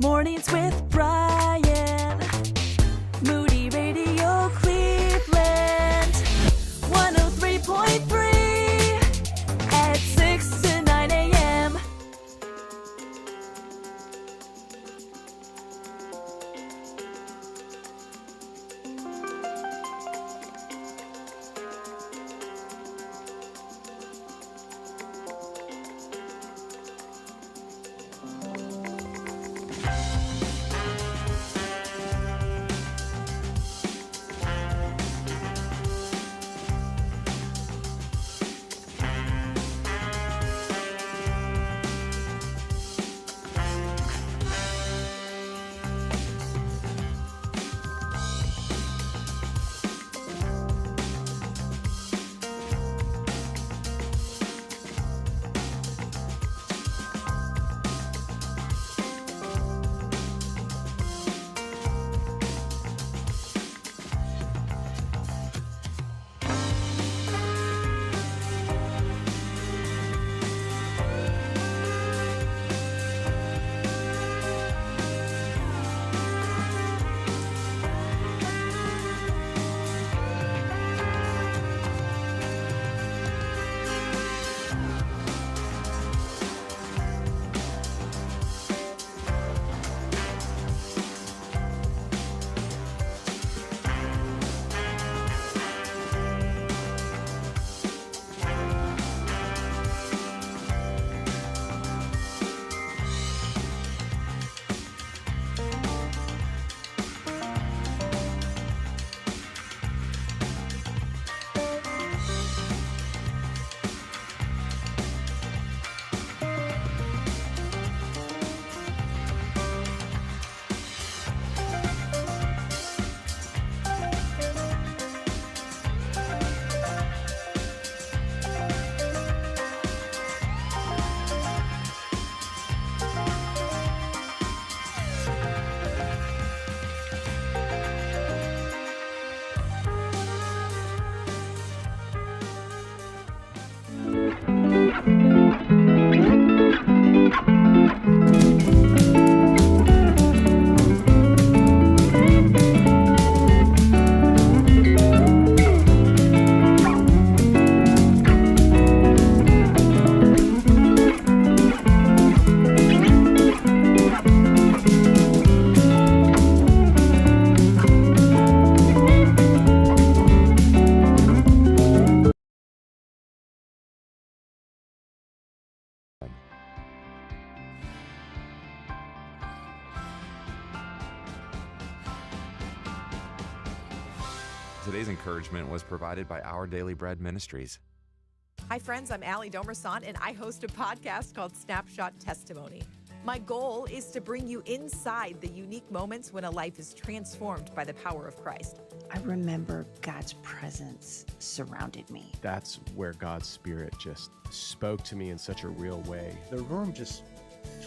Mornings with Brian. Moody Radio Cleveland. 103.3 at 6 to 9 a.m. Today's encouragement was provided by Our Daily Bread Ministries. Hi, friends. I'm Allie Domerson, and I host a podcast called Snapshot Testimony. My goal is to bring you inside the unique moments when a life is transformed by the power of Christ. I remember God's presence surrounded me. That's where God's Spirit just spoke to me in such a real way. The room just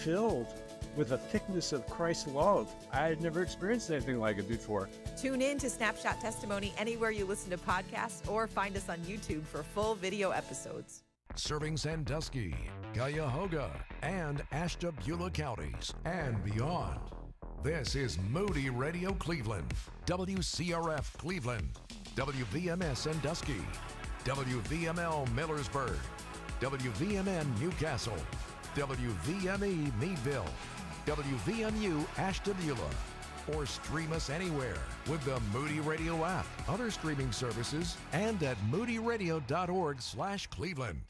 filled with the thickness of Christ's love. I had never experienced anything like it before. Tune in to Snapshot Testimony anywhere you listen to podcasts or find us on YouTube for full video episodes. Serving Sandusky, Cuyahoga, and Ashtabula counties and beyond. This is Moody Radio Cleveland, WCRF Cleveland, WVMS Sandusky, WVML Millersburg, WVMN Newcastle, WVME Meadville, WVMU Ashtabula, or stream us anywhere with the Moody Radio app, other streaming services, and at moodyradio.org/Cleveland.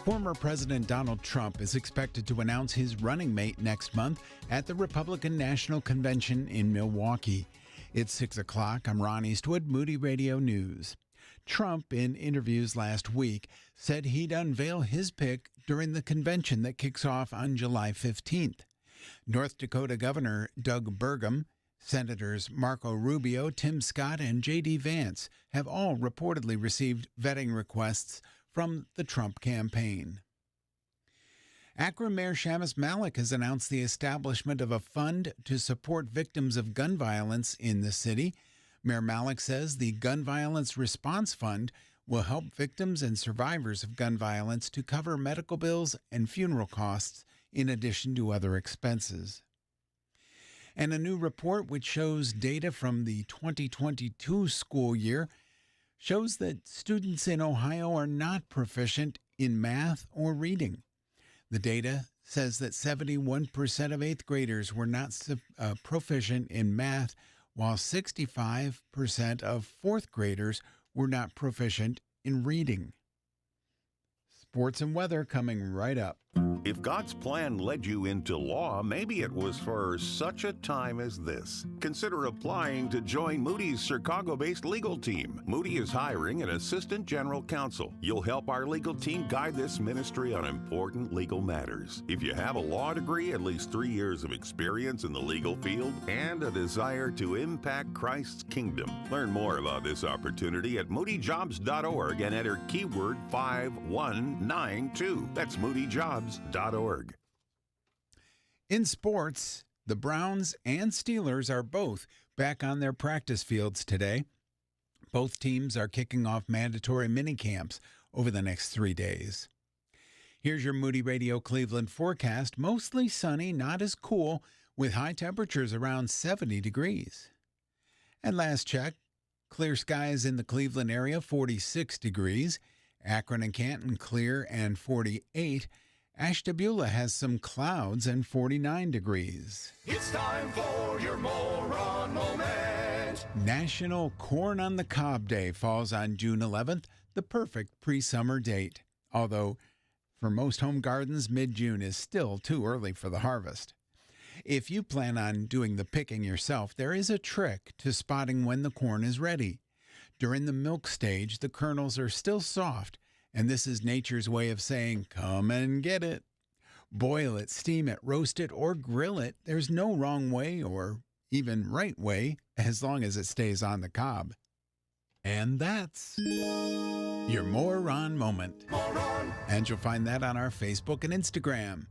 Former President Donald Trump is expected to announce his running mate next month at the Republican National Convention in Milwaukee. It's 6 o'clock. I'm Ron Eastwood, Moody Radio News. Trump, in interviews last week, said he'd unveil his pick during the convention that kicks off on July 15th. North Dakota Governor Doug Burgum, Senators Marco Rubio, Tim Scott, and J.D. Vance have all reportedly received vetting requests from the Trump campaign. Akron Mayor Shamus Malik has announced the establishment of a fund to support victims of gun violence in the city. Mayor Malik says the Gun Violence Response Fund will help victims and survivors of gun violence to cover medical bills and funeral costs in addition to other expenses. And a new report which shows data from the 2022 school year shows that students in Ohio are not proficient in math or reading. The data says that 71% of 8th graders were not proficient in math, while 65% of 4th graders were not proficient in reading. Sports and weather coming right up. If God's plan led you into law, maybe it was for such a time as this. Consider applying to join Moody's Chicago-based legal team. Moody is hiring an assistant general counsel. You'll help our legal team guide this ministry on important legal matters. If you have a law degree, at least 3 years of experience in the legal field, and a desire to impact Christ's kingdom, learn more about this opportunity at moodyjobs.org and enter keyword 5192. That's moodyjobs.org. In sports, the Browns and Steelers are both back on their practice fields today. Both teams are kicking off mandatory minicamps over the next 3 days. Here's your Moody Radio Cleveland forecast. Mostly sunny, not as cool, with high temperatures around 70 degrees. And last check, clear skies in the Cleveland area, 46 degrees. Akron and Canton clear and 48. Ashtabula has some clouds and 49 degrees. It's time for your moron moment. National Corn on the Cob Day falls on June 11th, the perfect pre-summer date. Although, for most home gardens, mid-June is still too early for the harvest. If you plan on doing the picking yourself, there is a trick to spotting when the corn is ready. During the milk stage, the kernels are still soft, and this is nature's way of saying, come and get it. Boil it, steam it, roast it, or grill it. There's no wrong way or even right way, as long as it stays on the cob. And that's your Moron Moment. And you'll find that on our Facebook and Instagram.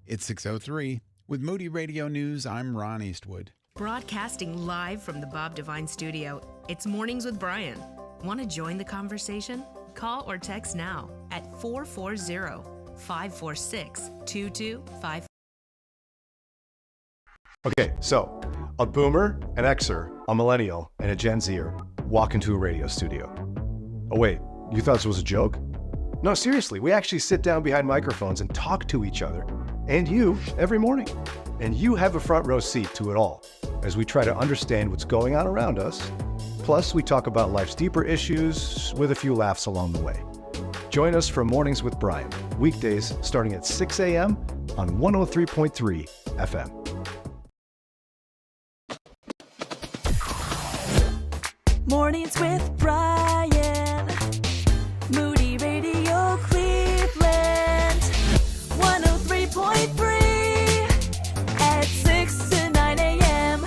It's 6:03. With Moody Radio News, I'm Ron Eastwood. Broadcasting live from the Bob Devine studio, it's Mornings with Brian. Want to join the conversation? Call or text now at 440-546-2255. Okay, so a boomer, an Xer, a millennial, and a Gen Zer walk into a radio studio. Oh wait, you thought this was a joke? No, seriously, we actually sit down behind microphones and talk to each other, and you, every morning. And you have a front row seat to it all, as we try to understand what's going on around us. Plus, we talk about life's deeper issues with a few laughs along the way. Join us for Mornings with Brian, weekdays starting at 6 a.m. on 103.3 FM. Mornings with Brian. Moody Radio Cleveland. 103.3 at 6 to 9 a.m.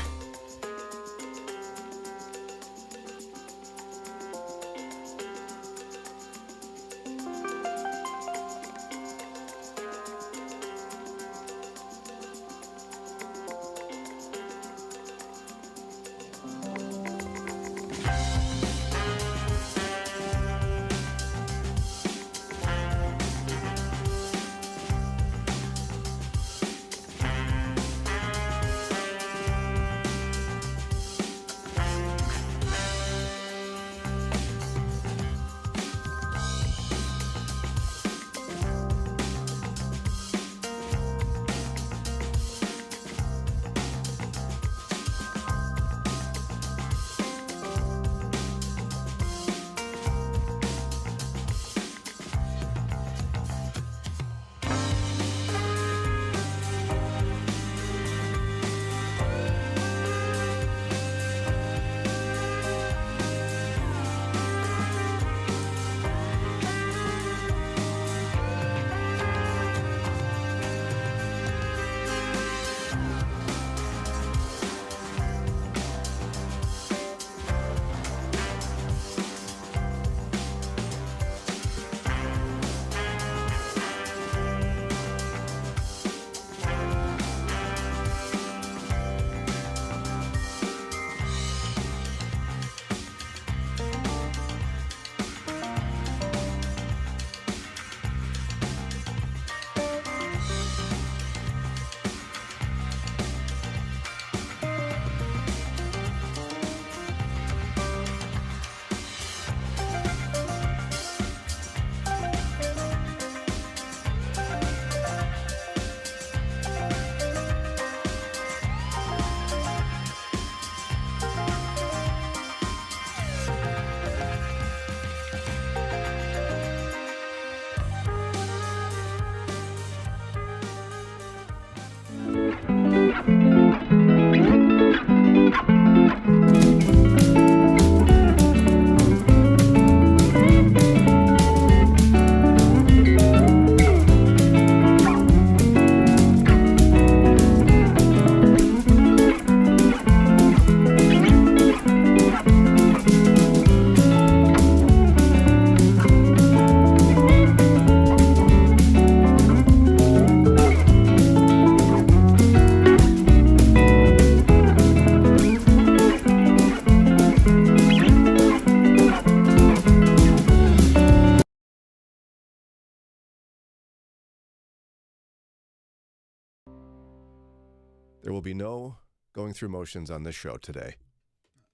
There will be no going through motions on this show today.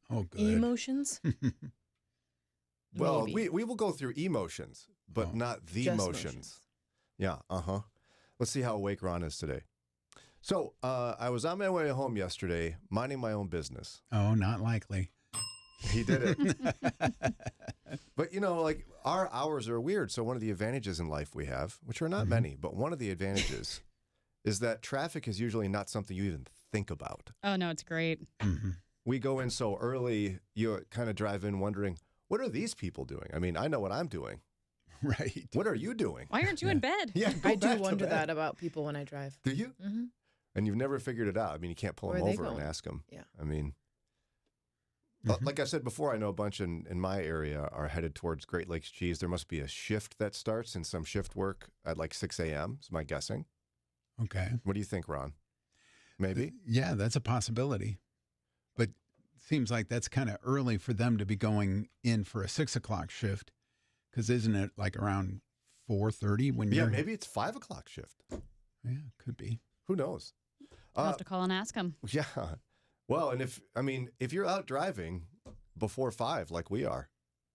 Oh, good. Emotions? Well, Maybe. we will go through emotions, but Oh. not the Just motions. motions. Yeah, Let's see how awake Ron is today. So I was on my way home yesterday, minding my own business. Oh, not likely. He did it. But, you know, like our hours are weird. So one of the advantages in life we have, which are not many, but one of the advantages is that traffic is usually not something you even think about. Oh, no, it's great. Mm-hmm. We go in so early, you kind of drive in wondering, what are these people doing? I mean, I know what I'm doing. Right. What are you doing? Why aren't you in bed? Yeah, go I do back to wonder bed. that about people when I drive. Do you? Mm-hmm. And you've never figured it out. I mean, you can't pull Where them are they over and going? ask them. Yeah. I mean, Mhm. like I said before, I know a bunch in my area are headed towards Great Lakes Cheese. There must be a shift that starts in some shift work at like 6 a.m. is my guessing. Okay. What do you think, Ron? Maybe? Yeah, that's a possibility. But seems like that's kind of early for them to be going in for a 6 o'clock shift. Because isn't it like around 4:30 when Yeah, you're... maybe it's 5 o'clock shift. Yeah, could be. Who knows? I'll have to call and ask him. Yeah. Well, and if you're out driving before 5 like we are,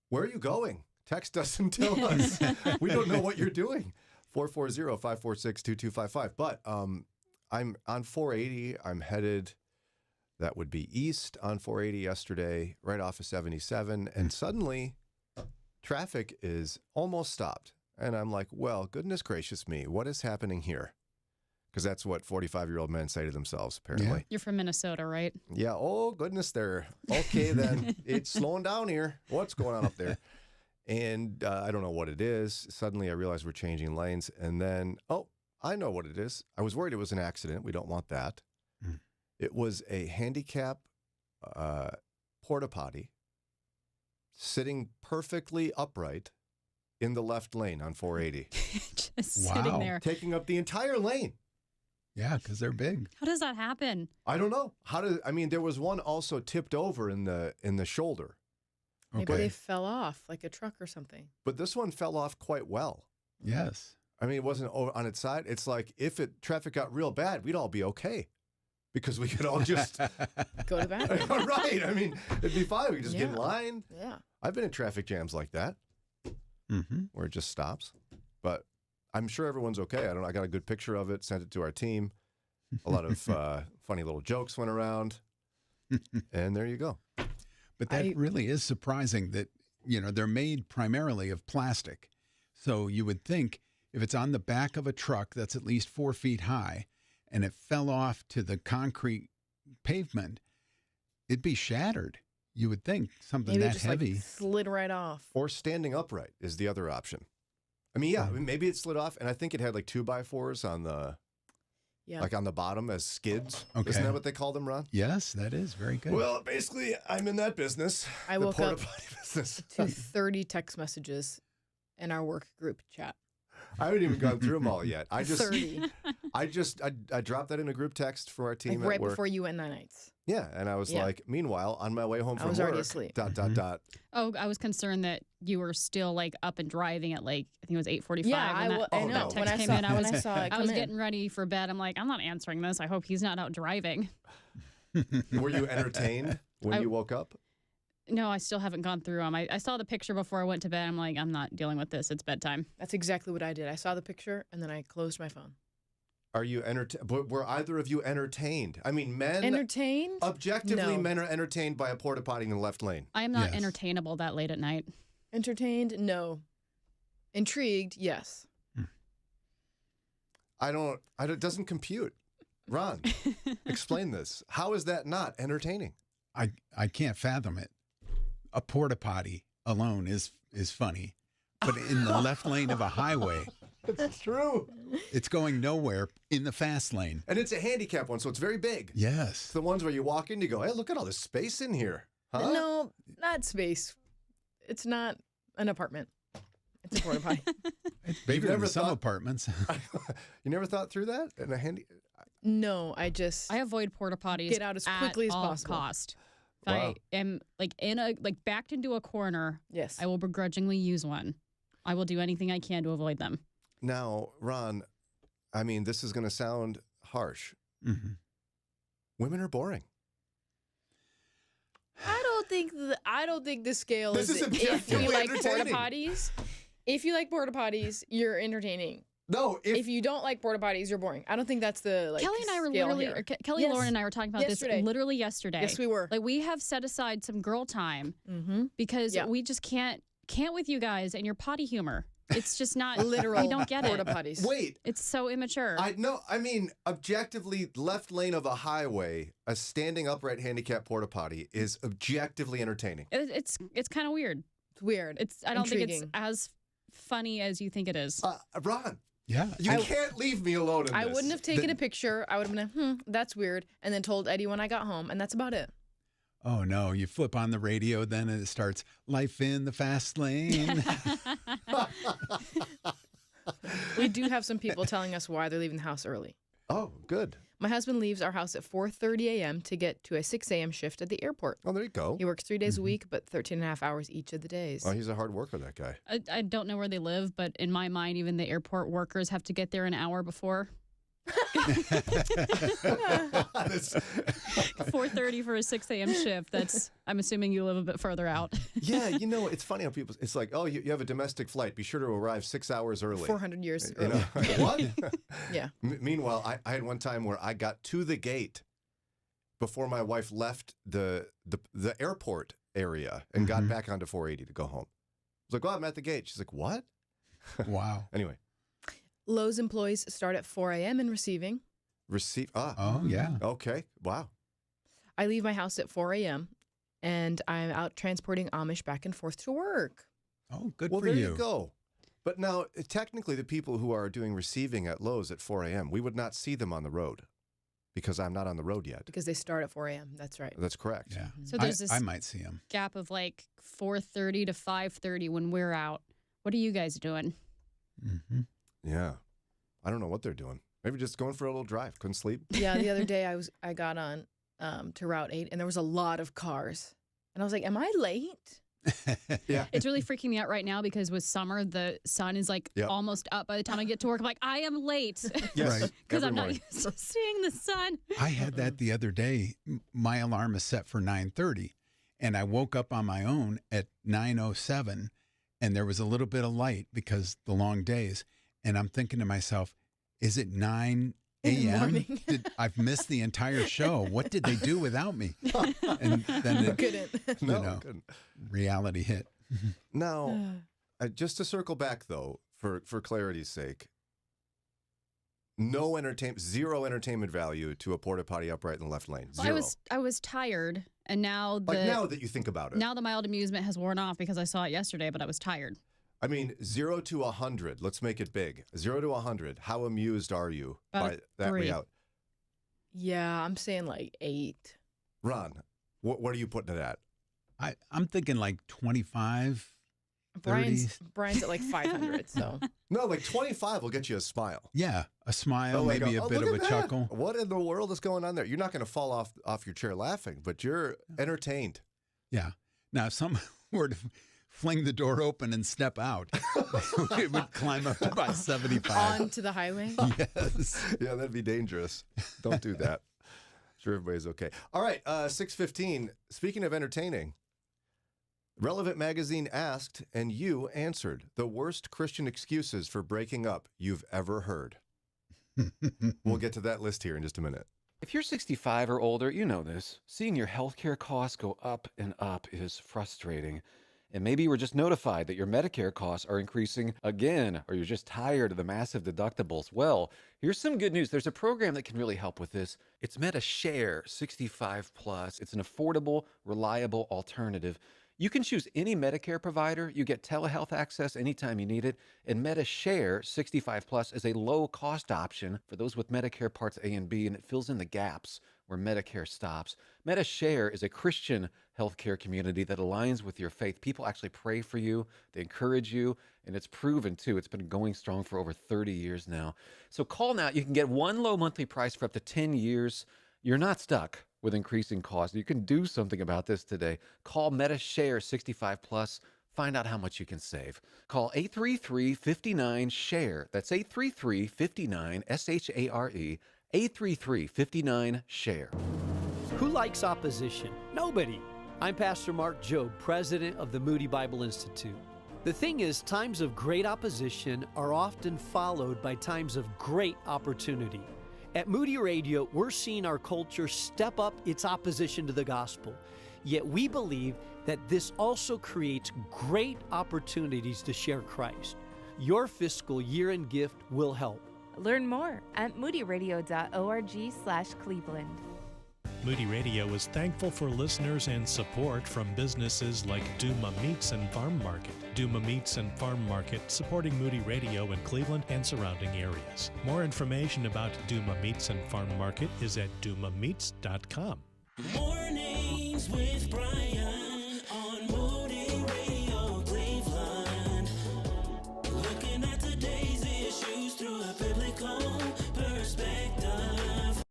where are you going? Text us and tell us. We don't know what you're doing. 440-546-2255. But I'm on 480. I'm headed, that would be east on 480 yesterday, right off of 77. And suddenly traffic is almost stopped. And I'm like, well, goodness gracious me, what is happening here? Because that's what 45-year-old men say to themselves, apparently. You're from Minnesota, right? Yeah. Oh, goodness, there. Okay, then. It's slowing down here. What's going on up there? And I don't know what it is. Suddenly I realize we're changing lanes. And then, oh, I know what it is. I was worried it was an accident. We don't want that. Mm. It was a handicap porta potty sitting perfectly upright in the left lane on 480. Just sitting there. Taking up the entire lane. Yeah, because they're big. How does that happen? I don't know. There was one also tipped over in the shoulder. Maybe Okay. they fell off like a truck or something. But this one fell off quite well. Yes. I mean, it wasn't over on its side. It's like if traffic got real bad, we'd all be okay. Because we could all just Go to the bathroom. right. I mean, it'd be fine. We could just get in Yeah. line. Yeah. I've been in traffic jams like that Mm-hmm. where it just stops. But I'm sure everyone's okay. I got a good picture of it, sent it to our team. A lot of funny little jokes went around. And there you go. But that really is surprising that, they're made primarily of plastic. So you would think if it's on the back of a truck that's at least 4 feet high and it fell off to the concrete pavement, it'd be shattered. You would think something Maybe it that just heavy. like slid right off. Or standing upright is the other option. I mean, yeah, maybe it slid off. And I think it had like 2x4s on the... Yeah. Like on the bottom as skids. Okay. Isn't that what they call them, Ron? Yes, that is very good. Well, basically, I'm in that business. I the woke porta up potty business. to 30 text messages in our work group chat. I haven't even gone through them all yet. 30. I dropped that in a group text for our team Like right at work. before you went nights. Yeah, and I was Yeah. like, meanwhile, on my way home I from was work, already asleep. ... Oh, I was concerned that you were still like up and driving at like, I think it was 8:45. Yeah, when that, I know. that text When I came saw- in. I when was, I saw it I come was in. getting ready for bed. I'm like, I'm not answering this. I hope he's not out driving. Were you entertained when you woke up? No, I still haven't gone through them. I saw the picture before I went to bed. I'm like, I'm not dealing with this. It's bedtime. That's exactly what I did. I saw the picture and then I closed my phone. Are you entertained? Were either of you entertained? I mean, men... Entertained? Objectively, No. men are entertained by a porta potty in the left lane. I am not entertainable that late at night. Entertained? No. Intrigued? Yes. It doesn't compute. Ron, explain this. How is that not entertaining? I can't fathom it. A porta potty alone is funny, but in the left lane of a highway, It's true. it's going nowhere in the fast lane. And it's a handicap one, so it's very big. Yes. It's the ones where you walk in, you go, hey, look at all this space in here. Huh? No, not space. It's not an apartment. It's a porta potty. It's bigger never than some thought- apartments. You never thought through that in a handy? No, I avoid porta potties. Get out as quickly as at all possible. cost. If Wow. I am like backed into a corner, yes, I will begrudgingly use one. I will do anything I can to avoid them. Now, Ron, I mean, this is going to sound harsh, Mm-hmm. Women are boring. I don't think the scale This is if objectively you like porta entertaining. potties. If you like porta potties, you're entertaining. No, if you don't like porta potties, you're boring. I don't think that's the Kelly and I were scale literally, here. Kelly, Yes. Lauren, and I were talking about Yesterday. this literally yesterday. Yes, we were. Like we have set aside some girl time because Yeah. we just can't with you guys and your potty humor. It's just not Literal We don't get porta it. potties. Wait. It's so immature. I mean, objectively, left lane of a highway, a standing upright handicap porta potty is objectively entertaining. It's kind of weird. It's weird. I don't think it's Intriguing. as funny as you think it is. Ron, Yeah. you can't leave me alone in I this. wouldn't have taken a picture. I would have been like, that's weird. And then told Eddie when I got home. And that's about it. Oh, no. You flip on the radio, then it starts, life in the fast lane. We do have some people telling us why they're leaving the house early. Oh, good. My husband leaves our house at 4:30 a.m. to get to a 6 a.m. shift at the airport. Oh, there you go. He works 3 days a week, but 13 and a half hours each of the days. Oh, he's a hard worker, that guy. I don't know where they live, but in my mind, even the airport workers have to get there an hour before. 4:30 for a 6 a.m. shift. I'm assuming you live a bit further out. Yeah, you know, it's funny how people, it's like, oh, you have a domestic flight. Be sure to arrive 6 hours early. 400 years You know, early. what? Yeah. Meanwhile, I had one time where I got to the gate before my wife left the airport area and got back onto 480 to go home. I was like, oh, I'm at the gate. She's like, what? Wow. Anyway. Lowe's employees start at 4 a.m. in receiving. Oh, yeah. Okay. Wow. I leave my house at 4 a.m. and I'm out transporting Amish back and forth to work. Oh, good Well, for there you. you go. But now, technically, the people who are doing receiving at Lowe's at 4 a.m., we would not see them on the road because I'm not on the road yet. Because they start at 4 a.m. That's right. That's correct. Yeah. So there's this I might see him. gap of like 4:30 to 5:30 when we're out. What are you guys doing? Yeah. I don't know what they're doing. Maybe just going for a little drive. Couldn't sleep. Yeah, the other day I got on to Route 8 and there was a lot of cars. And I was like, am I late? Yeah. It's really freaking me out right now because with summer, the sun is like Yep. almost up by the time I get to work. I'm like, I am late. Yes. Right. Because Every I'm not morning. used to seeing the sun. I had that the other day. My alarm is set for 9:30, and I woke up on my own at 9:07, and there was a little bit of light because the long days. And I'm thinking to myself, is it 9 In the a.m.? morning. I've missed the entire show. What did they do without me? And then it, Couldn't. No, know. couldn't. reality hit. Now, just to circle back, though, for clarity's sake, zero entertainment value to a porta potty upright in the left lane. Well, Zero. I was tired, and now now that you think about it. now the mild amusement has worn off because I saw it yesterday, but I was tired. I mean, 0 to 100. Let's make it big. 0 to 100. How amused are you About by a that 3. way out? Yeah, I'm saying like 8. Ron, what are you putting it at? I'm thinking like 25. Brian's at like 500, so. No, like 25 will get you a smile. Yeah, a smile, Like maybe a bit look of at a that. chuckle. What in the world is going on there? You're not going to fall off your chair laughing, but you're entertained. Yeah. Now, if someone were to fling the door open and step out, it would climb up to about 75. Onto the highway? Yes. Yeah, that'd be dangerous. Don't do that. Sure, everybody's okay. All right, 6:15. Speaking of entertaining, Relevant Magazine asked, and you answered, the worst Christian excuses for breaking up you've ever heard. We'll get to that list here in just a minute. If you're 65 or older, you know this. Seeing your healthcare costs go up and up is frustrating. And maybe you were just notified that your Medicare costs are increasing again, or you're just tired of the massive deductibles. Well, here's some good news. There's a program that can really help with this. It's MediShare 65 Plus. It's an affordable, reliable alternative. You can choose any Medicare provider. You get telehealth access anytime you need it. And MediShare 65 Plus is a low-cost option for those with Medicare Parts A and B, and it fills in the gaps where Medicare stops. MediShare is a Christian healthcare community that aligns with your faith. People actually pray for you, they encourage you, and it's proven too. It's been going strong for over 30 years now. So call now. You can get one low monthly price for up to 10 years. You're not stuck with increasing costs. You can do something about this today. Call MediShare 65 Plus. Find out how much you can save. Call 833-59-SHARE. That's 833-59-SHARE. 833-59-SHARE. Who likes opposition? Nobody. I'm Pastor Mark Jobe, president of the Moody Bible Institute. The thing is, times of great opposition are often followed by times of great opportunity. At Moody Radio, we're seeing our culture step up its opposition to the gospel. Yet we believe that this also creates great opportunities to share Christ. Your fiscal year-end gift will help. Learn more at moodyradio.org/Cleveland. Moody Radio is thankful for listeners and support from businesses like Duma Meats and Farm Market. Duma Meats and Farm Market supporting Moody Radio in Cleveland and surrounding areas. More information about Duma Meats and Farm Market is at dumameats.com. Mornings with Brian on Moody Radio Cleveland. Looking at today's issues through a biblical perspective.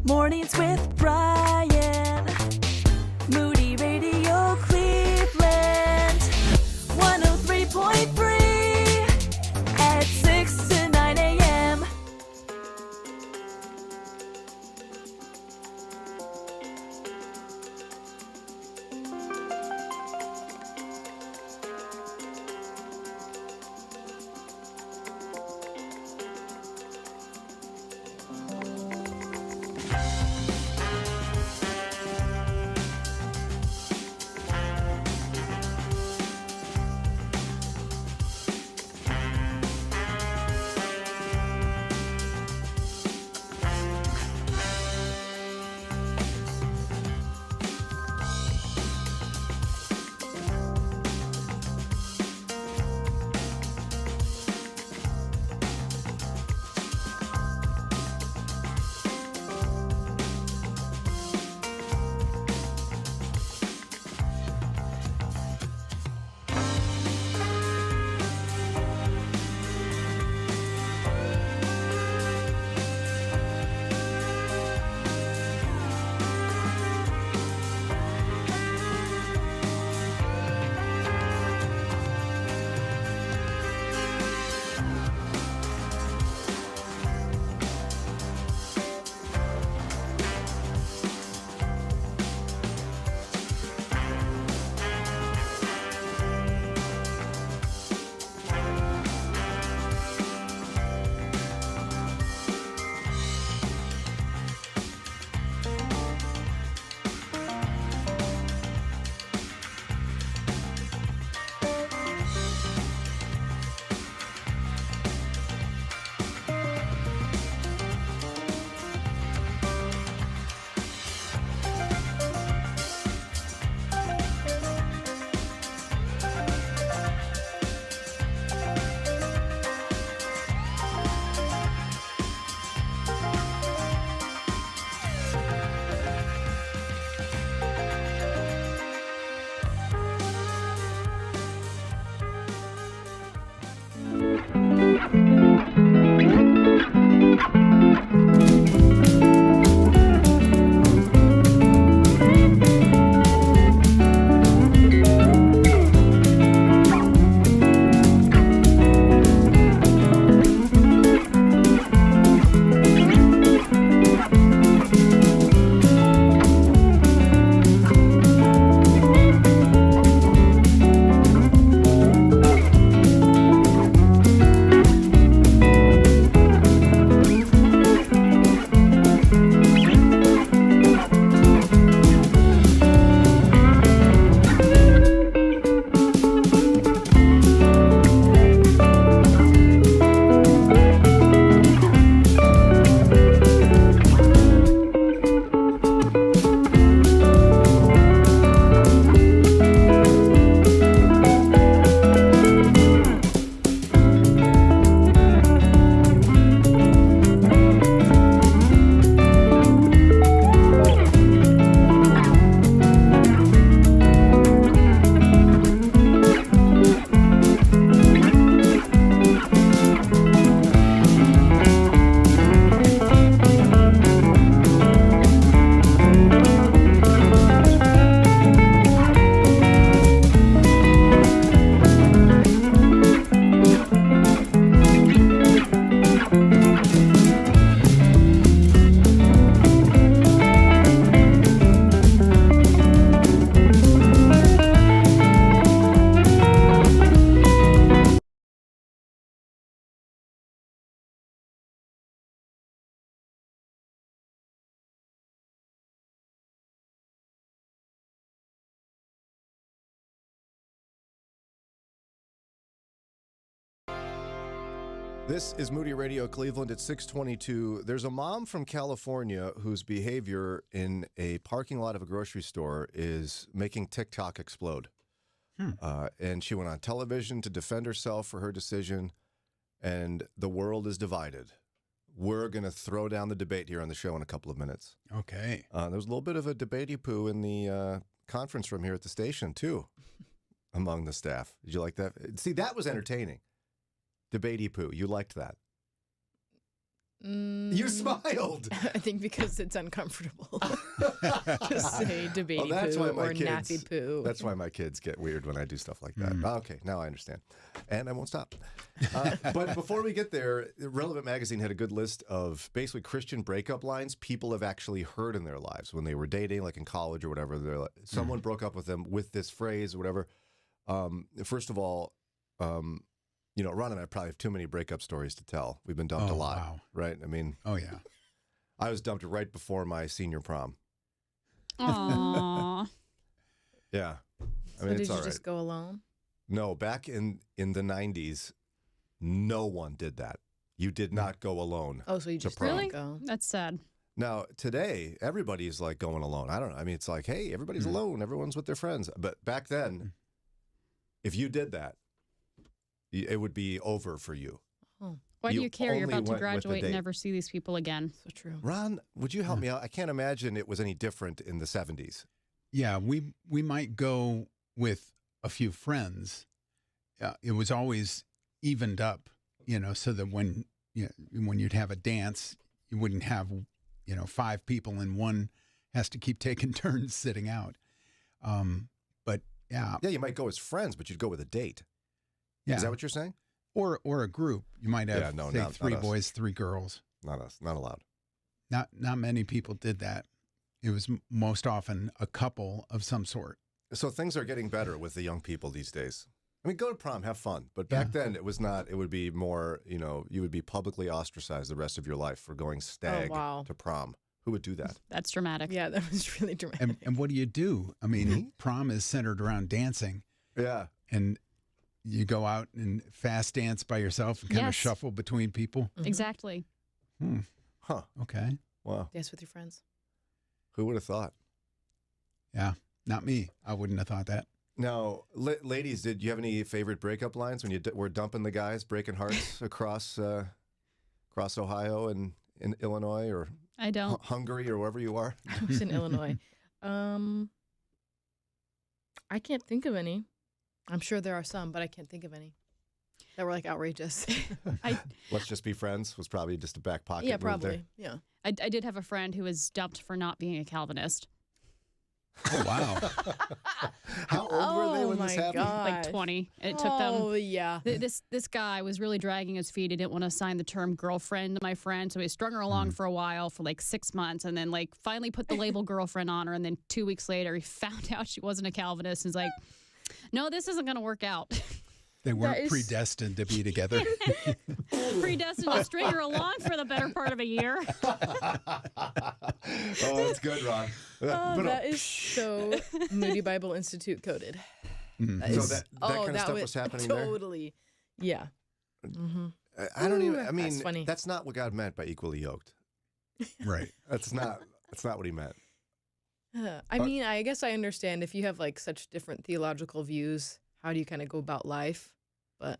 Mornings with Brian. Moody Radio Cleveland. 103.3 at 6 to 9 a.m. This is Moody Radio Cleveland at 622. There's a mom from California whose behavior in a parking lot of a grocery store is making TikTok explode. And she went on television to defend herself for her decision, and the world is divided. We're going to throw down the debate here on the show in a couple of minutes. Okay. There was a little bit of a debatey poo in the conference room here at the station, too, among the staff. Did you like that? See, that was entertaining. Debatey poo. You liked that. You smiled. I think because it's uncomfortable to say debatey poo or nappy poo. That's why my kids get weird when I do stuff like that. Okay, now I understand. And I won't stop. But before we get there, Relevant Magazine had a good list of basically Christian breakup lines people have actually heard in their lives when they were dating, like in college or whatever. They're like, someone broke up with them with this phrase or whatever. First of all, you know, Ron and I probably have too many breakup stories to tell. We've been dumped a lot, right? I mean, I was dumped right before my senior prom. Aww. Yeah. So did you just go alone? No, back in the 90s, no one did that. You did not go alone. Oh, so you just didn't go. That's sad. Now, today, everybody's like going alone. I don't know. I mean, it's like, hey, everybody's alone. Everyone's with their friends. But back then, if you did that, it would be over for you. Why do you care? You're only about to went with the graduate and date. never see these people again. So true. Ron, would you help me out? I can't imagine it was any different in the 70s. Yeah, we might go with a few friends. It was always evened up, you know, so that when you'd have a dance, you wouldn't have, 5 people and one has to keep taking turns sitting out. But yeah, you might go as friends, but you'd go with a date. Yeah. Is that what you're saying? Or a group. You might have say not 3 us. boys, 3 girls. Not us. Not allowed. Not many people did that. It was most often a couple of some sort. So things are getting better with the young people these days. I mean, go to prom, have fun. But back then, it was not. It would be more, you would be publicly ostracized the rest of your life for going stag to prom. Who would do that? That's dramatic. Yeah, that was really dramatic. And what do you do? I mean, prom is centered around dancing. Yeah. And you go out and fast dance by yourself and kind of shuffle between people. Exactly. Huh. Okay. Wow. Dance with your friends. Who would have thought? Yeah, not me. I wouldn't have thought that. Now, ladies, did you have any favorite breakup lines when you were dumping the guys, breaking hearts across Ohio and in Illinois or I don't. Hungary or wherever you are? I was in Illinois. I can't think of any. I'm sure there are some, but I can't think of any that were like outrageous. Let's just be friends was probably just a back pocket. Yeah, move probably. there. Yeah. I did have a friend who was dumped for not being a Calvinist. Oh, wow. How old were they when this happened? Like 20. And it took them. Oh, yeah. This guy was really dragging his feet. He didn't want to sign the term girlfriend to my friend, so he strung her along for a while, for like 6 months, and then like finally put the label girlfriend on her. And then 2 weeks later, he found out she wasn't a Calvinist. And was like, no, this isn't going to work out. They weren't predestined to be together. Predestined to string her along for the better part of a year. Oh, that's good, Ron. Oh, that is so Moody Bible Institute coded. That So is- that kind of stuff was happening there? Totally. Yeah. Mm-hmm. I don't even. I mean, that's funny. that's not what God meant by equally yoked. Right. That's not what He meant. I mean, I guess I understand if you have like such different theological views, how do you kind of go about life? But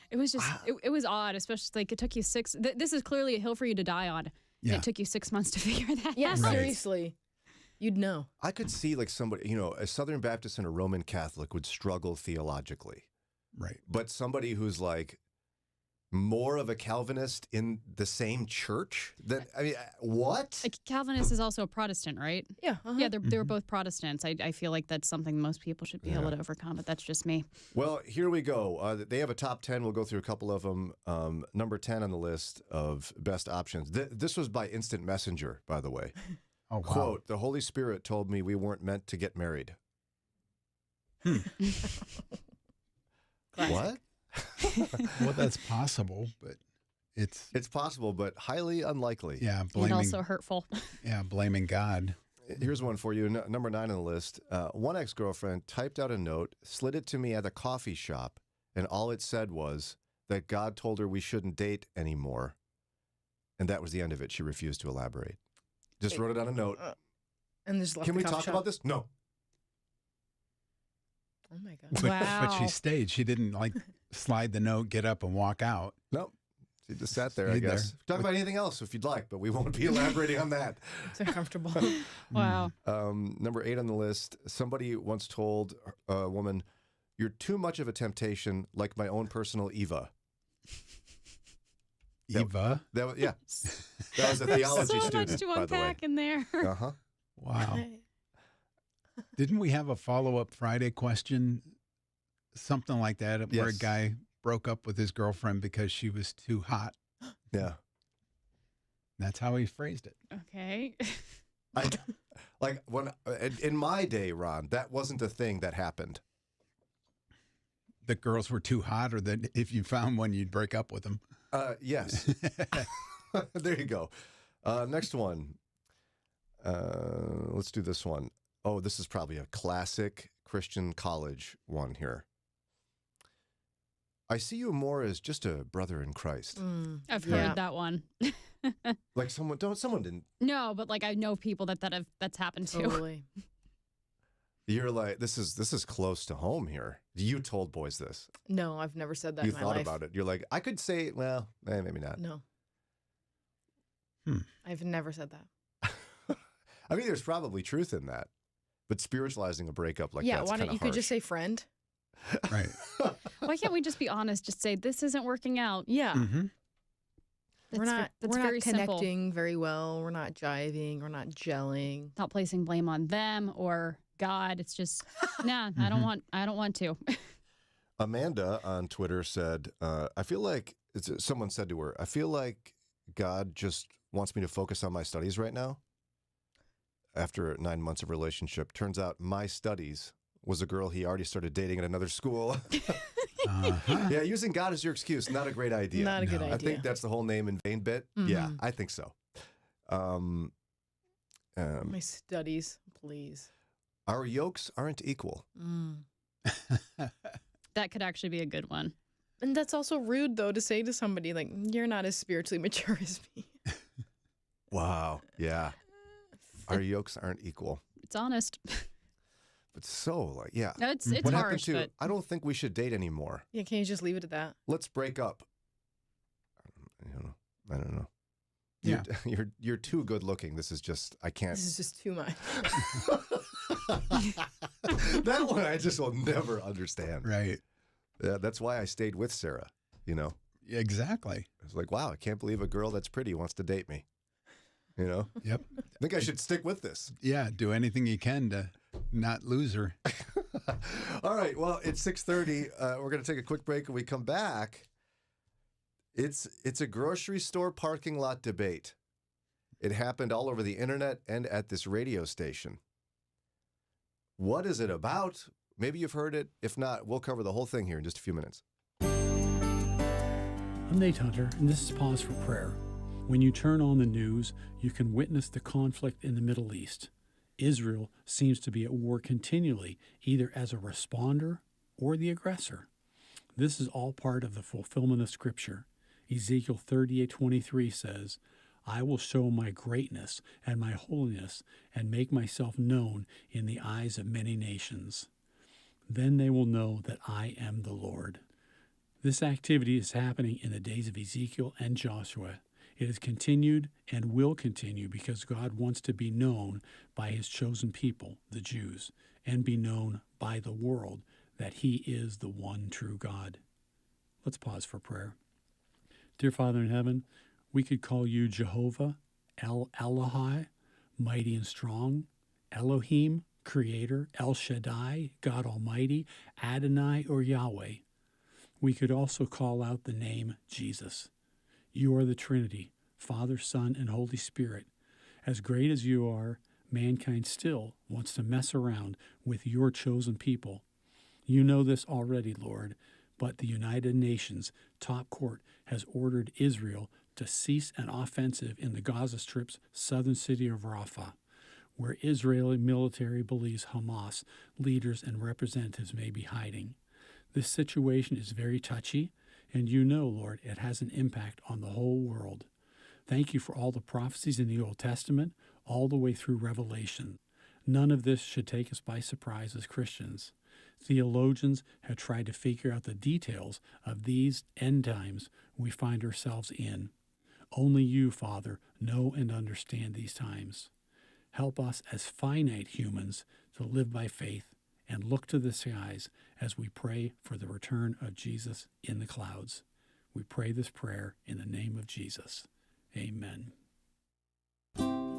it was just, it was odd, especially like it took you this is clearly a hill for you to die on. Yeah. And it took you 6 months to figure that yeah, out. seriously, you'd know. I could see like somebody, a Southern Baptist and a Roman Catholic would struggle theologically. Right. But somebody who's like more of a Calvinist in the same church, what? Like Calvinist is also a Protestant, right? Yeah. Yeah, they were both Protestants. I feel like that's something most people should be able to overcome, but that's just me. Well, here we go. They have a top 10. We'll go through a couple of them. Number 10 on the list of best options. This was by Instant Messenger, by the way. Oh, wow. Quote, the Holy Spirit told me we weren't meant to get married. What? Well, that's possible, but it's possible, but highly unlikely. Yeah, And also hurtful. Yeah, blaming God. Here's one for you. Number 9 on the list. One ex-girlfriend typed out a note, slid it to me at a coffee shop, and all it said was, that God told her we shouldn't date anymore. And that was the end of it. She refused to elaborate. Just wrote it on a note. And just left Can the we coffee talk shop. about this? No. Oh my god! But she stayed. She didn't like slide the note, get up, and walk out. Nope. She just sat there, I Stayed guess. there. Talk about anything else if you'd like, but we won't be elaborating on that. It's uncomfortable. Wow. Number 8 on the list. Somebody once told a woman, "You're too much of a temptation, like my own personal Eva." Eva? That was, yeah. That was a There's theology so student, much to by the way. unpack in there. Uh-huh. Wow. Didn't we have a follow-up Friday question? Something like that, where a Yes. guy broke up with his girlfriend because she was too hot. Yeah. That's how he phrased it. Okay. Like when in my day, Ron, that wasn't a thing that happened. The girls were too hot, or that if you found one, you'd break up with them. Yes. There you go. Next one. Let's do this one. Oh, this is probably a classic Christian college one here. I see you more as just a brother in Christ. I've heard that one. Like someone didn't. No, but like I know people that's happened to. Totally. You're like, this is close to home here. You told boys this. No, I've never said that You in my thought life. about it. You're like, I could say, well, maybe not. No. Hmm. I've never said that. I mean, there's probably truth in that, but spiritualizing a breakup like yeah, that's why don't kinda you could just say friend? Right. Why can't we just be honest? Just say this isn't working out. Yeah. Mm-hmm. We're not That's we're very not simple. connecting very well. We're not jiving. We're not gelling. Not placing blame on them or God. It's just nah. I don't want to. Amanda on Twitter said, I feel like someone said to her, I feel like God just wants me to focus on my studies right now. After 9 months of relationship, turns out my studies was a girl he already started dating at another school. Uh-huh. Yeah, using God as your excuse, not a great idea. Not a good I idea. think that's the whole name in vain bit. Yeah, I think so. My studies, please. Our yokes aren't equal. That could actually be a good one. And that's also rude, though, to say to somebody, like, you're not as spiritually mature as me. Wow. Yeah. Our yokes aren't equal. It's honest. But so, like, yeah. No, it's What happened harsh, to, but I don't think we should date anymore. Yeah, can you just leave it at that? Let's break up. I don't know. Yeah. You're too good looking. This is just, I can't. This is just too much. That one I just will never understand. Right. Yeah, that's why I stayed with Sarah, you know? Exactly. It's like, wow, I can't believe a girl that's pretty wants to date me. You know? Yep. I think I should stick with this. Yeah. Do anything you can to not lose her. All right. Well, it's 6:30. We're going to take a quick break. When we come back, it's a grocery store parking lot debate. It happened all over the internet and at this radio station. What is it about? Maybe you've heard it. If not, we'll cover the whole thing here in just a few minutes. I'm Nate Hunter, and this is Pause for Prayer. When you turn on the news, you can witness the conflict in the Middle East. Israel seems to be at war continually, either as a responder or the aggressor. This is all part of the fulfillment of Scripture. Ezekiel 38:23 says, I will show my greatness and my holiness and make myself known in the eyes of many nations. Then they will know that I am the Lord. This activity is happening in the days of Ezekiel and Joshua. It has continued and will continue because God wants to be known by his chosen people, the Jews, and be known by the world that he is the one true God. Let's pause for prayer. Dear Father in heaven, we could call you Jehovah, El Elohai, mighty and strong, Elohim, creator, El Shaddai, God Almighty, Adonai, or Yahweh. We could also call out the name Jesus. You are the Trinity, Father, Son, and Holy Spirit. As great as you are, mankind still wants to mess around with your chosen people. You know this already, Lord, but the United Nations top court has ordered Israel to cease an offensive in the Gaza Strip's southern city of Rafah, where Israeli military believes Hamas leaders and representatives may be hiding. This situation is very touchy, And you know, Lord, it has an impact on the whole world. Thank you for all the prophecies in the Old Testament, all the way through Revelation. None of this should take us by surprise as Christians. Theologians have tried to figure out the details of these end times we find ourselves in. Only you, Father, know and understand these times. Help us as finite humans to live by faith and look to the skies as we pray for the return of Jesus in the clouds. We pray this prayer in the name of Jesus. Amen.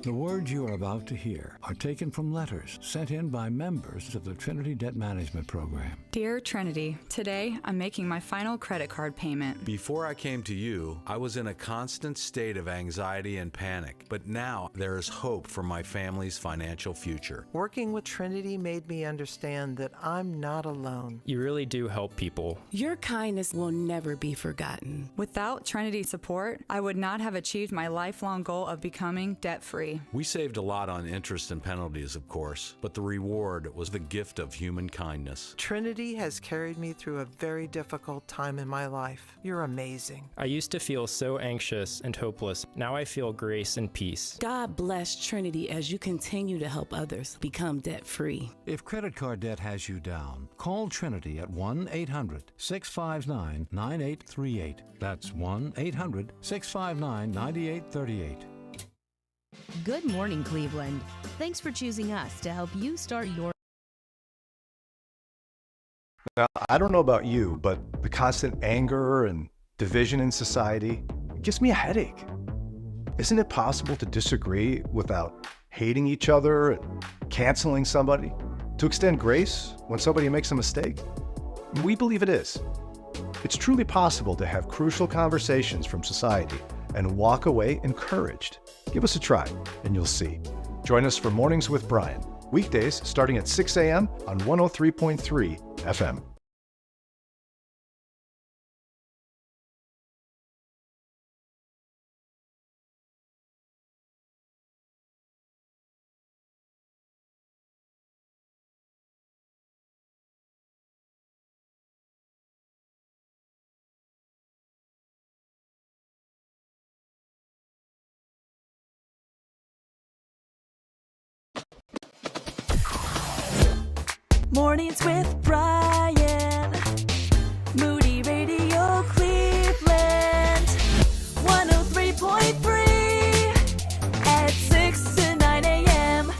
The words you are about to hear are taken from letters sent in by members of the Trinity Debt Management Program. Dear Trinity, today I'm making my final credit card payment. Before I came to you, I was in a constant state of anxiety and panic, but now there is hope for my family's financial future. Working with Trinity made me understand that I'm not alone. You really do help people. Your kindness will never be forgotten. Without Trinity support, I would not have achieved my lifelong goal of becoming debt-free. We saved a lot on interest and penalties, of course, but the reward was the gift of human kindness. Trinity has carried me through a very difficult time in my life. You're amazing. I used to feel so anxious and hopeless. Now I feel grace and peace. God bless Trinity as you continue to help others become debt-free. If credit card debt has you down, call Trinity at 1-800-659-9838. That's 1-800-659-9838. Good morning, Cleveland. Thanks for choosing us to help you start your... Now, I don't know about you, but the constant anger and division in society gives me a headache. Isn't it possible to disagree without hating each other and canceling somebody? To extend grace when somebody makes a mistake? We believe it is. It's truly possible to have crucial conversations from society and walk away encouraged. Give us a try, and you'll see. Join us for Mornings with Brian, weekdays starting at 6 a.m. on 103.3 FM. Mornings with Brian. Moody Radio Cleveland. 103.3 at 6 to 9 a.m.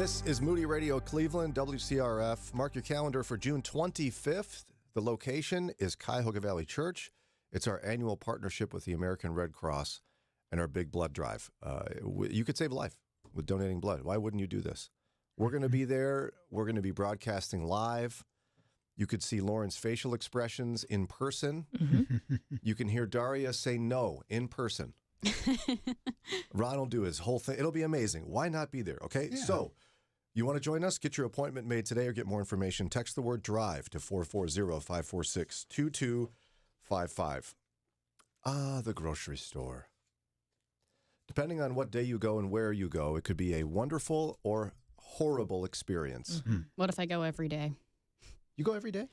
This is Moody Radio Cleveland, WCRF. Mark your calendar for June 25th. The location is Cuyahoga Valley Church. It's our annual partnership with the American Red Cross and our big blood drive. You could save a life with donating blood. Why wouldn't you do this? We're going to be there. We're going to be broadcasting live. You could see Lauren's facial expressions in person. You can hear Daria say no in person. Ron will do his whole thing. It'll be amazing. Why not be there? Okay. Yeah. So you want to join us? Get your appointment made today or get more information. Text the word drive to 440-546-2255. The grocery store. Depending on what day you go and where you go, it could be a wonderful or horrible experience. What if I go every day? You go every day?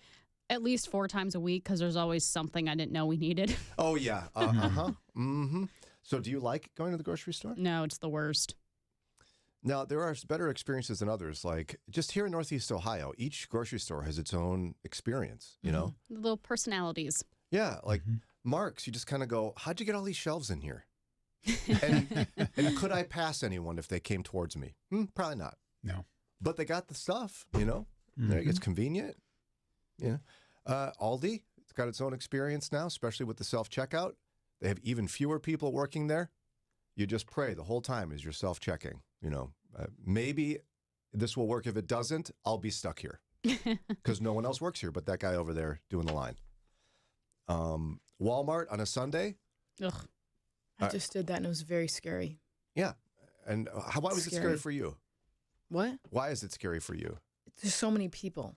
At least 4 times a week, because there's always something I didn't know we needed. Oh, yeah. So do you like going to the grocery store? No, it's the worst. Now, there are better experiences than others. Like just here in Northeast Ohio, each grocery store has its own experience, you know? The little personalities. Yeah, like Mark's, you just kind of go, how'd you get all these shelves in here? and could I pass anyone if they came towards me? Probably not. No. But they got the stuff, you know? It's convenient. Yeah. Aldi, it's got its own experience now, especially with the self-checkout. They have even fewer people working there. You just pray the whole time as you're self-checking. You know, maybe this will work. If it doesn't, I'll be stuck here because no one else works here but that guy over there doing the line. Walmart on a Sunday. Ugh. I just did that and it was very scary. Yeah. And why was it scary for you? What? Why is it scary for you? There's so many people.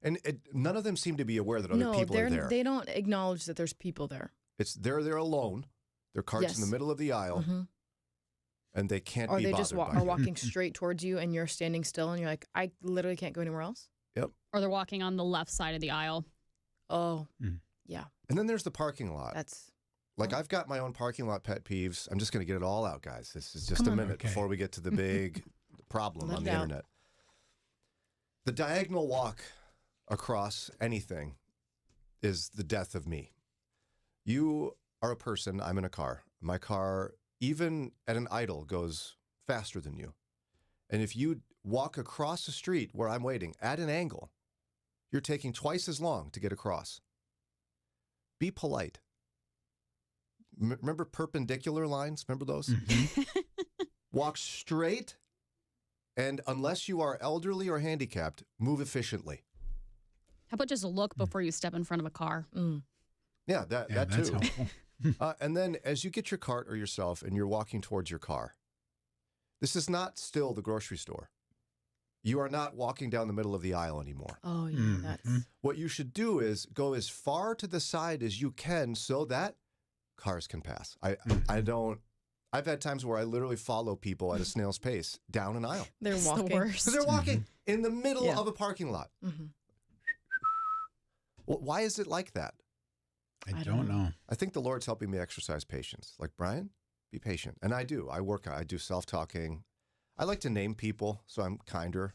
And none of them seem to be aware that other people are there. They don't acknowledge that there's people there. They're alone. Their cart's in the middle of the aisle, and they can't be bothered. Or they just are walking straight towards you, and you're standing still, and you're like, I literally can't go anywhere else. Yep. Or they're walking on the left side of the aisle. Oh, yeah. And then there's the parking lot. Like I've got my own parking lot pet peeves. I'm just going to get it all out, guys. This is just a minute before we get to the big problem on the internet. The diagonal walk across anything is the death of me. You are a person, I'm in a car. My car, even at an idle, goes faster than you. And if you walk across the street where I'm waiting at an angle, you're taking twice as long to get across. Be polite. Remember perpendicular lines? Remember those? Walk straight, and unless you are elderly or handicapped, move efficiently. How about just look before you step in front of a car? Yeah, that that's too. helpful. And then as you get your cart or yourself and you're walking towards your car, this is not still the grocery store. You are not walking down the middle of the aisle anymore. Oh, yeah, that's... What you should do is go as far to the side as you can so that cars can pass. I've had times where I literally follow people at a snail's pace down an aisle. They're walking. The worst. They're walking in the middle of a parking lot. Well, why is it like that? I don't know. I think the Lord's helping me exercise patience. Like, Brian, be patient. And I do. I do self-talking. I like to name people, so I'm kinder.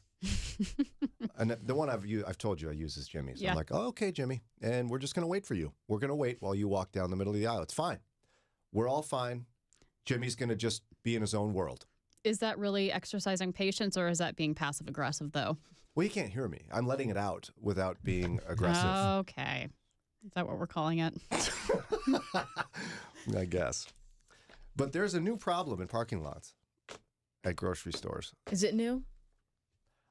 And the one I've told you I use is Jimmy. So I'm like, oh, okay, Jimmy. And we're just going to wait for you. We're going to wait while you walk down the middle of the aisle. It's fine. We're all fine. Jimmy's going to just be in his own world. Is that really exercising patience, or is that being passive-aggressive, though? Well, he can't hear me. I'm letting it out without being aggressive. Okay. Is that what we're calling it? I guess. But there's a new problem in parking lots at grocery stores. Is it new?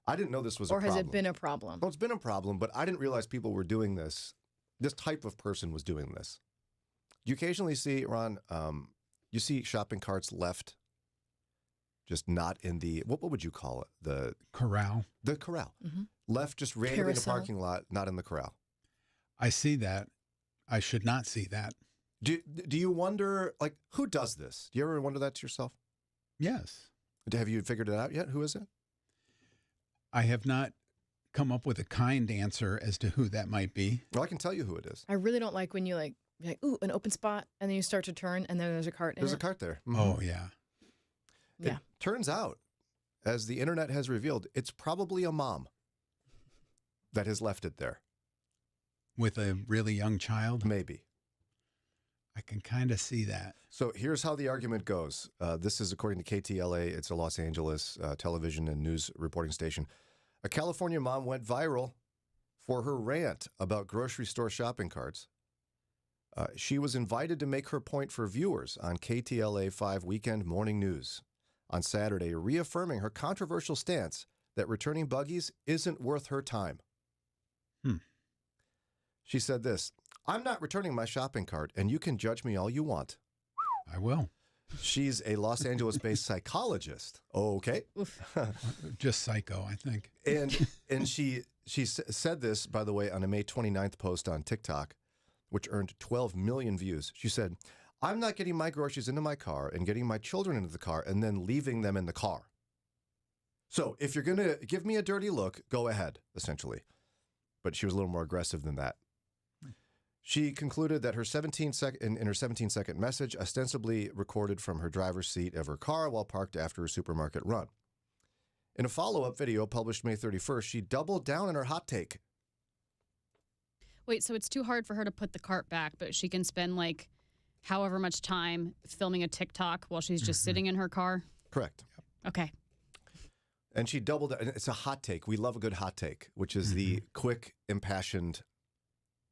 I didn't know this was a problem. Or has it been a problem? Well, it's been a problem, but I didn't realize people were doing this. This type of person was doing this. You occasionally see, Ron, you see shopping carts left, just not in the, what would you call it? The corral. The corral. Left just randomly in the parking lot, not in the corral. I see that. I should not see that. Do you wonder, like, who does this? Do you ever wonder that to yourself? Yes. Have you figured it out yet? Who is it? I have not come up with a kind answer as to who that might be. Well, I can tell you who it is. I really don't like when you like, ooh, an open spot, and then you start to turn, and then there's a cart in There's it. a cart there. Oh, yeah. It turns out, as the internet has revealed, it's probably a mom that has left it there. With a really young child? Maybe. I can kind of see that. So here's how the argument goes. This is according to KTLA. It's a Los Angeles television and news reporting station. A California mom went viral for her rant about grocery store shopping carts. She was invited to make her point for viewers on KTLA 5 Weekend Morning News on Saturday, reaffirming her controversial stance that returning buggies isn't worth her time. She said this, "I'm not returning my shopping cart, and you can judge me all you want." I will. She's a Los Angeles-based psychologist. Okay. Just psycho, I think. And she said this, by the way, on a May 29th post on TikTok, which earned 12 million views. She said, "I'm not getting my groceries into my car and getting my children into the car and then leaving them in the car. So if you're going to give me a dirty look, go ahead," essentially. But she was a little more aggressive than that. She concluded that her 17-second message, ostensibly recorded from her driver's seat of her car while parked after a supermarket run. In a follow-up video published May 31st, she doubled down on her hot take. Wait, so it's too hard for her to put the cart back, but she can spend like however much time filming a TikTok while she's just sitting in her car? Correct. Okay. And she doubled, and it's a hot take. We love a good hot take, which is the quick, impassioned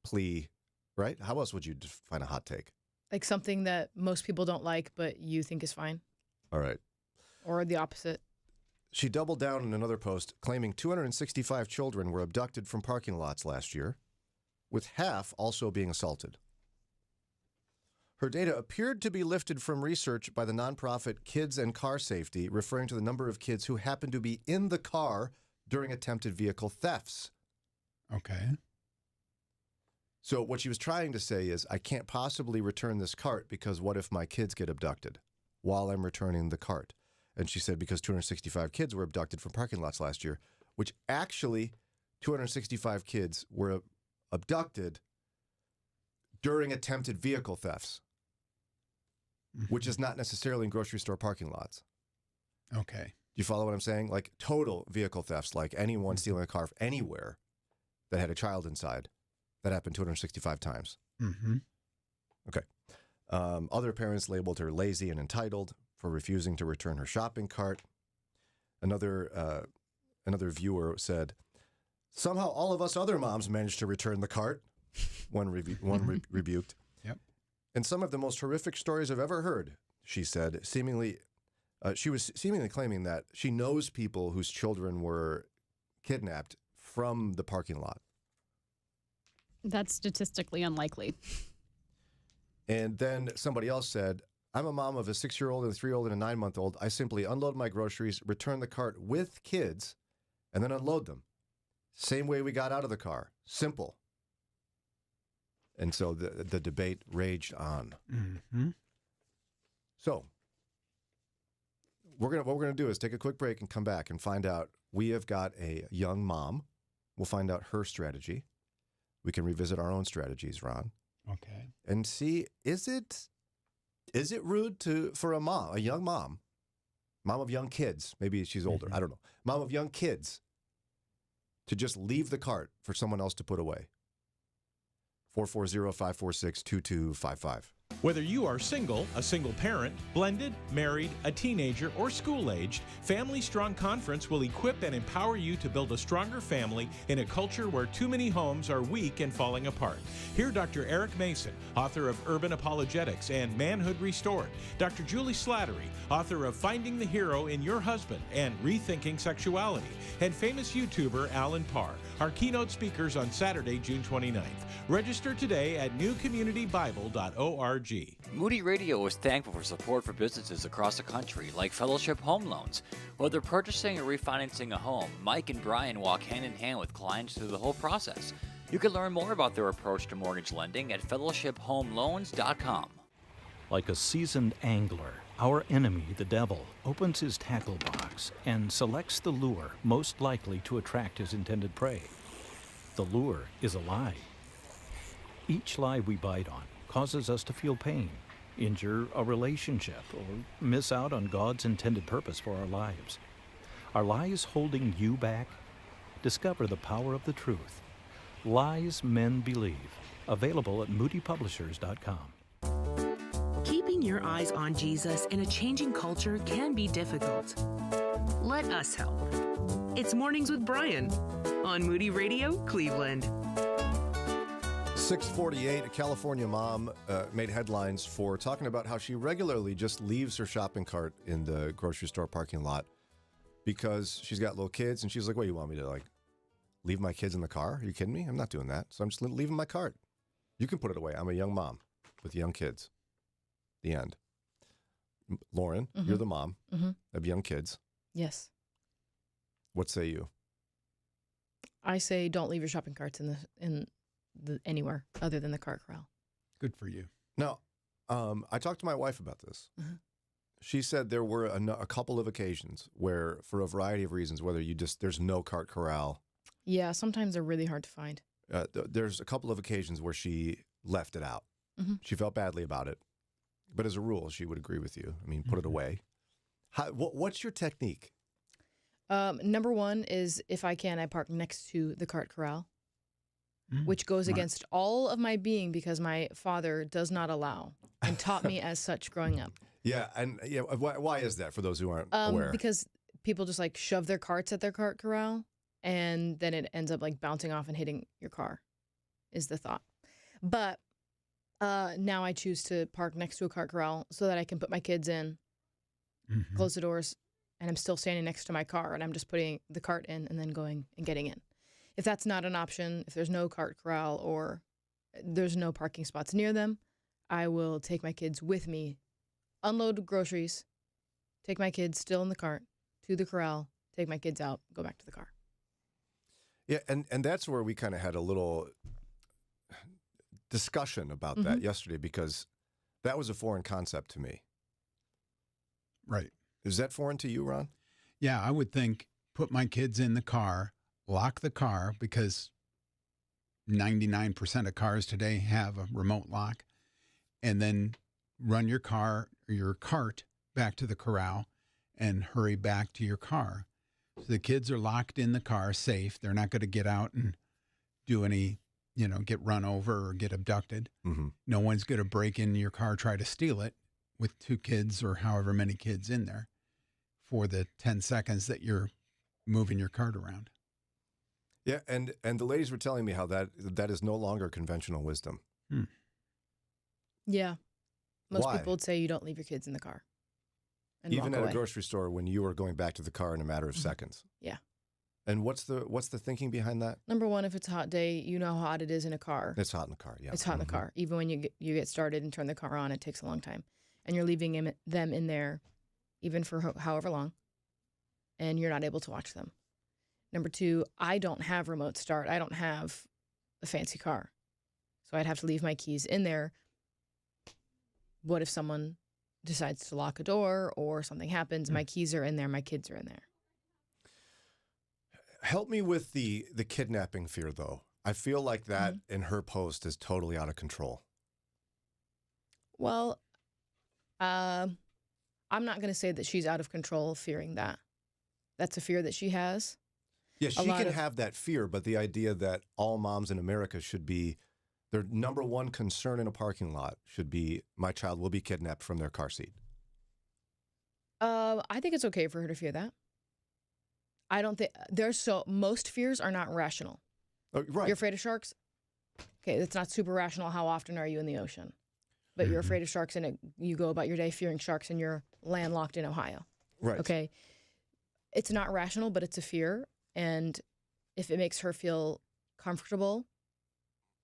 plea, right? How else would you define a hot take? Like something that most people don't like, but you think is fine. All right. Or the opposite. She doubled down in another post, claiming 265 children were abducted from parking lots last year, with half also being assaulted. Her data appeared to be lifted from research by the nonprofit Kids and Car Safety, referring to the number of kids who happened to be in the car during attempted vehicle thefts. Okay. So what she was trying to say is, I can't possibly return this cart because what if my kids get abducted while I'm returning the cart? And she said because 265 kids were abducted from parking lots last year, which actually 265 kids were abducted during attempted vehicle thefts, which is not necessarily in grocery store parking lots. Okay. Do you follow what I'm saying? Like total vehicle thefts, like anyone stealing a car anywhere that had a child inside, that happened 265 times. Okay. Other parents labeled her lazy and entitled for refusing to return her shopping cart. Another viewer said, "Somehow all of us other moms managed to return the cart." One rebuked. Yep. And some of the most horrific stories I've ever heard, she said, she was seemingly claiming that she knows people whose children were kidnapped from the parking lot. That's statistically unlikely. And then somebody else said, "I'm a mom of a 6-year-old and a 3-year-old and a 9-month-old. I simply unload my groceries, return the cart with kids, and then unload them. Same way we got out of the car. Simple." And so the debate raged on. So what we're gonna do is take a quick break and come back and find out. We have got a young mom. We'll find out her strategy. We can revisit our own strategies, Ron. Okay. And see, is it rude for a young mom of young kids, maybe she's older, I don't know, mom of young kids, to just leave the cart for someone else to put away? 440-546-2255. Whether you are single, a single parent, blended, married, a teenager, or school-aged, Family Strong Conference will equip and empower you to build a stronger family in a culture where too many homes are weak and falling apart. Hear Dr. Eric Mason, author of Urban Apologetics and Manhood Restored, Dr. Julie Slattery, author of Finding the Hero in Your Husband and Rethinking Sexuality, and famous YouTuber Alan Parr, our keynote speakers on Saturday, June 29th. Register today at newcommunitybible.org. Moody Radio is thankful for support for businesses across the country, like Fellowship Home Loans. Whether purchasing or refinancing a home, Mike and Brian walk hand in hand with clients through the whole process. You can learn more about their approach to mortgage lending at fellowshiphomeloans.com. Like a seasoned angler, our enemy, the devil, opens his tackle box and selects the lure most likely to attract his intended prey. The lure is a lie. Each lie we bite on causes us to feel pain, injure a relationship, or miss out on God's intended purpose for our lives. Are lies holding you back? Discover the power of the truth. Lies Men Believe. Available at moodypublishers.com. your eyes on Jesus in a changing culture can be difficult. Let us help. It's Mornings with Brian on Moody Radio, Cleveland. 6:48, a California mom made headlines for talking about how she regularly just leaves her shopping cart in the grocery store parking lot because she's got little kids, and she's like, "What, you want me to leave my kids in the car? Are you kidding me? I'm not doing that. So I'm just leaving my cart. You can put it away. I'm a young mom with young kids." The end. Lauren, you're the mom of young kids. Yes. What say you? I say don't leave your shopping carts in the anywhere other than the cart corral. Good for you. Now, I talked to my wife about this. She said there were a couple of occasions where, for a variety of reasons, whether there's no cart corral. Yeah, sometimes they're really hard to find. There's a couple of occasions where she left it out. She felt badly about it. But as a rule, she would agree with you. I mean, put it away. What's your technique? Number one is, if I can, I park next to the cart corral, which goes against all of my being because my father does not allow and taught me as such growing up. Yeah, and why is that for those who aren't aware? Because people just shove their carts at their cart corral, and then it ends up bouncing off and hitting your car, is the thought. But now I choose to park next to a cart corral so that I can put my kids in, close the doors, and I'm still standing next to my car, and I'm just putting the cart in and then going and getting in. If that's not an option, if there's no cart corral or there's no parking spots near them, I will take my kids with me, unload groceries, take my kids still in the cart to the corral, take my kids out, go back to the car. Yeah, and that's where we kind of had a little discussion about that yesterday, because that was a foreign concept to me. Right. Is that foreign to you, Ron? Yeah, I would think put my kids in the car, lock the car, because 99% of cars today have a remote lock, and then run your car or your cart back to the corral and hurry back to your car. So the kids are locked in the car, safe. They're not going to get out and do any, get run over or get abducted. No one's going to break in your car, try to steal it with 2 kids or however many kids in there for the 10 seconds that you're moving your cart around. Yeah, and the ladies were telling me how that is no longer conventional wisdom. Yeah. Most Why? people would say you don't leave your kids in the car. And Even walk at away. a grocery store when you are going back to the car in a matter of seconds. Yeah. And what's the thinking behind that? Number one, if it's a hot day, you know how hot it is in a car. It's hot in the car, yeah. It's hot in the car. Even when you get started and turn the car on, it takes a long time. And you're leaving them in there even for however long, and you're not able to watch them. Number two, I don't have remote start. I don't have a fancy car. So I'd have to leave my keys in there. What if someone decides to lock a door or something happens? My keys are in there. My kids are in there. Help me with the kidnapping fear, though. I feel like that in her post is totally out of control. Well, I'm not going to say that she's out of control fearing that. That's a fear that she has. Yeah, she can have that fear, but the idea that all moms in America should be, their number one concern in a parking lot should be, my child will be kidnapped from their car seat. I think it's okay for her to fear that. I don't think most fears are not rational. Right. You're afraid of sharks? Okay, it's not super rational. How often are you in the ocean? But you're afraid of sharks, and you go about your day fearing sharks, and you're landlocked in Ohio. Right. Okay. It's not rational, but it's a fear. And if it makes her feel comfortable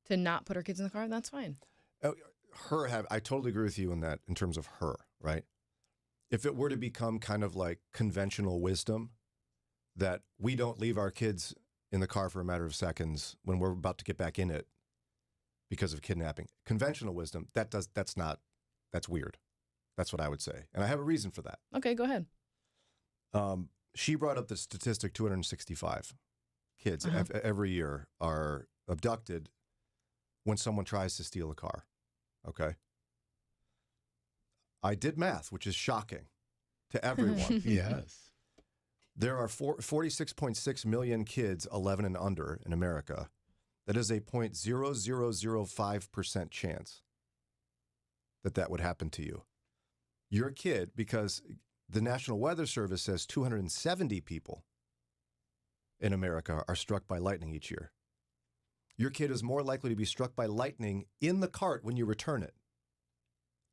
to not put her kids in the car, that's fine. I totally agree with you in that, in terms of her, right? If it were to become kind of like conventional wisdom, that we don't leave our kids in the car for a matter of seconds when we're about to get back in it because of kidnapping. Conventional wisdom, that's weird. That's what I would say. And I have a reason for that. Okay, go ahead. She brought up the statistic 265 kids every year are abducted when someone tries to steal a car. Okay. I did math, which is shocking to everyone. Yes. There are 46.6 million kids 11 and under in America. That is a 0.0005% chance that would happen to you. your kid, because the National Weather Service says 270 people in America are struck by lightning each year. Your kid is more likely to be struck by lightning in the cart when you return it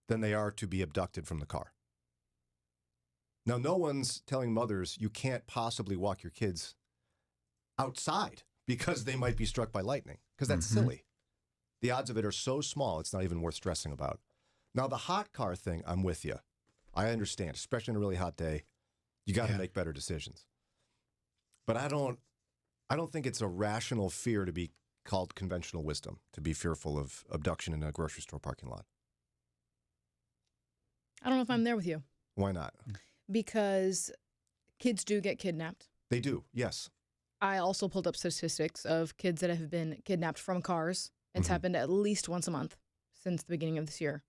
than they are to be abducted from the car. Now, no one's telling mothers you can't possibly walk your kids outside because they might be struck by lightning, because that's silly. The odds of it are so small, it's not even worth stressing about. Now, the hot car thing, I'm with you. I understand, especially on a really hot day, you got to make better decisions. But I don't think it's a rational fear to be called conventional wisdom, to be fearful of abduction in a grocery store parking lot. I don't know if I'm there with you. Why not? Because kids do get kidnapped. They do, yes. I also pulled up statistics of kids that have been kidnapped from cars. It's happened at least once a month since the beginning of this year.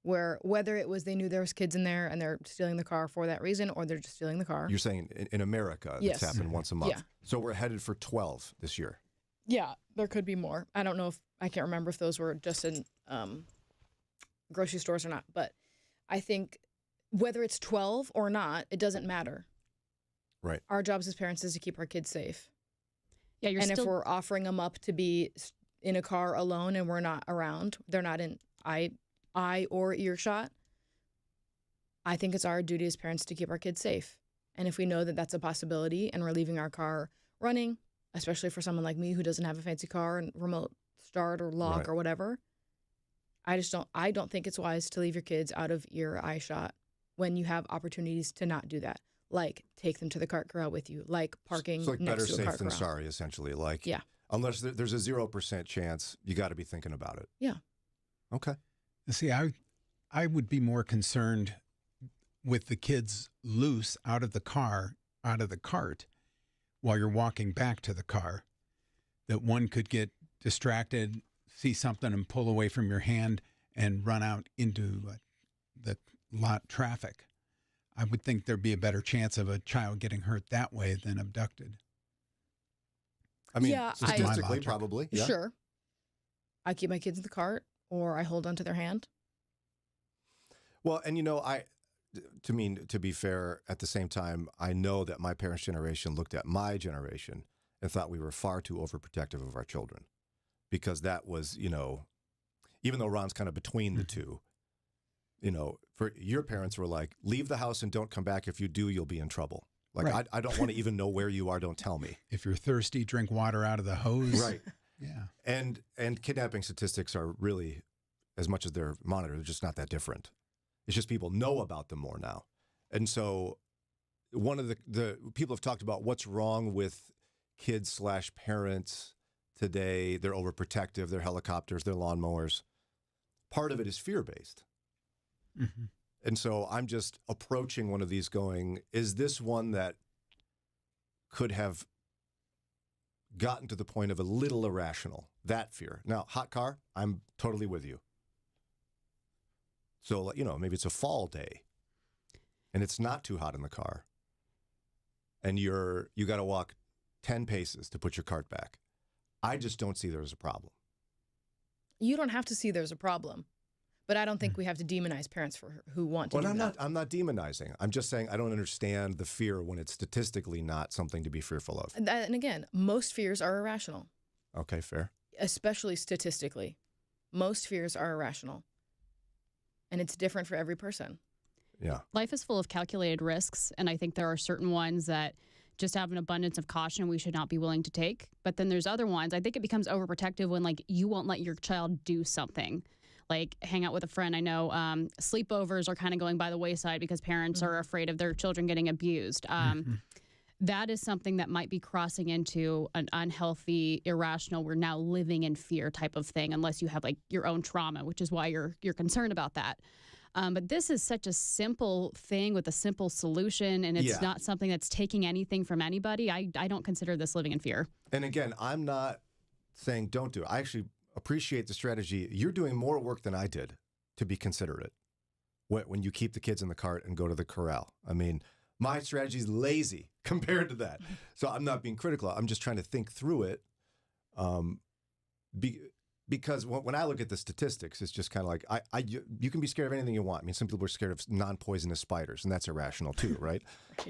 Where whether it was they knew there was kids in there and they're stealing the car for that reason, or they're just stealing the car. You're saying in America, Yes. it's happened once a month. Yeah. So we're headed for 12 this year. Yeah, there could be more. I don't know if I can't remember if those were just in grocery stores or not. But I think whether it's 12 or not, it doesn't matter. Right. Our jobs as parents is to keep our kids safe. Yeah, you're and still... if we're offering them up to be in a car alone and we're not around, they're not in eye or earshot, I think it's our duty as parents to keep our kids safe. And if we know that that's a possibility and we're leaving our car running, especially for someone like me who doesn't have a fancy car and remote start or lock or whatever, I don't think it's wise to leave your kids out of ear or eye shot when you have opportunities to not do that. Like take them to the cart corral with you, like parking So like next better to a safe cart than corral. sorry, essentially. Like, Yeah. Unless there's a 0% chance, you got to be thinking about it. Yeah. Okay. See, I would be more concerned with the kids loose out of the car, out of the cart, while you're walking back to the car, that one could get distracted, see something and pull away from your hand and run out into the lot traffic. I would think there'd be a better chance of a child getting hurt that way than abducted. I mean, Yeah, statistically, probably. Yeah. Sure. I keep my kids in the cart or I hold onto their hand. Well, and to be fair, at the same time, I know that my parents' generation looked at my generation and thought we were far too overprotective of our children, because that was, even though Ron's kind of between the two, for your parents were like, leave the house and don't come back. If you do, you'll be in trouble. Like, Right. I don't want to even know where you are. Don't tell me. If you're thirsty, drink water out of the hose. Right. Yeah. And kidnapping statistics are really, as much as they're monitored, they're just not that different. It's just people know about them more now. And so one of the people have talked about what's wrong with kids/parents today. They're overprotective, they're helicopters, they're lawnmowers. Part of it is fear-based. Mm-hmm. And so I'm just approaching one of these going, is this one that could have gotten to the point of a little irrational, that fear? Now, hot car, I'm totally with you. So, maybe it's a fall day and it's not too hot in the car and you got to walk 10 paces to put your cart back. I just don't see there's a problem. You don't have to see there's a problem. But I don't think we have to demonize parents for who want to do that. I'm not demonizing. I'm just saying I don't understand the fear when it's statistically not something to be fearful of. And again, most fears are irrational. Okay, fair. Especially statistically. Most fears are irrational. And it's different for every person. Yeah. Life is full of calculated risks, and I think there are certain ones that just have an abundance of caution we should not be willing to take. But then there's other ones. I think it becomes overprotective when, like, you won't let your child do something. Like hang out with a friend. I know sleepovers are kind of going by the wayside because parents are afraid of their children getting abused. That is something that might be crossing into an unhealthy, irrational, we're now living in fear type of thing, unless you have like your own trauma, which is why you're concerned about that. But this is such a simple thing with a simple solution, and it's not something that's taking anything from anybody. I don't consider this living in fear. And again, I'm not saying don't do it. I actually appreciate the strategy. You're doing more work than I did to be considerate when you keep the kids in the cart and go to the corral. I mean, my strategy is lazy compared to that. So I'm not being critical. I'm just trying to think through it. because when I look at the statistics, it's just kind of like you can be scared of anything you want. I mean, some people are scared of non-poisonous spiders, and that's irrational too, right?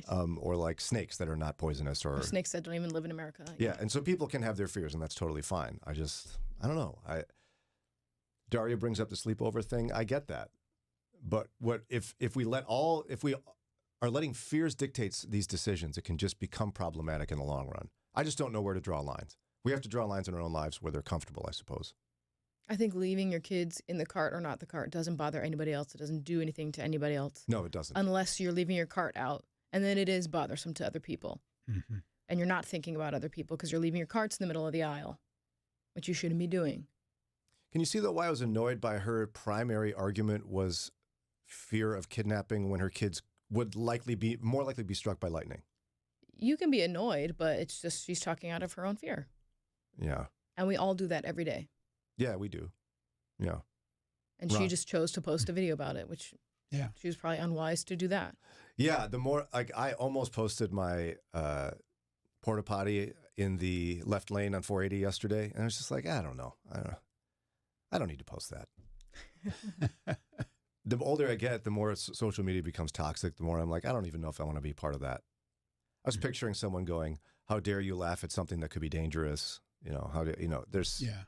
Or like snakes that are not poisonous, or snakes that don't even live in America. Yeah, and so people can have their fears, and that's totally fine. I don't know. Daria brings up the sleepover thing. I get that, but if we are letting fears dictate these decisions, it can just become problematic in the long run. I just don't know where to draw lines. We have to draw lines in our own lives where they're comfortable, I suppose. I think leaving your kids in the cart or not the cart doesn't bother anybody else. It doesn't do anything to anybody else. No, it doesn't. Unless you're leaving your cart out, and then it is bothersome to other people. Mm-hmm. And you're not thinking about other people because you're leaving your carts in the middle of the aisle, which you shouldn't be doing. Can you see, though, why I was annoyed by her primary argument was fear of kidnapping when her kids would more likely be struck by lightning? You can be annoyed, but it's just she's talking out of her own fear. Yeah. And we all do that every day. Yeah, we do. Yeah. And she just chose to post a video about it, which she was probably unwise to do that. Yeah, the more, like, I almost posted my porta potty in the left lane on 480 yesterday, and I was just like, I don't know. I don't need to post that. The older I get, the more social media becomes toxic, the more I'm like, I don't even know if I want to be part of that. I was picturing someone going, how dare you laugh at something that could be dangerous? There's... Yeah.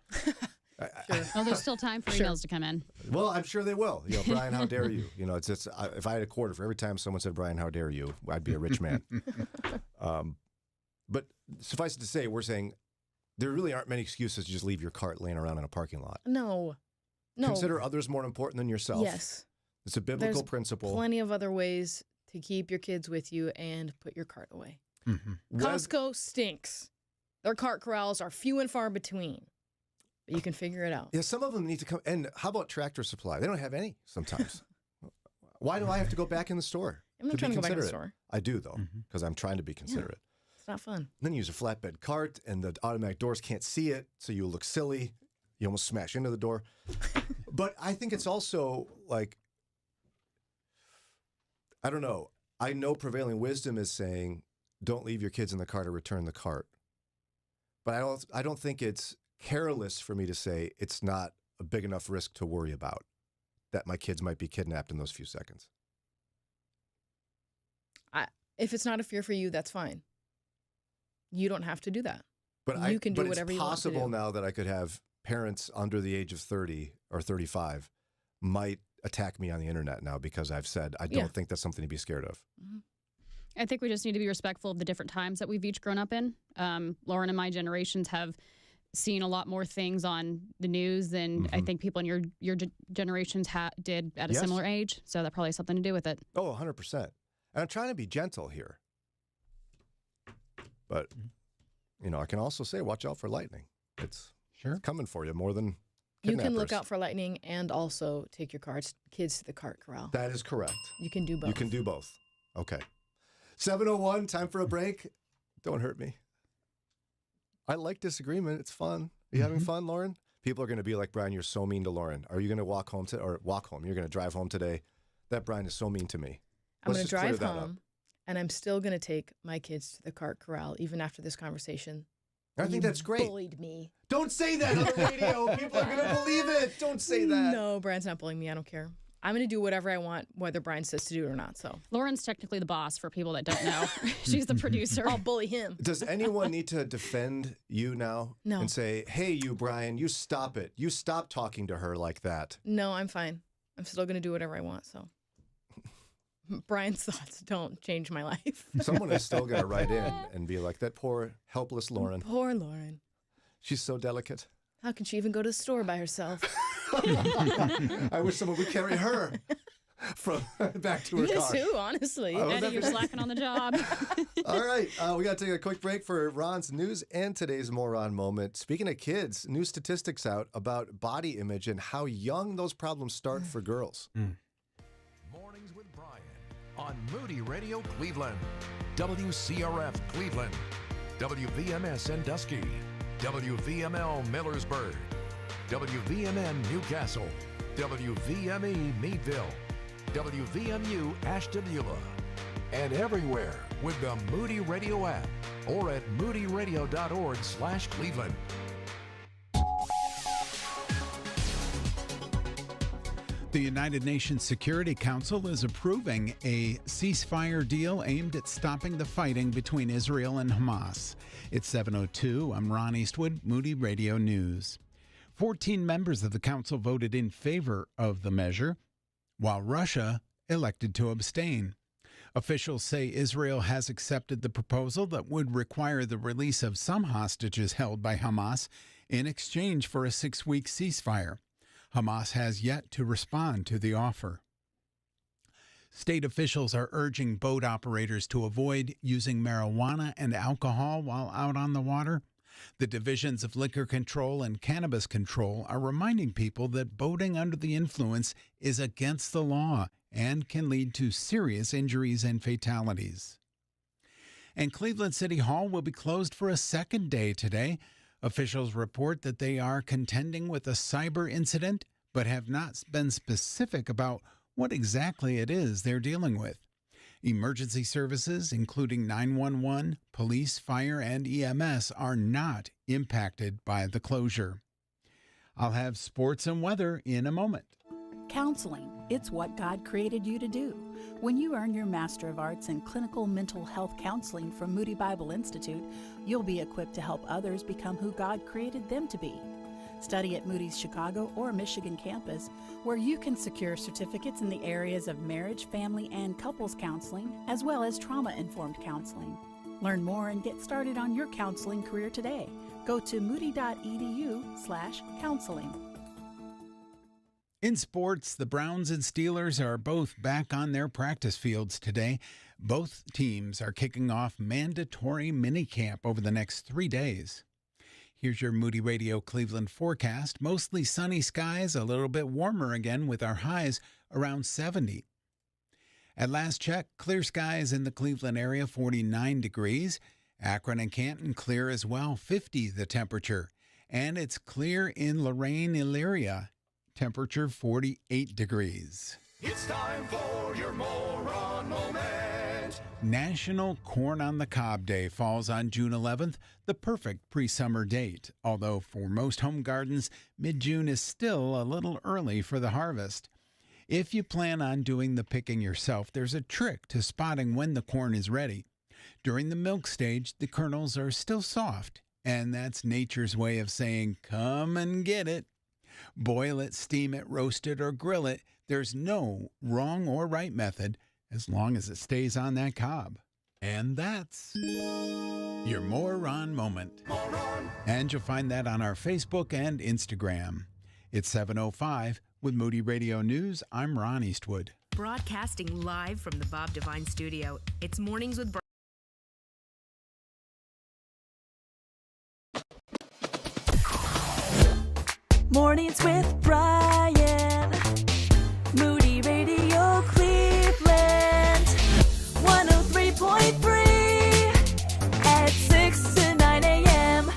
Well, there's still time for emails to come in. Well, I'm sure they will. Brian, how dare you? It's if I had a quarter for every time someone said, Brian, how dare you, I'd be a rich man. But suffice it to say, we're saying there really aren't many excuses to just leave your cart laying around in a parking lot. No. Consider others more important than yourself. Yes. It's a biblical principle. Plenty of other ways to keep your kids with you and put your cart away. Mm-hmm. Costco stinks. Their cart corrals are few and far between. But you can figure it out. Yeah, some of them need to come. And how about Tractor Supply? They don't have any sometimes. Why do I have to go back in the store? I'm not trying to go back in the store. I do, though, because I'm trying to be considerate. Yeah, it's not fun. And then you use a flatbed cart, and the automatic doors can't see it, so you look silly. You almost smash into the door. But I think it's also like, I don't know. I know prevailing wisdom is saying, don't leave your kids in the cart or return the cart. But I don't think it's careless for me to say it's not a big enough risk to worry about that my kids might be kidnapped in those few seconds. If it's not a fear for you, that's fine. You don't have to do that. But you can do whatever you want to do. It's possible now that I could have parents under the age of 30 or 35 might attack me on the internet now because I've said I don't think that's something to be scared of. Mm-hmm. I think we just need to be respectful of the different times that we've each grown up in. Lauren and my generations have seen a lot more things on the news than I think people in your generations did at a similar age. So that probably has something to do with it. Oh, 100%. And I'm trying to be gentle here. But, I can also say, watch out for lightning. It's coming for you more than kidnappers. You can look out for lightning and also take your kids to the cart corral. That is correct. You can do both. You can do both. Okay. 7:01, time for a break. Don't hurt me. I like disagreement. It's fun. Are you having fun, Lauren? People are going to be like, Brian, you're so mean to Lauren. Are you going to walk home? You're going to drive home today? That Brian is so mean to me. I'm going to drive home, and I'm still going to take my kids to the cart corral, even after this conversation. I think that's great. Bullied me. Don't say that on the radio. People are going to believe it. Don't say that. No, Brian's not bullying me. I don't care. I'm going to do whatever I want, whether Brian says to do it or not. So Lauren's technically the boss for people that don't know. She's the producer. I'll bully him. Does anyone need to defend you now? No. And say, hey, you, Brian, you stop it. You stop talking to her like that. No, I'm fine. I'm still going to do whatever I want. So Brian's thoughts don't change my life. Someone is still going to write in and be like, that poor, helpless Lauren. Poor Lauren. She's so delicate. How can she even go to the store by herself? I wish someone would carry her back to her car. Me too, honestly. Eddie, you're slacking on the job. All right, we got to take a quick break for Ron's news and today's Moron Moment. Speaking of kids, new statistics out about body image and how young those problems start for girls. Mornings with Brian on Moody Radio Cleveland, WCRF Cleveland, WVMS Sandusky, WVML Millersburg, WVMN Newcastle, WVME Meadville, WVMU Ashtabula, and everywhere with the Moody Radio app or at moodyradio.org/Cleveland. The United Nations Security Council is approving a ceasefire deal aimed at stopping the fighting between Israel and Hamas. It's 7:02. I'm Ron Eastwood, Moody Radio News. 14 members of the council voted in favor of the measure, while Russia elected to abstain. Officials say Israel has accepted the proposal that would require the release of some hostages held by Hamas in exchange for a 6-week ceasefire. Hamas has yet to respond to the offer. State officials are urging boat operators to avoid using marijuana and alcohol while out on the water. The divisions of liquor control and cannabis control are reminding people that boating under the influence is against the law and can lead to serious injuries and fatalities. And Cleveland City Hall will be closed for a second day today. Officials report that they are contending with a cyber incident, but have not been specific about what exactly it is they're dealing with. Emergency services, including 911, police, fire, and EMS, are not impacted by the closure. I'll have sports and weather in a moment. Counseling. It's what God created you to do. When you earn your Master of Arts in Clinical Mental Health Counseling from Moody Bible Institute, you'll be equipped to help others become who God created them to be. Study at Moody's Chicago or Michigan campus, where you can secure certificates in the areas of marriage, family, and couples counseling, as well as trauma-informed counseling. Learn more and get started on your counseling career today. Go to moody.edu/counseling. In sports, the Browns and Steelers are both back on their practice fields today. Both teams are kicking off mandatory minicamp over the next 3 days. Here's your Moody Radio Cleveland forecast. Mostly sunny skies, a little bit warmer again with our highs around 70. At last check, clear skies in the Cleveland area, 49 degrees. Akron and Canton clear as well, 50 the temperature. And it's clear in Lorain, Elyria. Temperature 48 degrees. It's time for your moron moment. National Corn on the Cob Day falls on June 11th, the perfect pre-summer date. Although for most home gardens, mid-June is still a little early for the harvest. If you plan on doing the picking yourself, there's a trick to spotting when the corn is ready. During the milk stage, the kernels are still soft, and that's nature's way of saying, come and get it. Boil it, steam it, roast it, or grill it. There's no wrong or right method as long as it stays on that cob. And that's your Moron Moment. And you'll find that on our Facebook and Instagram. It's 7:05 with Moody Radio News. I'm Ron Eastwood. Broadcasting live from the Bob Devine studio. It's Mornings with Brian. Mornings with Brian. Moody Radio Cleveland. 103.3 at 6 to 9 a.m.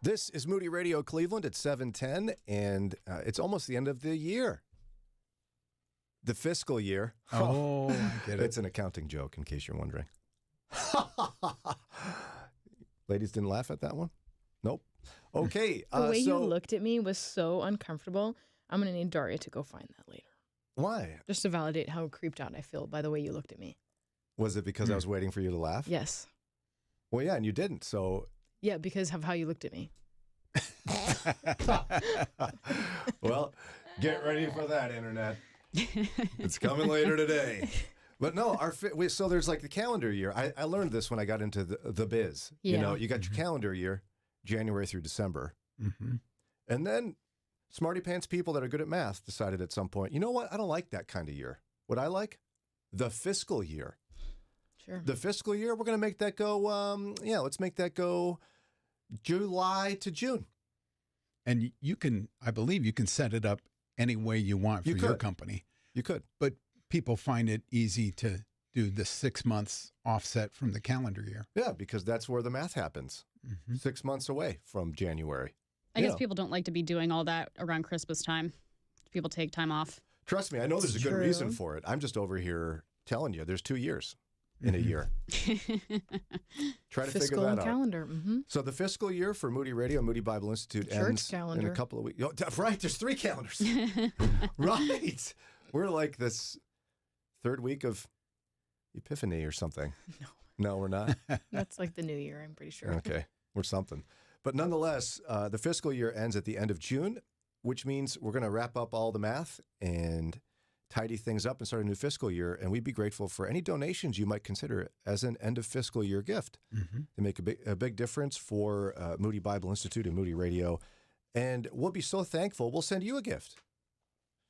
This is Moody Radio Cleveland at 7:10, and it's almost the end of the year. The fiscal year. Oh, I get it. It's an accounting joke, in case you're wondering. Ladies didn't laugh at that one? Nope. Okay. The way you looked at me was so uncomfortable. I'm going to need Daria to go find that later. Why? Just to validate how creeped out I feel by the way you looked at me. Was it because I was waiting for you to laugh? Yes. Well, yeah, and you didn't, so... Yeah, because of how you looked at me. Well, get ready for that, Internet. It's coming later today. But no, so there's like the calendar year. I learned this when I got into the biz. Yeah. You know, you got your calendar year, January through December. Mm-hmm. And then smarty pants people that are good at math decided at some point, you know what? I don't like that kind of year. What I like? The fiscal year. Sure. The fiscal year, we're going to make that go, let's make that go July to June. And you can, I believe you can set it up any way you want for your company. You could. But people find it easy to do the 6 months offset from the calendar year. Yeah, because that's where the math happens. 6 months away from January. I guess people don't like to be doing all that around Christmas time. People take time off. Trust me, I know there's a good reason for it. I'm just over here telling you there's 2 years in a year. Try to figure that out. Calendar. Mm-hmm. So the fiscal year for Moody Radio, Moody Bible Institute ends calendar. in a couple of weeks. Oh, right, there's 3 calendars. Right. We're like this 3rd week of Epiphany or something. No, we're not. That's like the new year, I'm pretty sure. Okay, or something. But nonetheless, the fiscal year ends at the end of June, which means we're going to wrap up all the math and tidy things up and start a new fiscal year. And we'd be grateful for any donations you might consider as an end of fiscal year gift to make a big difference for Moody Bible Institute and Moody Radio. And we'll be so thankful. We'll send you a gift.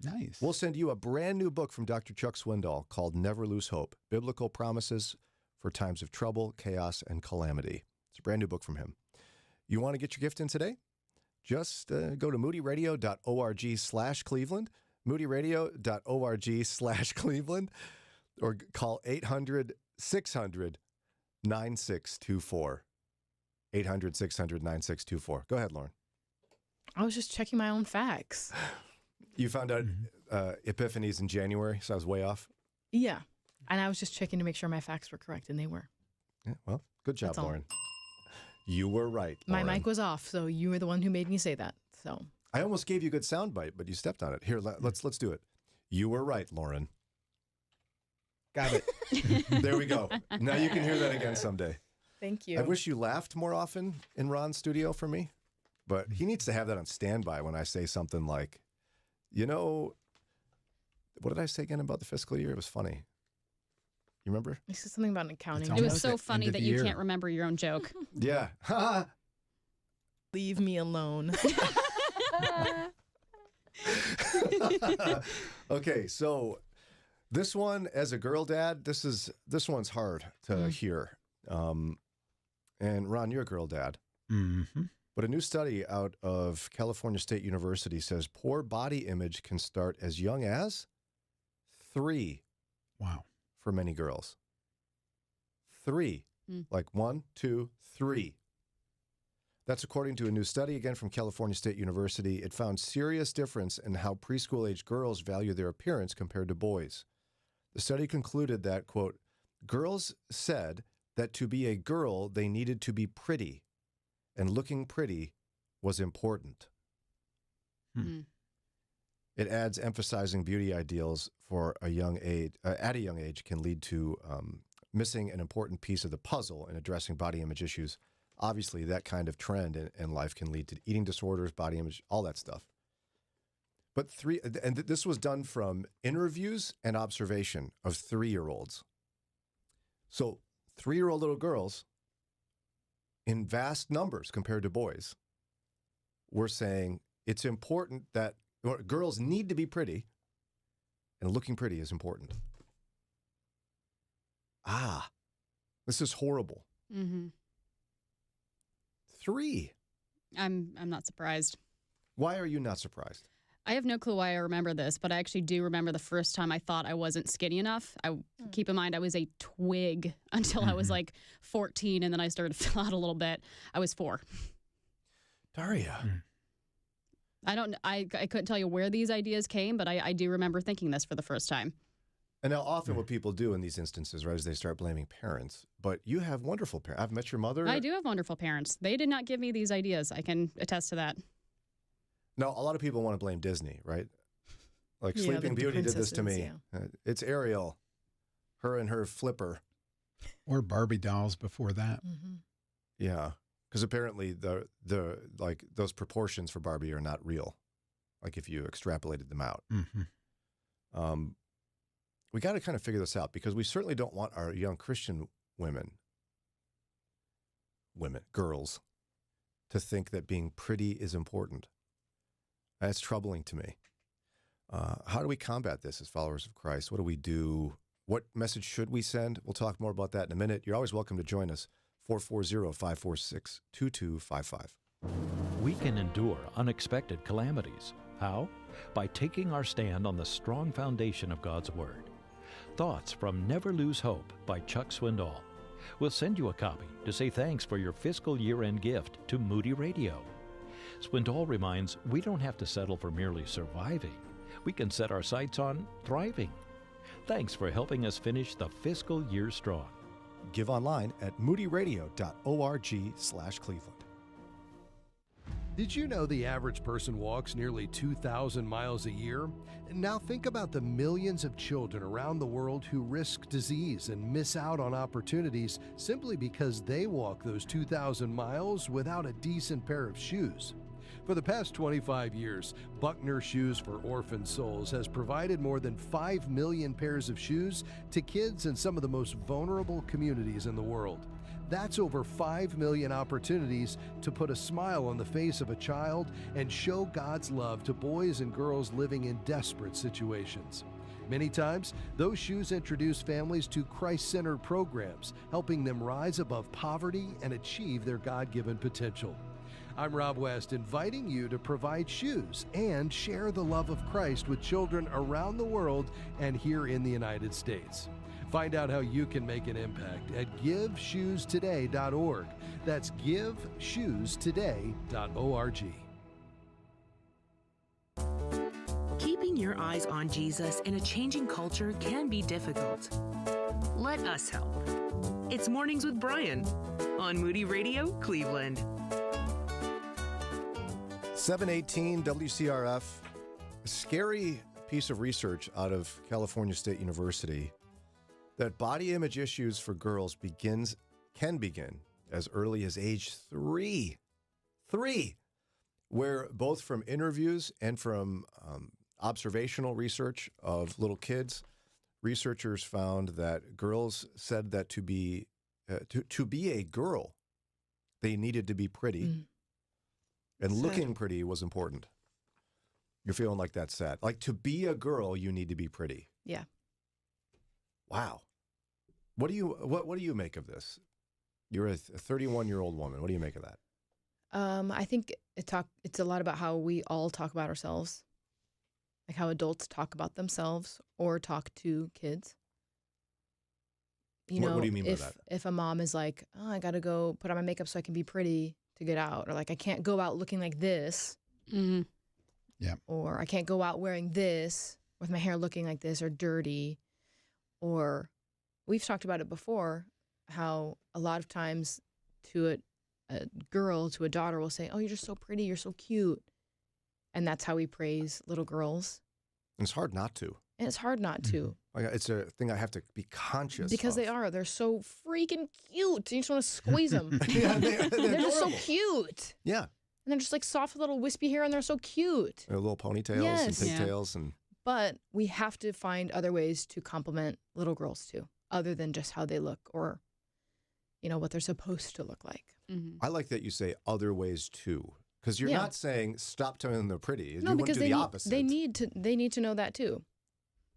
Nice. We'll send you a brand new book from Dr. Chuck Swindoll called Never Lose Hope, Biblical Promises for Times of Trouble, Chaos, and Calamity. It's a brand new book from him. You want to get your gift in today? Just go to moodyradio.org/Cleveland, moodyradio.org/Cleveland, or call 800-600-9624. 800-600-9624. Go ahead, Lauren. I was just checking my own facts. You found out Epiphanies in January, so I was way off? Yeah. And I was just checking to make sure my facts were correct, and they were. Yeah, well, good job, That's all. Lauren. You were right, My Lauren. mic was off, so you were the one who made me say that. So I almost gave you a good soundbite, but you stepped on it. Here, let's do it. You were right, Lauren. Got it. There we go. Now you can hear that again someday. Thank you. I wish you laughed more often in Ron's studio for me, but he needs to have that on standby when I say something like, you know, what did I say again about the fiscal year? It was funny. You remember? You said something about an accounting. It was so funny that you can't remember your own joke. Yeah. Leave me alone. Okay, so this one, as a girl dad, this one's hard to hear. And Ron, you're a girl dad. Mm-hmm. But a new study out of California State University says poor body image can start as young as 3. Wow. For many girls. 3. Like 1, 2, 3. That's according to a new study, again, from California State University. It found serious difference in how preschool-age girls value their appearance compared to boys. The study concluded that, quote, girls said that to be a girl, they needed to be pretty, and looking pretty was important. It adds emphasizing beauty ideals for a young age, at a young age, can lead to missing an important piece of the puzzle in addressing body image issues. Obviously, that kind of trend in life can lead to eating disorders, body image, all that stuff. But this was done from interviews and observation of 3-year-olds. So 3-year-old little girls, in vast numbers compared to boys, were saying it's important that girls need to be pretty, and looking pretty is important. This is horrible. 3. I'm not surprised. Why are you not surprised? I have no clue why I remember this, but I actually do remember the first time I thought I wasn't skinny enough. Keep in mind, I was a twig until I was like 14, and then I started to fill out a little bit. I was 4. Daria. I couldn't tell you where these ideas came, but I do remember thinking this for the first time. And now often what people do in these instances, right, is they start blaming parents. But you have wonderful parents. I've met your mother. I do have wonderful parents. They did not give me these ideas. I can attest to that. Now, a lot of people want to blame Disney, right? Like Yeah, Sleeping the Beauty did this to me. princesses, It's Ariel, her and her flipper. Or Barbie dolls before that. Yeah, because apparently the like those proportions for Barbie are not real. Like if you extrapolated them out. We got to kind of figure this out because we certainly don't want our young Christian girls, to think that being pretty is important. That's troubling to me. How do we combat this as followers of Christ? What do we do? What message should we send? We'll talk more about that in a minute. You're always welcome to join us. 440-546-2255. We can endure unexpected calamities. How? By taking our stand on the strong foundation of God's Word. Thoughts from Never Lose Hope by Chuck Swindoll. We'll send you a copy to say thanks for your fiscal year-end gift to Moody Radio. Swindoll reminds we don't have to settle for merely surviving. We can set our sights on thriving. Thanks for helping us finish the fiscal year strong. Give online at moodyradio.org/Cleveland. Did you know the average person walks nearly 2,000 miles a year? Now think about the millions of children around the world who risk disease and miss out on opportunities simply because they walk those 2,000 miles without a decent pair of shoes. For the past 25 years, Buckner Shoes for Orphan Souls has provided more than 5 million pairs of shoes to kids in some of the most vulnerable communities in the world. That's over 5 million opportunities to put a smile on the face of a child and show God's love to boys and girls living in desperate situations. Many times, those shoes introduce families to Christ-centered programs, helping them rise above poverty and achieve their God-given potential. I'm Rob West, inviting you to provide shoes and share the love of Christ with children around the world and here in the United States. Find out how you can make an impact at GiveShoesToday.org. That's GiveShoesToday.org. Keeping your eyes on Jesus in a changing culture can be difficult. Let us help. It's Mornings with Brian on Moody Radio, Cleveland. 718 WCRF. A scary piece of research out of California State University that body image issues for girls can begin as early as age 3. 3, where both from interviews and from observational research of little kids, researchers found that girls said that to be a girl, they needed to be pretty, and looking pretty was important. You're feeling like that's sad. Like, to be a girl, you need to be pretty. Yeah. Wow. What do you make of this? You're a 31-year-old woman. What do you make of that? I think it's a lot about how we all talk about ourselves, like how adults talk about themselves or talk to kids. What do you mean by that? If a mom is like, oh, I got to go put on my makeup so I can be pretty to get out, or like, I can't go out looking like this. Yeah. Or I can't go out wearing this with my hair looking like this or dirty. Or we've talked about it before, how a lot of times to a girl, to a daughter will say, oh, you're just so pretty, you're so cute. And that's how we praise little girls. And it's hard not to. And it's hard not to. It's a thing I have to be conscious because of. they're so freaking cute. You just want to squeeze them. Yeah, they're just so adorable. cute. Yeah. And they're just like soft little wispy hair and they're so cute. Their little ponytails Yes. and pigtails. And But we have to find other ways to compliment little girls too, other than just how they look or, what they're supposed to look like. I like that you say other ways too, because you're not saying stop telling them they're pretty. No, you because want to do the opposite. they need to know that too.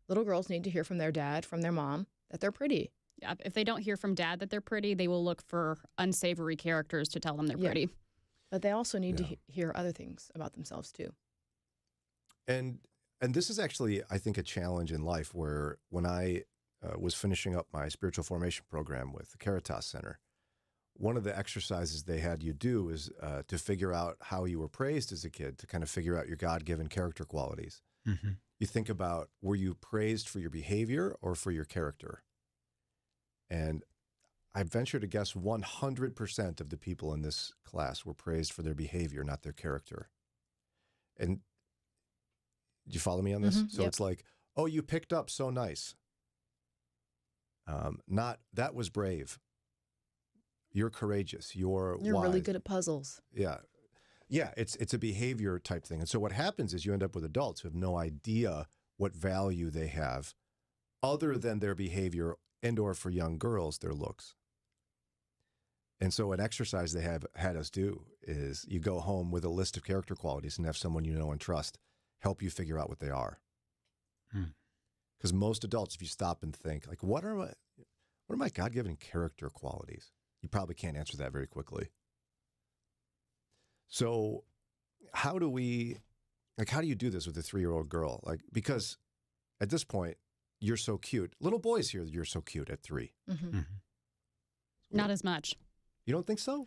Little girls need to hear from their dad, from their mom, that they're pretty. Yeah, if they don't hear from dad that they're pretty, they will look for unsavory characters to tell them they're pretty. But they also need to hear other things about themselves too. And this is actually, I think, a challenge in life where when I was finishing up my spiritual formation program with the Cutest Center, one of the exercises they had you do is to figure out how you were praised as a kid, to kind of figure out your God-given character qualities. Mm-hmm. You think about, were you praised for your behavior or for your character? And I venture to guess 100% of the people in this class were praised for their behavior, not their character. And do you follow me on this? So it's like, oh, you picked up so nice. Not, that was brave. You're courageous. You're wise. really good at puzzles. Yeah. Yeah, it's a behavior type thing. And so what happens is you end up with adults who have no idea what value they have other than their behavior and or for young girls, their looks. And so an exercise they have had us do is you go home with a list of character qualities and have someone you know and trust help you figure out what they are. Because most adults, if you stop and think, like, what are my God-given character qualities? You probably can't answer that very quickly. So how do you do this with a 3-year-old girl? Like, because at this point, you're so cute. Little boys here, you're so cute at 3. Mm-hmm. Not as much. You don't think so?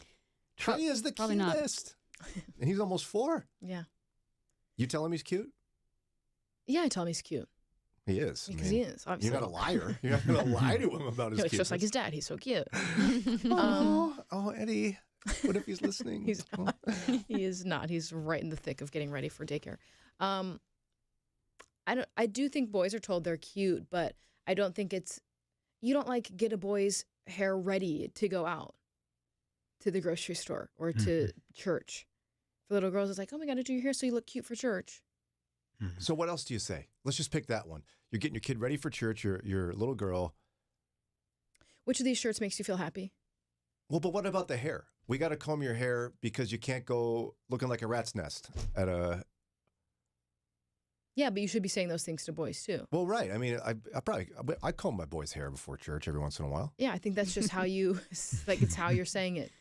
Trey is the probably cutest. And he's almost 4. Yeah. You tell him he's cute? Yeah, I tell him he's cute. He is. Because he is, obviously. You're not a liar. You're not going to lie to him about his He looks cuteness. just like his dad. He's so cute. Oh, Eddie. What if he's listening? He's not. He is not. He's right in the thick of getting ready for daycare. I do think boys are told they're cute, but I don't think you don't like get a boy's hair ready to go out to the grocery store or to church. For little girls, it's like, oh my God, do your hair so you look cute for church. So what else do you say? Let's just pick that one. You're getting your kid ready for church, your little girl. Which of these shirts makes you feel happy? Well, but what about the hair? We got to comb your hair because you can't go looking like a rat's nest at a... Yeah, but you should be saying those things to boys too. Well, right. I mean, I comb my boy's hair before church every once in a while. Yeah, I think that's just how you, like, it's how you're saying it.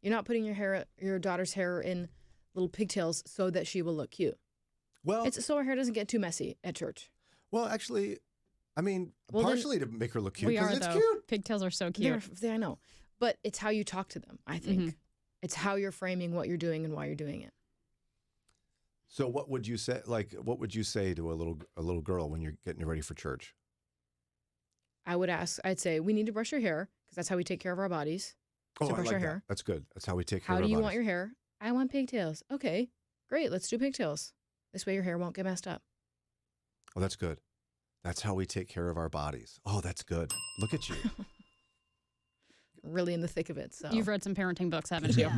You're not putting your daughter's hair in little pigtails so that she will look cute. Well, it's so her hair doesn't get too messy at church. Well, actually, I mean, Well, partially to make her look cute We because are, it's though. cute. Pigtails are so cute. I know. But it's how you talk to them, I think. It's how you're framing what you're doing and why you're doing it. So what would you say? Like, what would you say to a little girl when you're getting ready for church? I'd say, we need to brush your hair because that's how we take care of our bodies. Oh, So I brush like our that. hair. That's good. That's how we take care How of our do you bodies. want your hair? I want pigtails. Okay, great. Let's do pigtails. This way your hair won't get messed up. Oh, that's good. That's how we take care of our bodies. Oh, that's good. Look at you. Really in the thick of it. So You've read some parenting books, haven't you?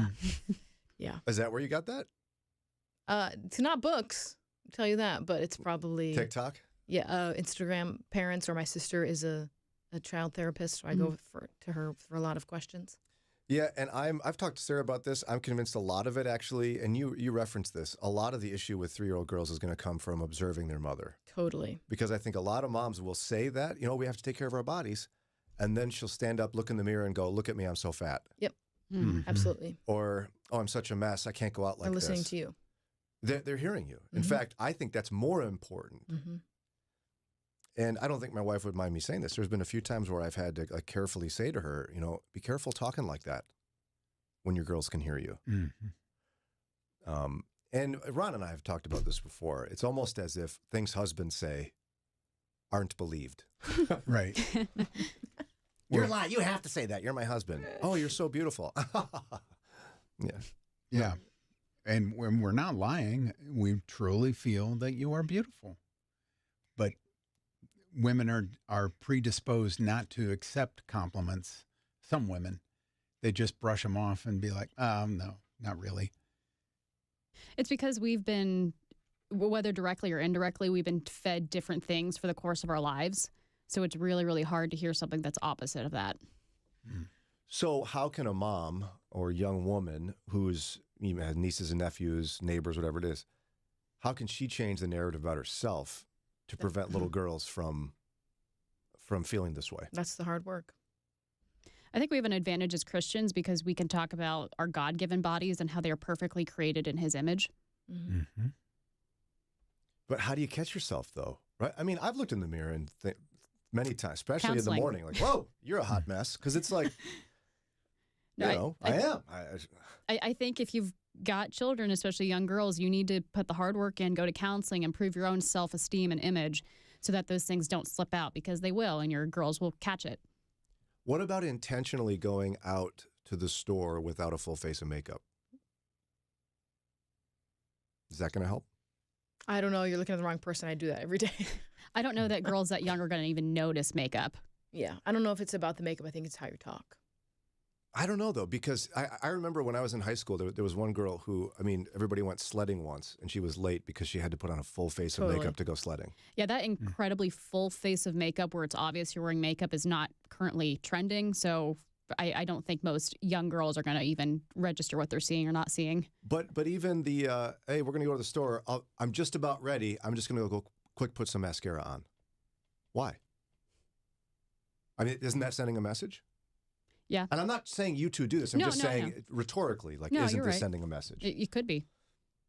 Yeah. Is that where you got that? It's not books, I'll tell you that, but it's probably TikTok? Yeah, Instagram parents, or my sister is a child therapist, so I go to her for a lot of questions. Yeah, and I've talked to Sarah about this. I'm convinced a lot of it actually, and you referenced this, a lot of the issue with 3-year-old girls is going to come from observing their mother. Totally. Because I think a lot of moms will say that, we have to take care of our bodies, and then she'll stand up, look in the mirror, and go, look at me, I'm so fat. Yep, absolutely. Or, oh, I'm such a mess, I can't go out like They're listening this. to you. They're hearing you. In fact, I think that's more important. And I don't think my wife would mind me saying this. There's been a few times where I've had to carefully say to her, be careful talking like that when your girls can hear you. And Ron and I have talked about this before. It's almost as if things husbands say aren't believed. Right. You're lying. You have to say that. You're my husband. Oh, you're so beautiful. Yeah. Yeah. And when we're not lying, we truly feel that you are beautiful. But women are predisposed not to accept compliments. Some women, they just brush them off and be like, no, not really. It's because we've been, whether directly or indirectly, we've been fed different things for the course of our lives. So it's really, really hard to hear something that's opposite of that. So how can a mom or young woman who's has nieces and nephews, neighbors, whatever it is, how can she change the narrative about herself to prevent little girls from feeling this way? That's the hard work. I think we have an advantage as Christians because we can talk about our God-given bodies and how they are perfectly created in His image. But how do you catch yourself, though? Right? I mean, I've looked in the mirror and many times, especially in the Counseling. morning, like, whoa, you're a hot mess. Because it's like... I am. I think if you've got children, especially young girls, you need to put the hard work in, go to counseling, improve your own self-esteem and image so that those things don't slip out, because they will, and your girls will catch it. What about intentionally going out to the store without a full face of makeup? Is that going to help? I don't know. You're looking at the wrong person. I do that every day. I don't know that girls that young are going to even notice makeup. Yeah. I don't know if it's about the makeup. I think it's how you talk. I don't know, though, because I remember when I was in high school, there was one girl who, everybody went sledding once, and she was late because she had to put on a full face of makeup to go sledding. Yeah, that incredibly full face of makeup where it's obvious you're wearing makeup is not currently trending. So I don't think most young girls are going to even register what they're seeing or not seeing. But even the, hey, we're going to go to the store. I'm just about ready. I'm just going to go quick put some mascara on. Why? Isn't that sending a message? Yeah. And I'm not saying you two do this. I'm just saying rhetorically, isn't this sending a message? It could be.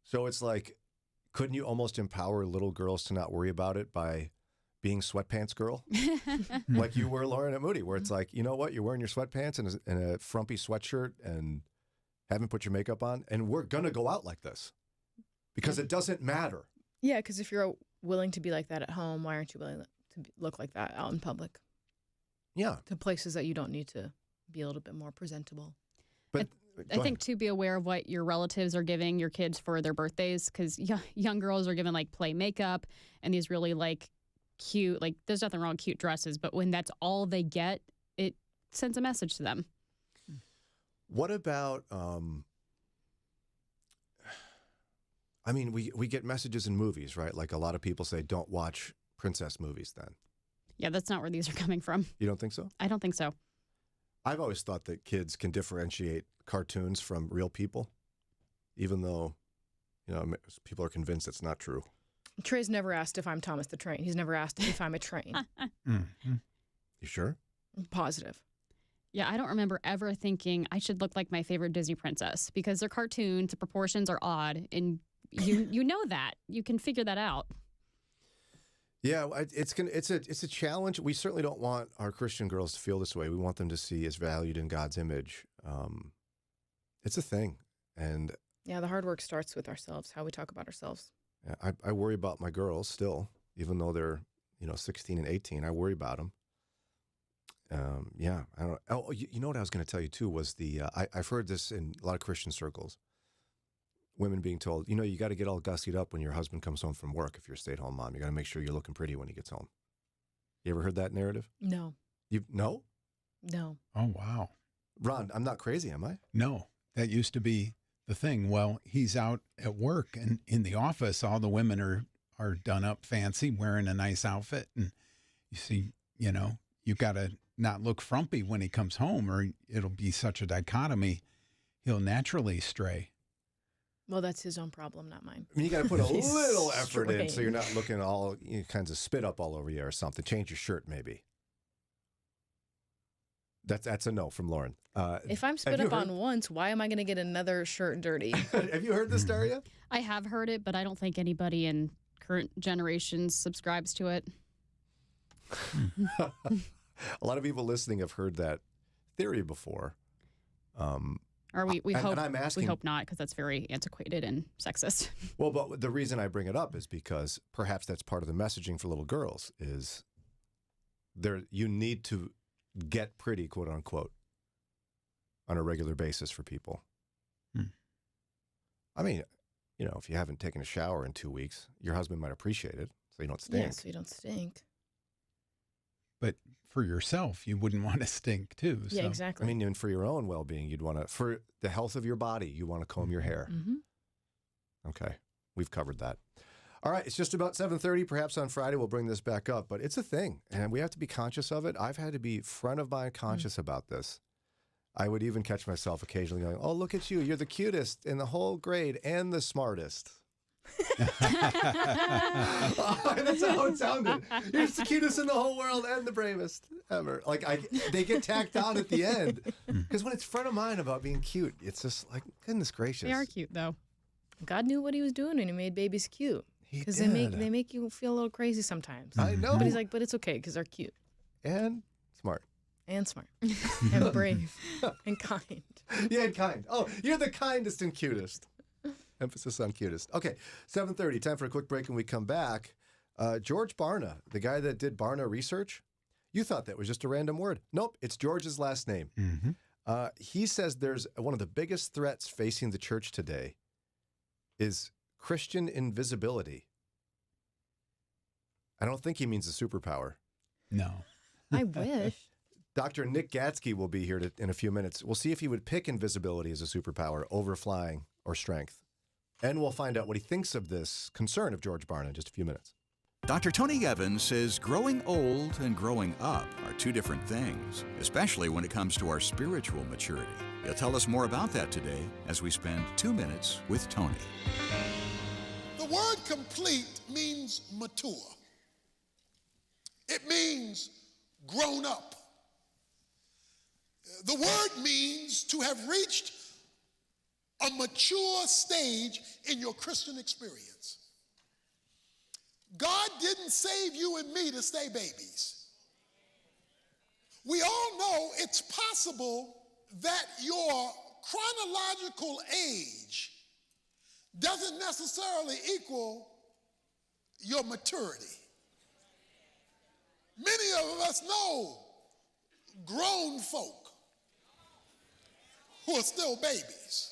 So it's like, couldn't you almost empower little girls to not worry about it by being sweatpants girl? Like you were, Lauren, at Moody, where it's like, you know what? You're wearing your sweatpants and a frumpy sweatshirt and haven't put your makeup on. And we're going to go out like this because it doesn't matter. Yeah, because if you're willing to be like that at home, why aren't you willing to look like that out in public? Yeah. To places that you don't need to be a little bit more presentable. But I think to be aware of what your relatives are giving your kids for their birthdays, because young girls are given like play makeup and these really like cute, like there's nothing wrong with cute dresses, but when that's all they get, it sends a message to them. What about, we get messages in movies, right? Like a lot of people say, don't watch princess movies then. Yeah, that's not where these are coming from. You don't think so? I don't think so. I've always thought that kids can differentiate cartoons from real people, even though, people are convinced it's not true. Trey's never asked if I'm Thomas the Train. He's never asked if I'm a train. Mm-hmm. You sure? Positive. Yeah, I don't remember ever thinking I should look like my favorite Disney princess because they're cartoons, the proportions are odd, and you know that. You can figure that out. Yeah, it's a challenge. We certainly don't want our Christian girls to feel this way. We want them to see as valued in God's image. It's a thing, and yeah, the hard work starts with ourselves, how we talk about ourselves. Yeah, I worry about my girls still, even though they're 16 and 18. I worry about them. Yeah, I don't. Oh, you know what I was going to tell you too was I've heard this in a lot of Christian circles. Women being told, you got to get all gussied up when your husband comes home from work if you're a stay-at-home mom. You got to make sure you're looking pretty when he gets home. You ever heard that narrative? No. No? No. Oh, wow. Ron, I'm not crazy, am I? No, that used to be the thing. Well, he's out at work and in the office, all the women are done up fancy, wearing a nice outfit. And you see, you got to not look frumpy when he comes home or it'll be such a dichotomy. He'll naturally stray. Well, that's his own problem, not mine. You got to put a little effort in so you're not looking all kinds of spit up all over you or something. Change your shirt, maybe. That's a no from Lauren. If I'm spit up on once, why am I going to get another shirt dirty? Have you heard this, Daria? I have heard it, but I don't think anybody in current generations subscribes to it. A lot of people listening have heard that theory before. Or we hope, and I'm asking, we hope not, because that's very antiquated and sexist. Well, but the reason I bring it up is because perhaps that's part of the messaging for little girls is you need to get pretty, quote unquote, on a regular basis for people. I mean, if you haven't taken a shower in 2 weeks, your husband might appreciate it, so you don't stink. Yeah, so you don't stink. But for yourself, you wouldn't want to stink too. Yeah, exactly. I mean, and for your own well-being, you'd want to, for the health of your body, you want to comb your hair. Mm-hmm. Okay, we've covered that. All right, it's just about 7:30. Perhaps on Friday we'll bring this back up, but it's a thing, and we have to be conscious of it. I've had to be front of mind conscious about this. I would even catch myself occasionally going, "Oh, look at you! You're the cutest in the whole grade and the smartest." That's how it sounded. You're the cutest in the whole world and the bravest ever. Like they get tacked on at the end because when it's front of mind about being cute, it's just like goodness gracious. They are cute though. God knew what he was doing when he made babies cute. Because they make you feel a little crazy sometimes. I know. But he's like, but it's okay because they're cute and smart and smart and brave and kind. Yeah, and kind. Oh, you're the kindest and cutest. Emphasis on cutest. Okay, 7:30. Time for a quick break, and we come back. George Barna, the guy that did Barna Research, you thought that was just a random word. Nope, it's George's last name. Mm-hmm. He says there's one of the biggest threats facing the church today is Christian invisibility. I don't think he means a superpower. No. I wish. Dr. Nick Gatzke will be here in a few minutes. We'll see if he would pick invisibility as a superpower over flying or strength. And we'll find out what he thinks of this concern of George Barna in just a few minutes. Dr. Tony Evans says growing old and growing up are two different things, especially when it comes to our spiritual maturity. He'll tell us more about that today as we spend 2 minutes with Tony. The word complete means mature. It means grown up. The word means to have reached a mature stage in your Christian experience. God didn't save you and me to stay babies. We all know it's possible that your chronological age doesn't necessarily equal your maturity. Many of us know grown folk who are still babies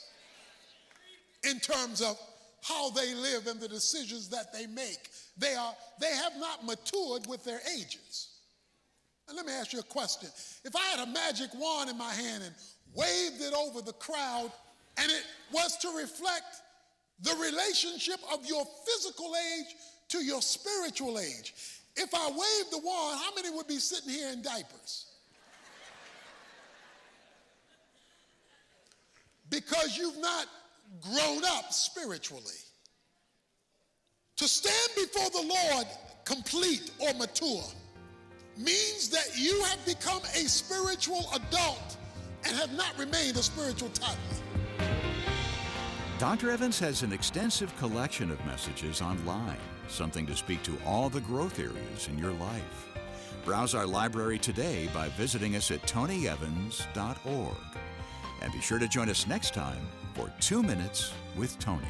in terms of how they live and the decisions that they make. They have not matured with their ages. And let me ask you a question. If I had a magic wand in my hand and waved it over the crowd, and it was to reflect the relationship of your physical age to your spiritual age, if I waved the wand, how many would be sitting here in diapers? Because you've not grown up spiritually. To stand before the Lord complete or mature means that you have become a spiritual adult and have not remained a spiritual toddler. Dr. Evans has an extensive collection of messages online, something to speak to all the growth areas in your life. Browse our library today by visiting us at tonyevans.org. And be sure to join us next time for 2 Minutes with Tony.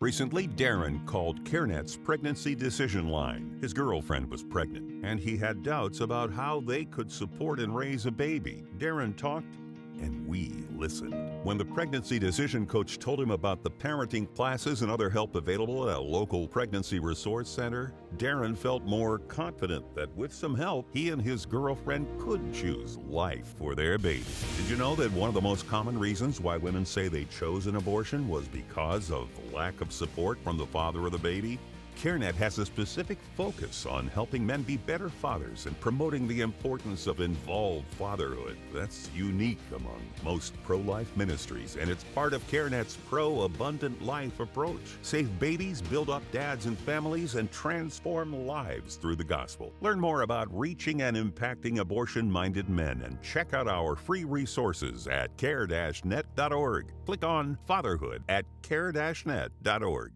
Recently, Darren called CareNet's pregnancy decision line. His girlfriend was pregnant, and he had doubts about how they could support and raise a baby. Darren talked, and we listened. When the pregnancy decision coach told him about the parenting classes and other help available at a local pregnancy resource center, Darren felt more confident that with some help, he and his girlfriend could choose life for their baby. Did you know that one of the most common reasons why women say they chose an abortion was because of lack of support from the father of the baby? CareNet has a specific focus on helping men be better fathers and promoting the importance of involved fatherhood. That's unique among most pro-life ministries, and it's part of CareNet's pro-abundant life approach. Save babies, build up dads and families, and transform lives through the gospel. Learn more about reaching and impacting abortion-minded men and check out our free resources at care-net.org. Click on Fatherhood at care-net.org.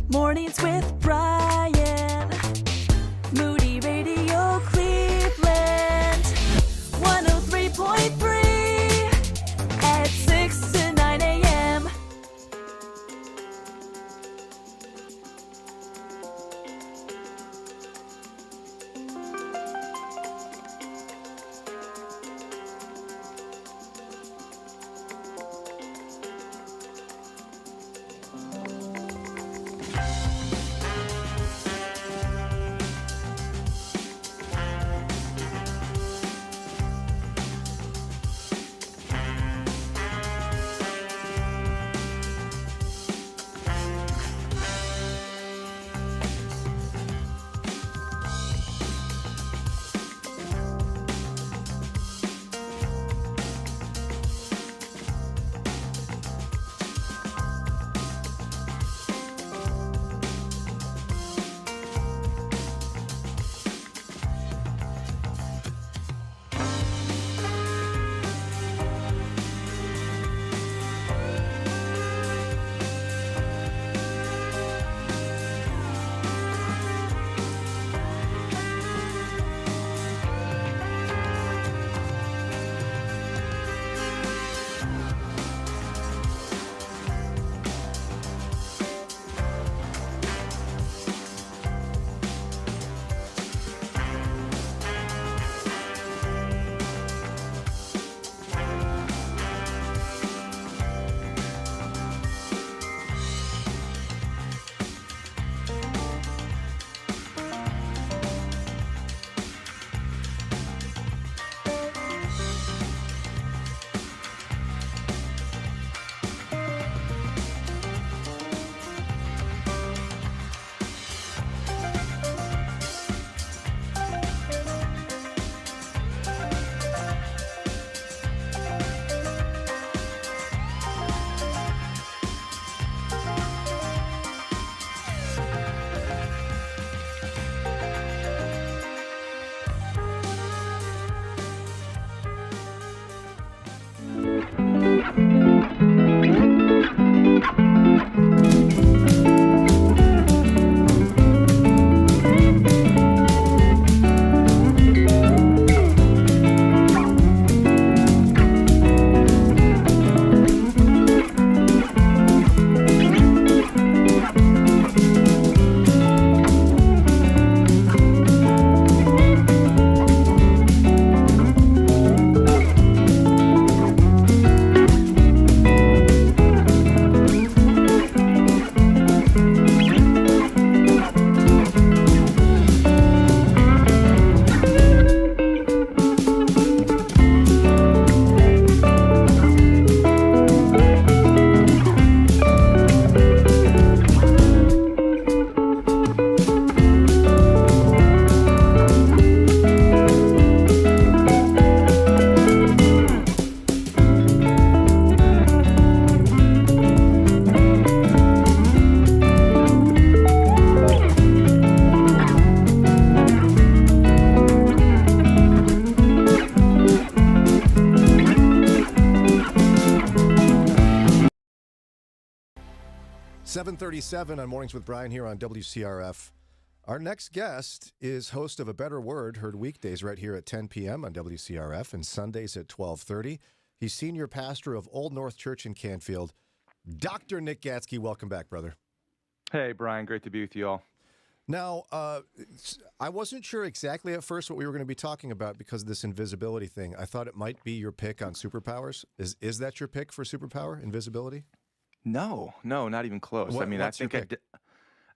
Mornings with Brian. Moody Radio Cleveland. 103.3 at 6 to 9 a.m. 7:37 on Mornings with Brian here on WCRF. Our next guest is host of A Better Word, heard weekdays right here at 10 p.m. on WCRF and Sundays at 12:30. He's senior pastor of Old North Church in Canfield. Dr. Nick Gatzke, welcome back, brother. Hey, Brian, great to be with you all. Now, I wasn't sure exactly at first what we were going to be talking about because of this invisibility thing. I thought it might be your pick on superpowers. Is that your pick for superpower, invisibility? No, not even close.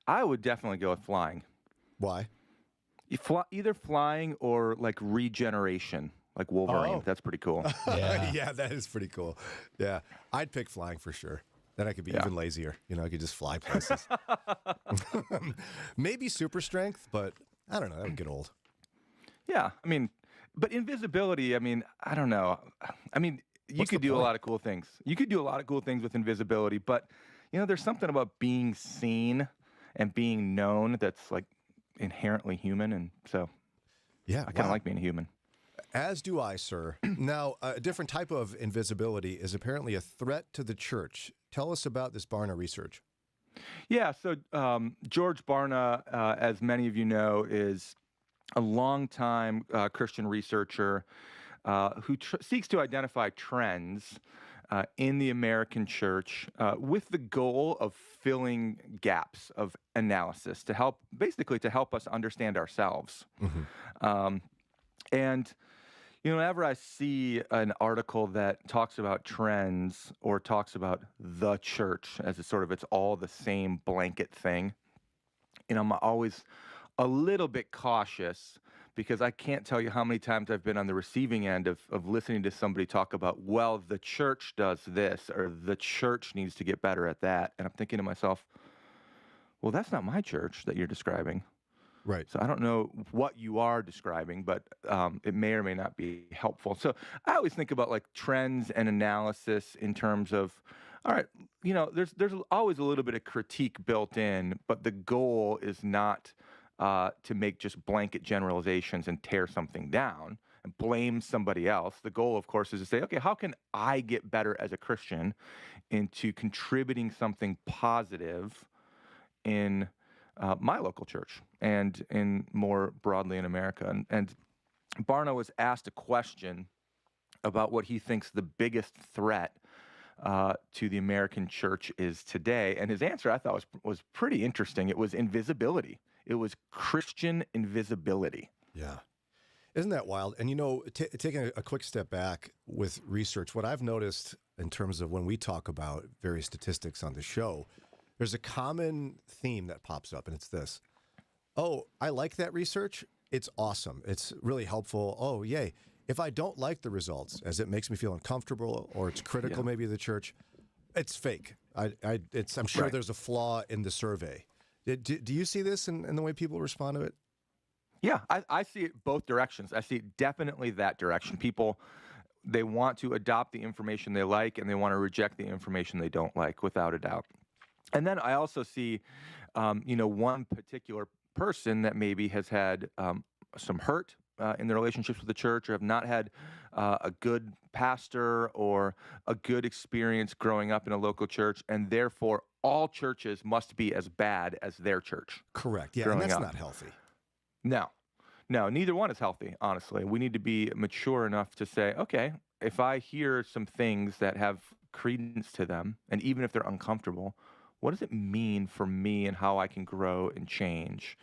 I would definitely go with flying. Why? Either flying or like regeneration, like Wolverine. Oh. That's pretty cool. Yeah, that is pretty cool. Yeah, I'd pick flying for sure. Then I could be even lazier. I could just fly places. Maybe super strength, but I don't know. That would get old. Yeah, but invisibility, I don't know. You could do a lot of cool things. You could do a lot of cool things with invisibility, but, there's something about being seen and being known that's like inherently human. And so I kind of like being human. As do I, sir. Now, a different type of invisibility is apparently a threat to the church. Tell us about this Barna research. Yeah, so George Barna, as many of you know, is a longtime Christian researcher who seeks to identify trends in the American church with the goal of filling gaps of analysis to help us understand ourselves. Mm-hmm. And whenever I see an article that talks about trends or talks about the church as it's all the same blanket thing, I'm always a little bit cautious because I can't tell you how many times I've been on the receiving end of listening to somebody talk about, well, the church does this or the church needs to get better at that. And I'm thinking to myself, well, that's not my church that you're describing. Right. So I don't know what you are describing, but it may or may not be helpful. So I always think about like trends and analysis in terms of, all right, there's always a little bit of critique built in, but the goal is not to make just blanket generalizations and tear something down and blame somebody else. The goal, of course, is to say, okay, how can I get better as a Christian into contributing something positive in my local church and in more broadly in America. And Barna was asked a question about what he thinks the biggest threat to the American church is today. And his answer I thought was pretty interesting. It was invisibility. It was Christian invisibility. Yeah. Isn't that wild? And taking a quick step back with research, what I've noticed in terms of when we talk about various statistics on the show, there's a common theme that pops up, and it's this. Oh, I like that research. It's awesome. It's really helpful. Oh, yay. If I don't like the results, as it makes me feel uncomfortable or it's critical maybe of the church, it's fake. I'm sure there's a flaw in the survey. Do you see this in the way people respond to it? Yeah, I see it both directions. I see it definitely that direction. People, they want to adopt the information they like, and they want to reject the information they don't like, without a doubt. And then I also see, one particular person that maybe has had some hurt in their relationships with the church, or have not had a good pastor or a good experience growing up in a local church, and therefore all churches must be as bad as their church. Correct. Yeah, and that's not healthy. No, neither one is healthy, honestly. We need to be mature enough to say, okay, if I hear some things that have credence to them, and even if they're uncomfortable, what does it mean for me and how I can grow and change?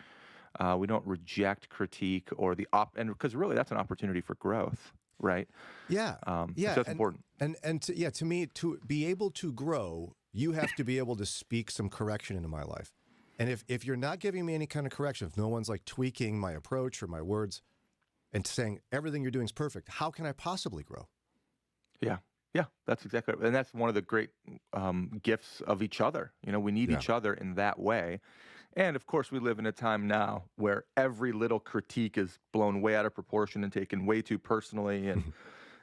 We don't reject critique or and because really that's an opportunity for growth, right? Yeah. So that's important. And to me, to be able to grow, you have to be able to speak some correction into my life. And if you're not giving me any kind of correction, if no one's like tweaking my approach or my words and saying everything you're doing is perfect, how can I possibly grow? Yeah, that's exactly right. And that's one of the great gifts of each other. We need each other in that way. And of course, we live in a time now where every little critique is blown way out of proportion and taken way too personally.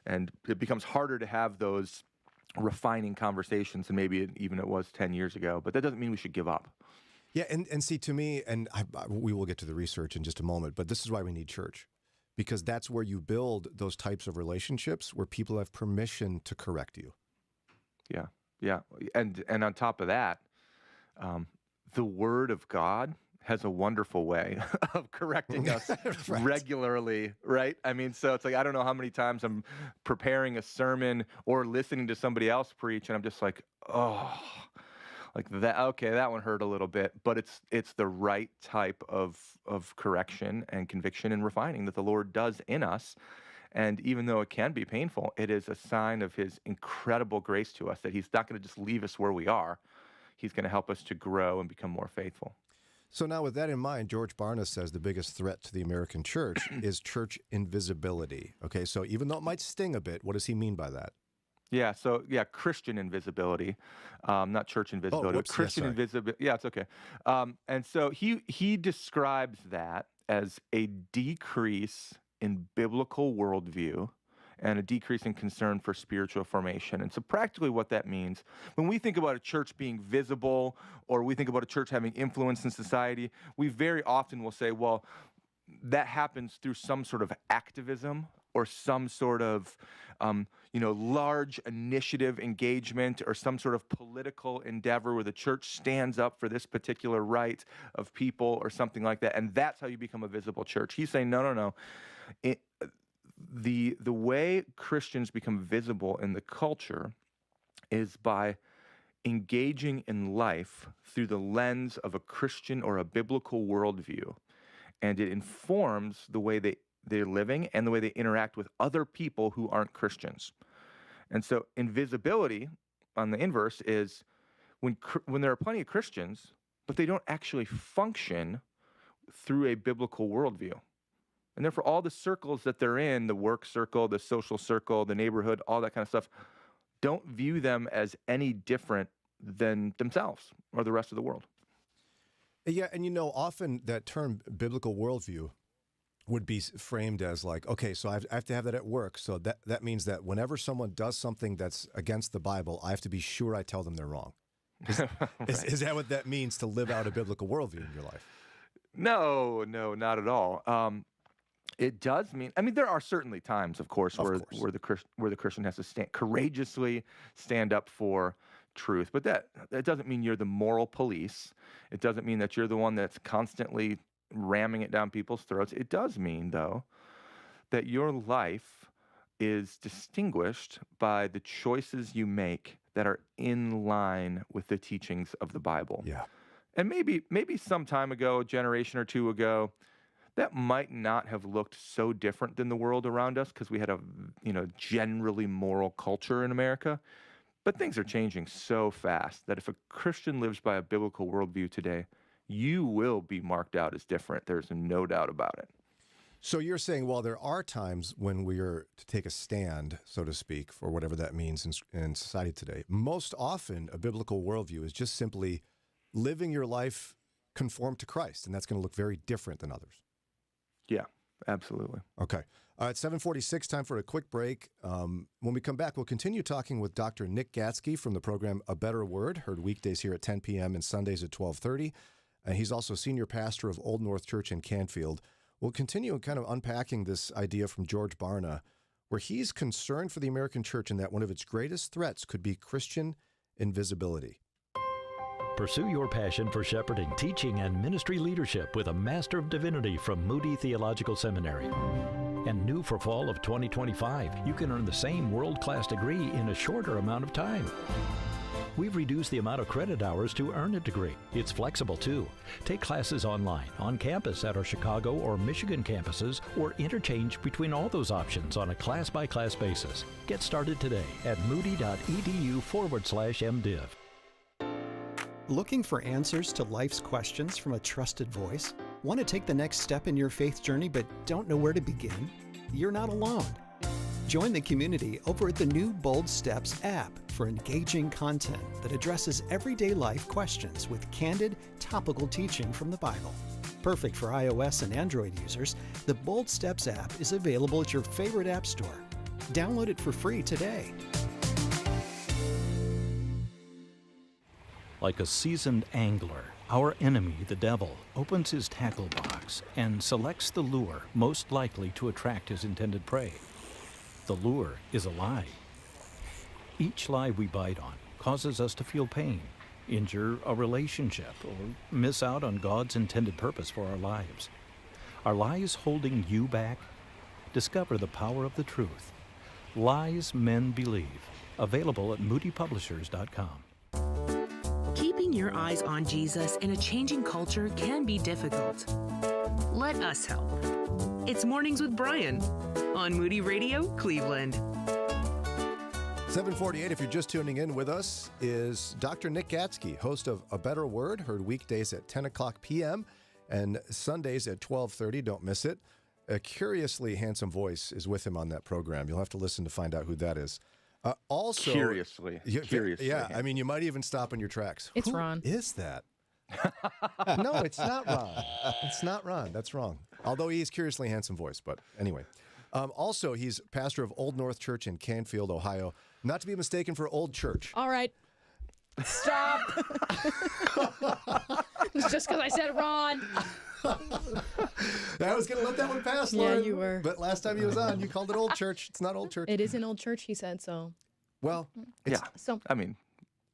And it becomes harder to have those refining conversations than maybe even it was 10 years ago. But that doesn't mean we should give up. Yeah, and see, to me, and we will get to the research in just a moment, but this is why we need church. Because that's where you build those types of relationships where people have permission to correct you. Yeah. And on top of that, The Word of God has a wonderful way of correcting us regularly, right? I mean, so it's like, I don't know how many times I'm preparing a sermon or listening to somebody else preach, and I'm just like, oh, like that, okay, that one hurt a little bit, but it's the right type of correction and conviction and refining that the Lord does in us. And even though it can be painful, it is a sign of his incredible grace to us that he's not going to just leave us where we are. He's going to help us to grow and become more faithful. So now with that in mind, George Barna says the biggest threat to the American church is church invisibility. Okay, so even though it might sting a bit, what does he mean by that? Yeah, so Christian invisibility, not church invisibility, but Christian invisibility. Yeah, it's okay. And so he describes that as a decrease in biblical worldview and a decrease in concern for spiritual formation. And so practically what that means, when we think about a church being visible or we think about a church having influence in society, we very often will say, well, that happens through some sort of activism or some sort of, large initiative engagement or some sort of political endeavor where the church stands up for this particular right of people or something like that. And that's how you become a visible church. He's saying, no. The way Christians become visible in the culture is by engaging in life through the lens of a Christian or a biblical worldview. And it informs the way they're living and the way they interact with other people who aren't Christians. And so invisibility, on the inverse, is when there are plenty of Christians, but they don't actually function through a biblical worldview. And therefore, all the circles that they're in, the work circle, the social circle, the neighborhood, all that kind of stuff, don't view them as any different than themselves or the rest of the world. Yeah, and often that term biblical worldview would be framed as like, okay, so I have to have that at work. So that means that whenever someone does something that's against the Bible, I have to be sure I tell them they're wrong. Is that what that means to live out a biblical worldview in your life? No, not at all. It does mean, there are certainly times, of course, where the Christian has to courageously stand up for truth. But that doesn't mean you're the moral police. It doesn't mean that you're the one that's constantly ramming it down people's throats. It does mean, though, that your life is distinguished by the choices you make that are in line with the teachings of the Bible. Yeah. And maybe some time ago, a generation or two ago, that might not have looked so different than the world around us because we had a generally moral culture in America. But things are changing so fast that if a Christian lives by a biblical worldview today, you will be marked out as different. There's no doubt about it. So you're saying, while there are times when we are to take a stand, so to speak, for whatever that means in society today, most often a biblical worldview is just simply living your life conformed to Christ, and that's going to look very different than others. Yeah, absolutely. Okay. It's 7:46, time for a quick break. When we come back, we'll continue talking with Dr. Nick Gatzke from the program A Better Word, heard weekdays here at 10 p.m. and Sundays at 12:30. And he's also senior pastor of Old North Church in Canfield. We'll continue kind of unpacking this idea from George Barna, where he's concerned for the American church and that one of its greatest threats could be Christian invisibility. Pursue your passion for shepherding, teaching, and ministry leadership with a Master of Divinity from Moody Theological Seminary. And new for fall of 2025, you can earn the same world-class degree in a shorter amount of time. We've reduced the amount of credit hours to earn a degree. It's flexible, too. Take classes online, on campus at our Chicago or Michigan campuses, or interchange between all those options on a class-by-class basis. Get started today at moody.edu/MDiv. Looking for answers to life's questions from a trusted voice? Want to take the next step in your faith journey but don't know where to begin? You're not alone. Join the community over at the new Bold Steps app for engaging content that addresses everyday life questions with candid, topical teaching from the Bible. Perfect for iOS and Android users, the Bold Steps app is available at your favorite app store. Download it for free today. Like a seasoned angler, our enemy, the devil, opens his tackle box and selects the lure most likely to attract his intended prey. The lure is a lie. Each lie we bite on causes us to feel pain. injure a relationship, or miss out on God's intended purpose for our lives. Are lies holding you back? Discover the power of the truth. Lies Men Believe. Available at moodypublishers.com. Keeping your eyes on Jesus in a changing culture can be difficult. Let us help. It's Mornings with Brian on Moody Radio, Cleveland. 7:48, if you're just tuning in with us, is Dr. Nick Gatzke, host of A Better Word, heard weekdays at 10 o'clock p.m. and Sundays at 12:30. Don't miss it. A curiously handsome voice is with him on that program. You'll have to listen to find out who that is. Also, Curiously. Yeah, I mean, you might even stop in your tracks. It's Who Ron. is that? No, it's not Ron. It's not Ron. That's wrong. Although he is curiously handsome voice, but anyway. Also, he's pastor of Old North Church in Canfield, Ohio. Not to be mistaken for Old Church. All right. Stop. It's just because I said Ron. I was going to let that one pass, Yeah, Lauren. you were. But last time he was on, you called it Old Church. It's not Old Church. It is an old church, he said, so. Well, Yeah. So. I mean,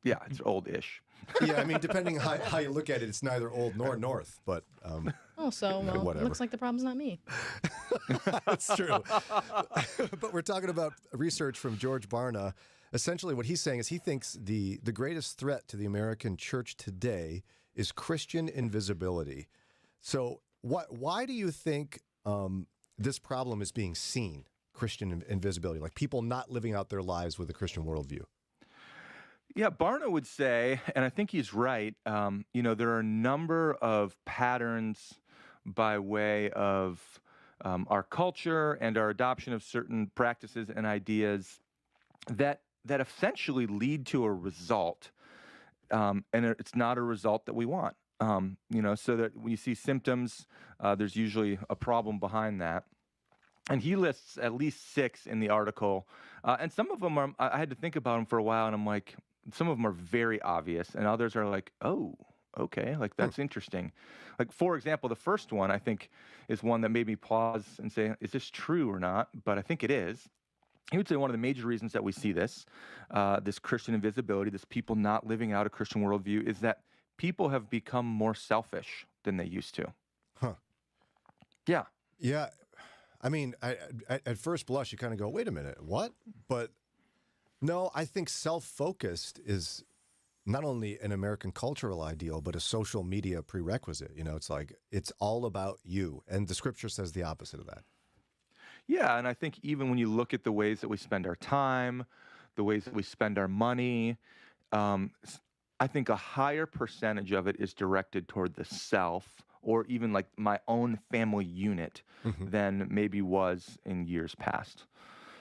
yeah, it's old-ish. Yeah, I mean, depending how you look at it, it's neither old nor north, but Oh, so well, whatever. looks like the problem's not me. That's true. But we're talking about research from George Barna. Essentially, what he's saying is he thinks the greatest threat to the American church today is Christian invisibility. So why do you think this problem is being seen, Christian invisibility, like people not living out their lives with a Christian worldview? Yeah, Barna would say, and I think he's right, there are a number of patterns by way of our culture and our adoption of certain practices and ideas that essentially lead to a result, and it's not a result that we want. So that when you see symptoms, there's usually a problem behind that. And he lists at least 6 in the article, and some of them I had to think about them for a while, and I'm like, some of them are very obvious, and others are like, oh, okay, like that's interesting. Like, for example, the first one I think is one that made me pause and say, is this true or not? But I think it is. He would say one of the major reasons that we see this Christian invisibility, this people not living out a Christian worldview, is that people have become more selfish than they used to. Huh. Yeah. Yeah. I mean, at first blush, you kind of go, wait a minute, what? But no, I think self-focused is not only an American cultural ideal, but a social media prerequisite. It's like, it's all about you. And the scripture says the opposite of that. Yeah, and I think even when you look at the ways that we spend our time, the ways that we spend our money, I think a higher percentage of it is directed toward the self, or even like my own family unit, than maybe was in years past.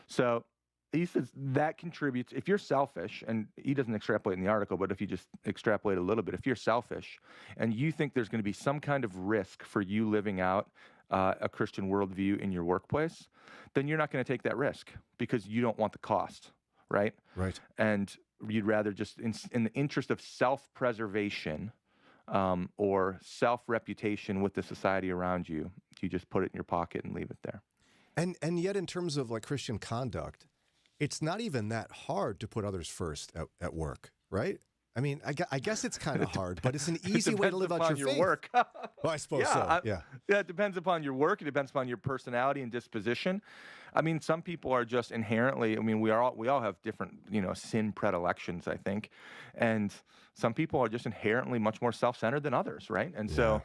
So he says that contributes. If you're selfish, and he doesn't extrapolate in the article, but if you just extrapolate a little bit, if you're selfish and you think there's going to be some kind of risk for you living out a Christian worldview in your workplace, then you're not going to take that risk because you don't want the cost, right? Right. And you'd rather just, in the interest of self-preservation or self-reputation with the society around you, you just put it in your pocket and leave it there. And yet, in terms of like Christian conduct, it's not even that hard to put others first at work, right? I mean, I guess it's kind of hard, but it's an easy way to live out your faith. Work. Well, I suppose so. Yeah. Yeah, it depends upon your work. It depends upon your personality and disposition. I mean, some people are just inherently. I mean, we all have different, sin predilections, I think, and some people are just inherently much more self-centered than others, right? And so,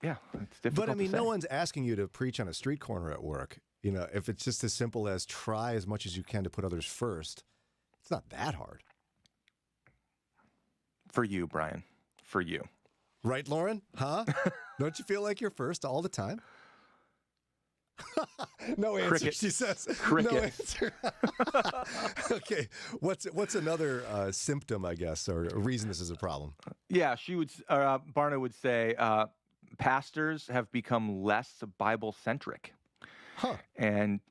yeah, it's difficult. But I mean, to say. no one's asking you to preach on a street corner at work. If it's just as simple as try as much as you can to put others first, it's not that hard. For you, Brian. For you. Right, Lauren? Huh? Don't you feel like you're first all the time? No answer, Cricket. she says. Cricket. No answer. Okay, what's another symptom, I guess, or a reason this is a problem? Yeah, Barna would say pastors have become less Bible-centric. Huh. And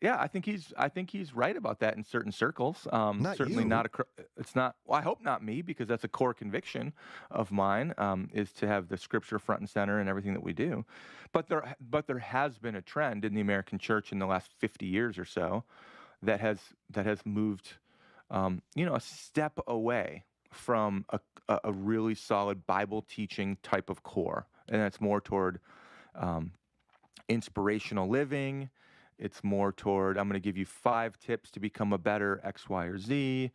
yeah, I think he's right about that in certain circles. Certainly you. It's not. Well, I hope not me, because that's a core conviction of mine, is to have the scripture front and center in everything that we do. But there has been a trend in the American church in the last 50 years or so that has moved a step away from a really solid Bible teaching type of core. And that's more toward inspirational living. It's more toward, I'm going to give you 5 tips to become a better X, Y, or Z.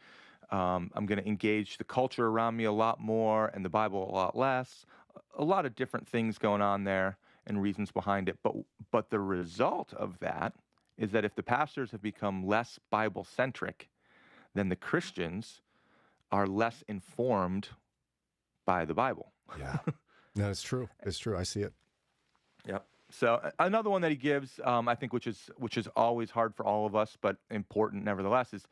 I'm going to engage the culture around me a lot more and the Bible a lot less. A lot of different things going on there and reasons behind it. But the result of that is that if the pastors have become less Bible-centric, then the Christians are less informed by the Bible. Yeah. No, it's true. It's true. I see it. Yep. So another one that he gives, I think, which is always hard for all of us, but important nevertheless, is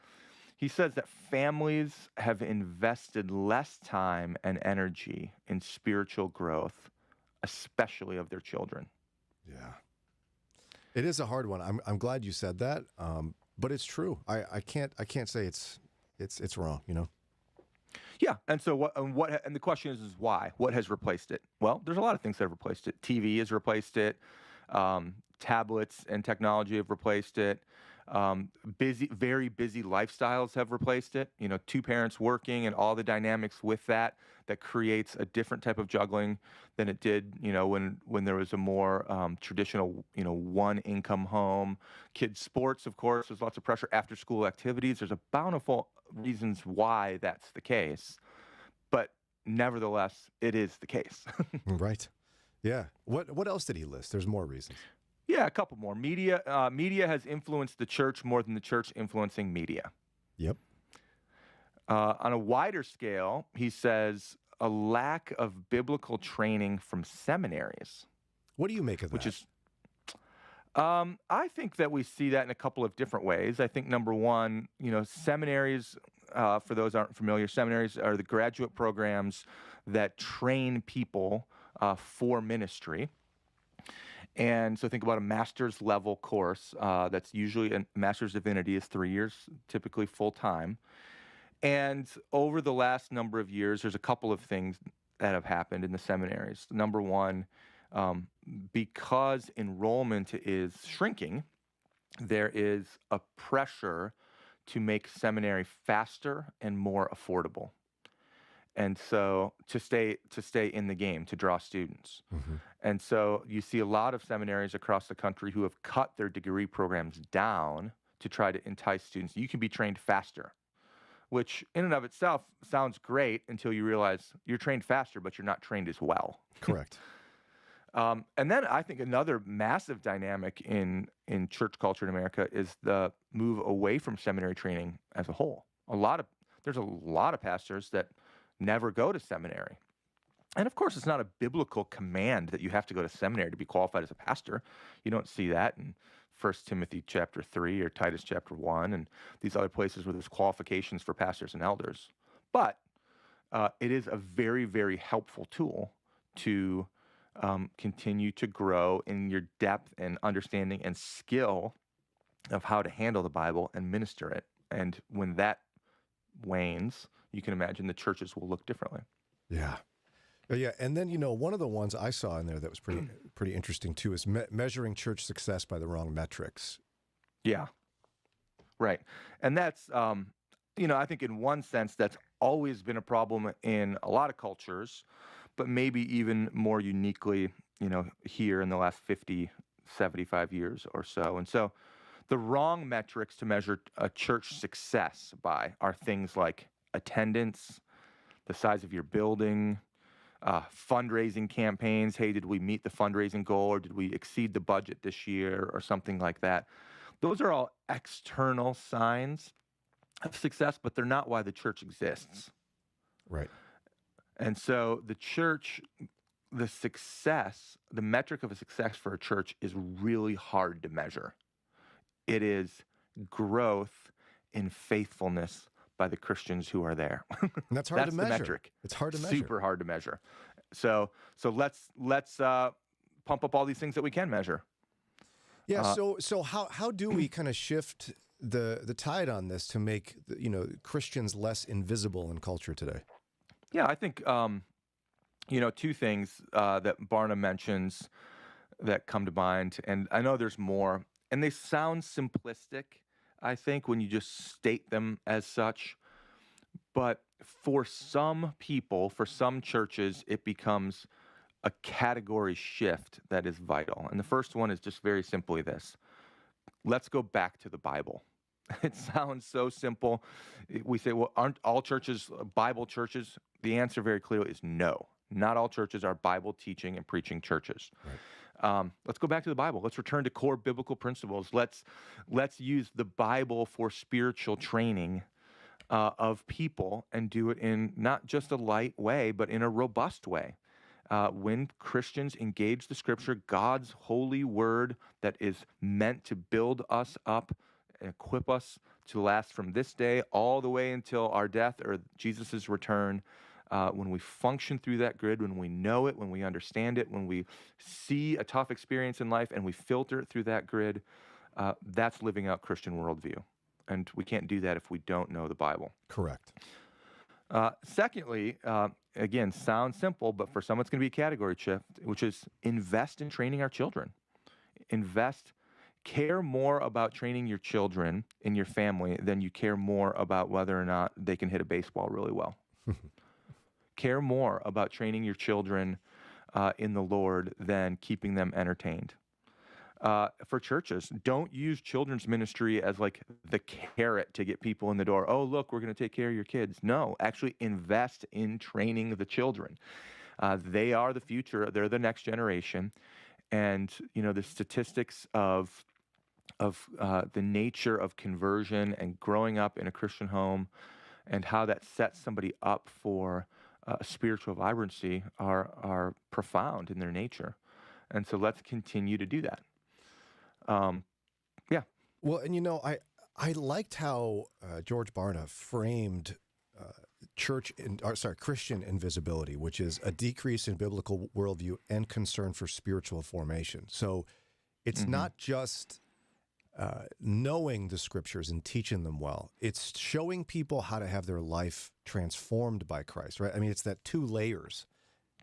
he says that families have invested less time and energy in spiritual growth, especially of their children. Yeah. It is a hard one. I'm glad you said that, but it's true. I can't say it's wrong. Yeah, and so and the question is why? What has replaced it? Well, there's a lot of things that have replaced it. TV has replaced it. Tablets and technology have replaced it. Very busy lifestyles have replaced it. 2 parents working and all the dynamics with that creates a different type of juggling than it did, when there was a more traditional, 1 income home. Kids' sports, of course, there's lots of pressure. After school activities, there's a bountiful reasons why that's the case. But nevertheless, it is the case. Right. Yeah. What else did he list? There's more reasons. Yeah, a couple more. Media has influenced the church more than the church influencing media. Yep. On a wider scale, he says a lack of biblical training from seminaries. What do you make of that? Which is, I think that we see that in a couple of different ways. I think number one, seminaries, for those who aren't familiar, seminaries are the graduate programs that train people for ministry. And so think about a master's level course that's usually a master's divinity is 3 years, typically full time. And over the last number of years, there's a couple of things that have happened in the seminaries. Number one, because enrollment is shrinking, there is a pressure to make seminary faster and more affordable. And so to stay in the game, to draw students. Mm-hmm. And so you see a lot of seminaries across the country who have cut their degree programs down to try to entice students. You can be trained faster, which in and of itself sounds great until you realize you're trained faster, but you're not trained as well. Correct. And then I think another massive dynamic in church culture in America is the move away from seminary training as a whole. There's a lot of pastors that never go to seminary. And of course, it's not a biblical command that you have to go to seminary to be qualified as a pastor. You don't see that in 1 Timothy chapter 3 or Titus chapter 1 and these other places where there's qualifications for pastors and elders. But it is a very, very helpful tool to continue to grow in your depth and understanding and skill of how to handle the Bible and minister it. And when that wanes, you can imagine the churches will look differently. Yeah. Yeah, and then, one of the ones I saw in there that was pretty interesting too is measuring church success by the wrong metrics. Yeah, right. And that's, I think in one sense that's always been a problem in a lot of cultures, but maybe even more uniquely, here in the last 50, 75 years or so. And so the wrong metrics to measure a church success by are things like attendance, the size of your building, fundraising campaigns. Hey, did we meet the fundraising goal or did we exceed the budget this year or something like that? Those are all external signs of success, but they're not why the church exists. Right. And so the church, the metric of a success for a church is really hard to measure. It is growth in faithfulness by the Christians who are there. And that's hard to measure. That's the metric. It's hard to measure. Super hard to measure. So let's pump up all these things that we can measure. Yeah. So how do we kind of shift the tide on this to make Christians less invisible in culture today? Yeah, I think two things that Barna mentions that come to mind, and I know there's more, and they sound simplistic. I think, when you just state them as such. But for some people, for some churches, it becomes a category shift that is vital. And the first one is just very simply this. Let's go back to the Bible. It sounds so simple. We say, well, aren't all churches Bible churches? The answer very clearly is no. Not all churches are Bible teaching and preaching churches. Right. Let's go back to the Bible. Let's return to core biblical principles. Let's use the Bible for spiritual training of people, and do it in not just a light way, but in a robust way. When Christians engage the Scripture, God's holy word that is meant to build us up and equip us to last from this day all the way until our death or Jesus' return, when we function through that grid, when we know it, when we understand it, when we see a tough experience in life and we filter it through that grid, that's living out Christian worldview. And we can't do that if we don't know the Bible. Correct. Secondly, again, sounds simple, but for some it's going to be a category shift, which is invest in training our children. Care more about training your children in your family than you care more about whether or not they can hit a baseball really well. Care more about training your children in the Lord than keeping them entertained. For churches, don't use children's ministry as like the carrot to get people in the door. Oh, look, we're going to take care of your kids. No, actually invest in training the children. They are the future. They're the next generation. And, the statistics of the nature of conversion and growing up in a Christian home and how that sets somebody up for spiritual vibrancy are profound in their nature. And so let's continue to do that. Yeah. Well, and I liked how George Barna framed Christian invisibility, which is a decrease in biblical worldview and concern for spiritual formation. So it's not just knowing the scriptures and teaching them well. It's showing people how to have their life transformed by Christ, right? I mean, it's that two layers.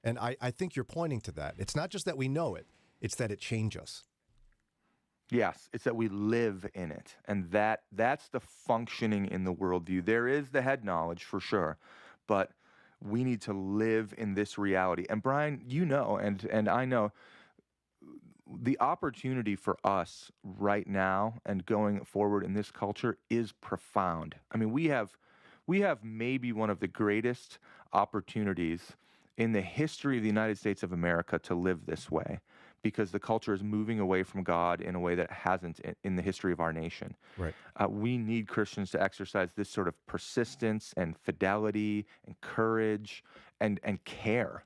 And I think you're pointing to that. It's not just that we know it, it's that it changes us. Yes, it's that we live in it, and that's the functioning in the worldview. There is the head knowledge for sure, but we need to live in this reality. And Brian, and I know, the opportunity for us right now and going forward in this culture is profound. I mean, we have maybe one of the greatest opportunities in the history of the United States of America to live this way, because the culture is moving away from God in a way that it hasn't in the history of our nation. Right. We need Christians to exercise this sort of persistence and fidelity and courage and care.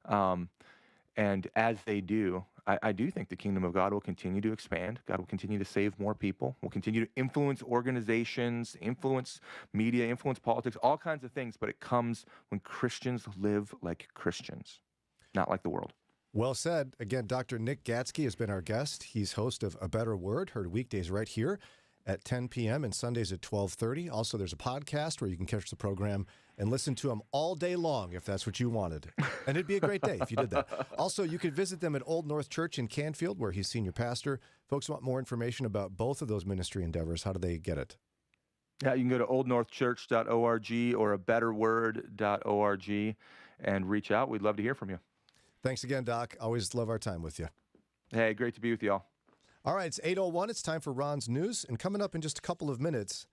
And as they do, I do think the kingdom of God will continue to expand. God will continue to save more people. Will continue to influence organizations, influence media, influence politics, all kinds of things. But it comes when Christians live like Christians, not like the world. Well said. Again, Dr. Nick Gatzke has been our guest. He's host of A Better Word, heard weekdays right here at 10 p.m. and Sundays at 12:30. Also, there's a podcast where you can catch the program and listen to them all day long if that's what you wanted. And it'd be a great day if you did that. Also, you could visit them at Old North Church in Canfield, where he's senior pastor. Folks want more information about both of those ministry endeavors. How do they get it? Yeah, you can go to oldnorthchurch.org or abetterword.org and reach out. We'd love to hear from you. Thanks again, Doc. Always love our time with you. Hey, great to be with y'all. All right, it's 8:01. It's time for Ron's News. And coming up in just a couple of minutes,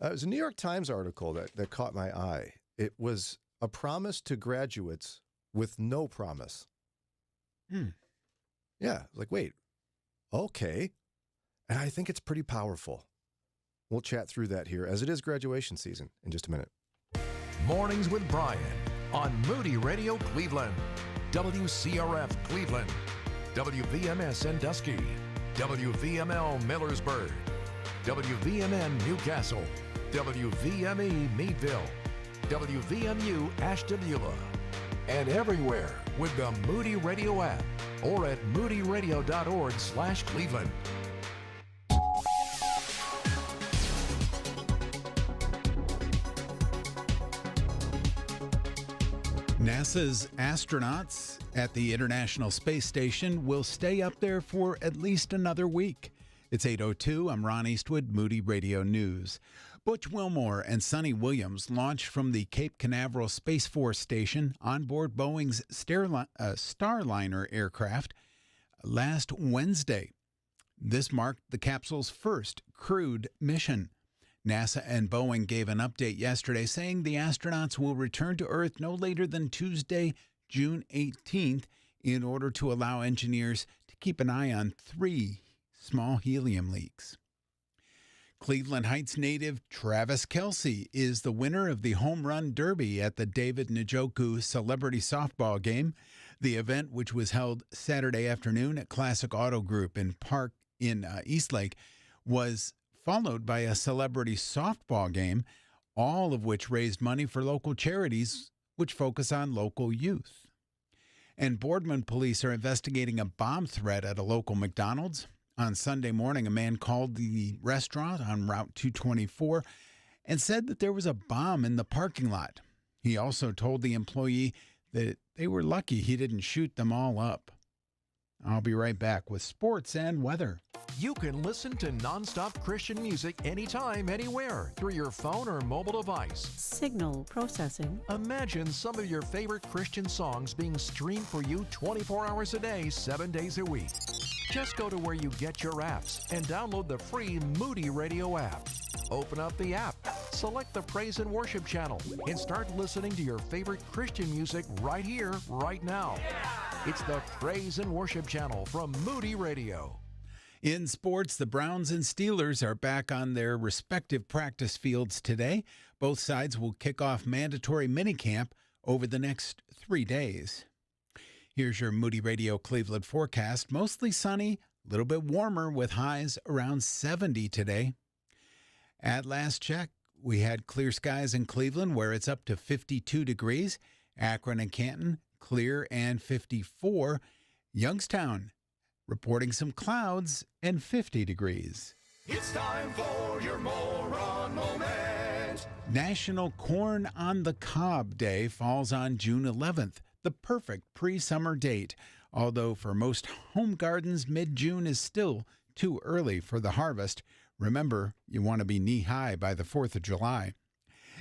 it was a New York Times article that caught my eye. It was a promise to graduates with no promise. Yeah, like, wait, okay. And I think it's pretty powerful. We'll chat through that here, as it is graduation season, in just a minute. Mornings with Brian on Moody Radio Cleveland, WCRF Cleveland, WVMS Sandusky, WVML Millersburg, WVMN Newcastle, WVME Meadville, WVMU Ashtabula, and everywhere with the Moody Radio app or at moodyradio.org/Cleveland. NASA's astronauts at the International Space Station will stay up there for at least another week. It's 8:02. I'm Ron Eastwood, Moody Radio News. Butch Wilmore and Sonny Williams launched from the Cape Canaveral Space Force Station on board Boeing's Starliner aircraft last Wednesday. This marked the capsule's first crewed mission. NASA and Boeing gave an update yesterday saying the astronauts will return to Earth no later than Tuesday, June 18th, in order to allow engineers to keep an eye on 3 small helium leaks. Cleveland Heights native Travis Kelce is the winner of the Home Run Derby at the David Njoku Celebrity Softball Game. The event, which was held Saturday afternoon at Classic Auto Group in Park in Eastlake, was followed by a celebrity softball game, all of which raised money for local charities which focus on local youth. And Boardman police are investigating a bomb threat at a local McDonald's. On Sunday morning, a man called the restaurant on Route 224 and said that there was a bomb in the parking lot. He also told the employee that they were lucky he didn't shoot them all up. I'll be right back with sports and weather. You can listen to nonstop Christian music anytime, anywhere, through your phone or mobile device. Signal processing. Imagine some of your favorite Christian songs being streamed for you 24 hours a day, 7 days a week. Just go to where you get your apps and download the free Moody Radio app. Open up the app, select the Praise and Worship channel, and start listening to your favorite Christian music right here, right now. It's the Praise and Worship channel from Moody Radio. In sports, the Browns and Steelers are back on their respective practice fields today. Both sides will kick off mandatory minicamp over the next 3 days. Here's your Moody Radio Cleveland forecast. Mostly sunny, a little bit warmer with highs around 70 today. At last check, we had clear skies in Cleveland where it's up to 52 degrees. Akron and Canton, clear and 54. Youngstown, reporting some clouds and 50 degrees. It's time for your moron moment. National Corn on the Cob Day falls on June 11th, the perfect pre-summer date. Although for most home gardens, mid-June is still too early for the harvest. Remember, you want to be knee-high by the 4th of July.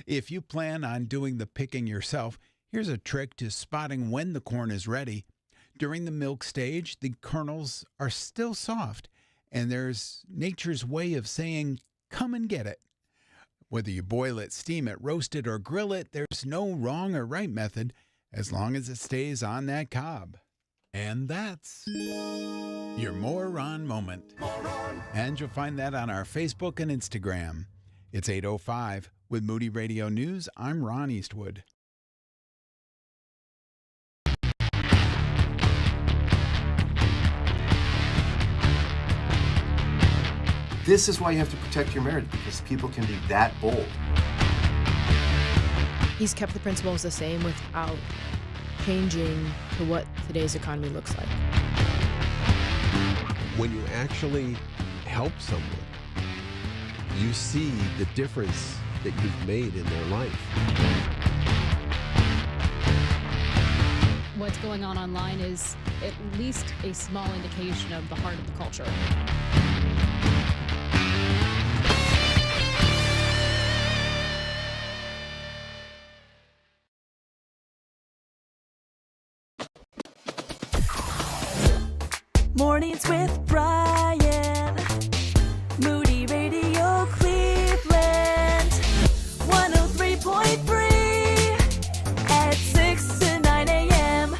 If you plan on doing the picking yourself, here's a trick to spotting when the corn is ready. During the milk stage, the kernels are still soft, and there's nature's way of saying, come and get it. Whether you boil it, steam it, roast it, or grill it, there's no wrong or right method as long as it stays on that cob. And that's your Moron Moment. And you'll find that on our Facebook and Instagram. It's 8:05. With Moody Radio News, I'm Ron Eastwood. This is why you have to protect your marriage, because people can be that bold. He's kept the principles the same without changing to what today's economy looks like. When you actually help someone, you see the difference that you've made in their life. What's going on online is at least a small indication of the heart of the culture. Mornings with Brian. Moody Radio Cleveland. 103.3 at 6 to 9 a.m.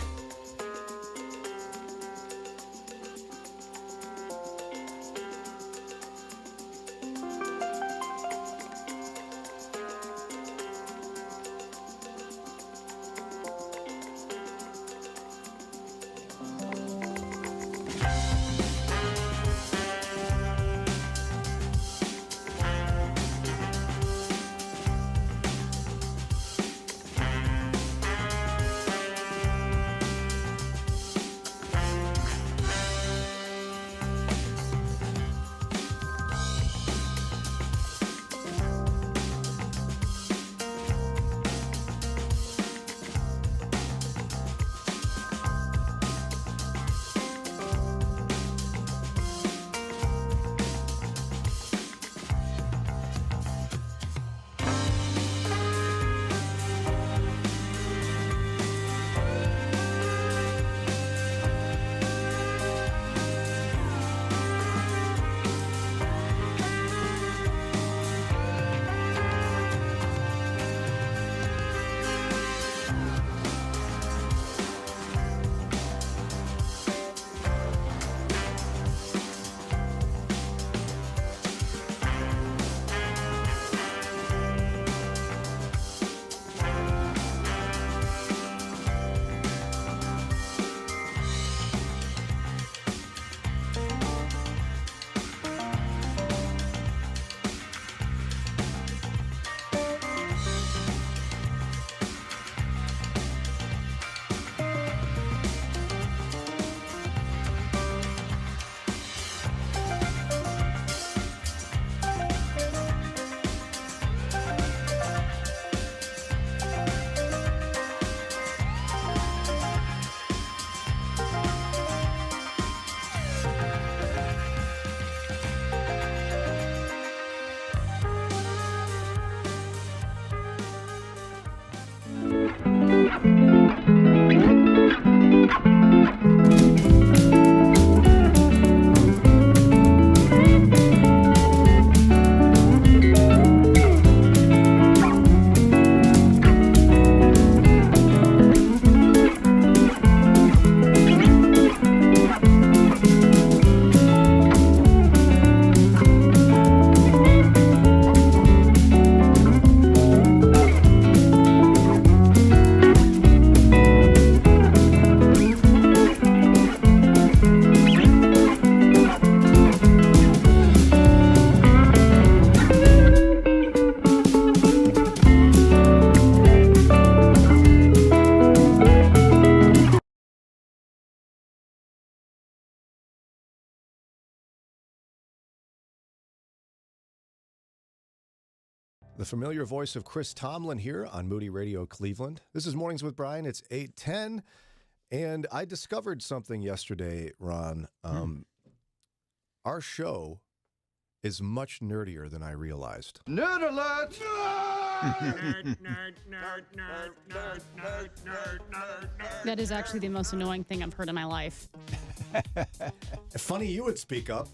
The familiar voice of Chris Tomlin here on Moody Radio Cleveland. This is Mornings with Brian. It's 8:10, and I discovered something yesterday, Ron. Our show is much nerdier than I realized. Nerd alert! That is actually the most annoying thing I've heard in my life. Funny you would speak up.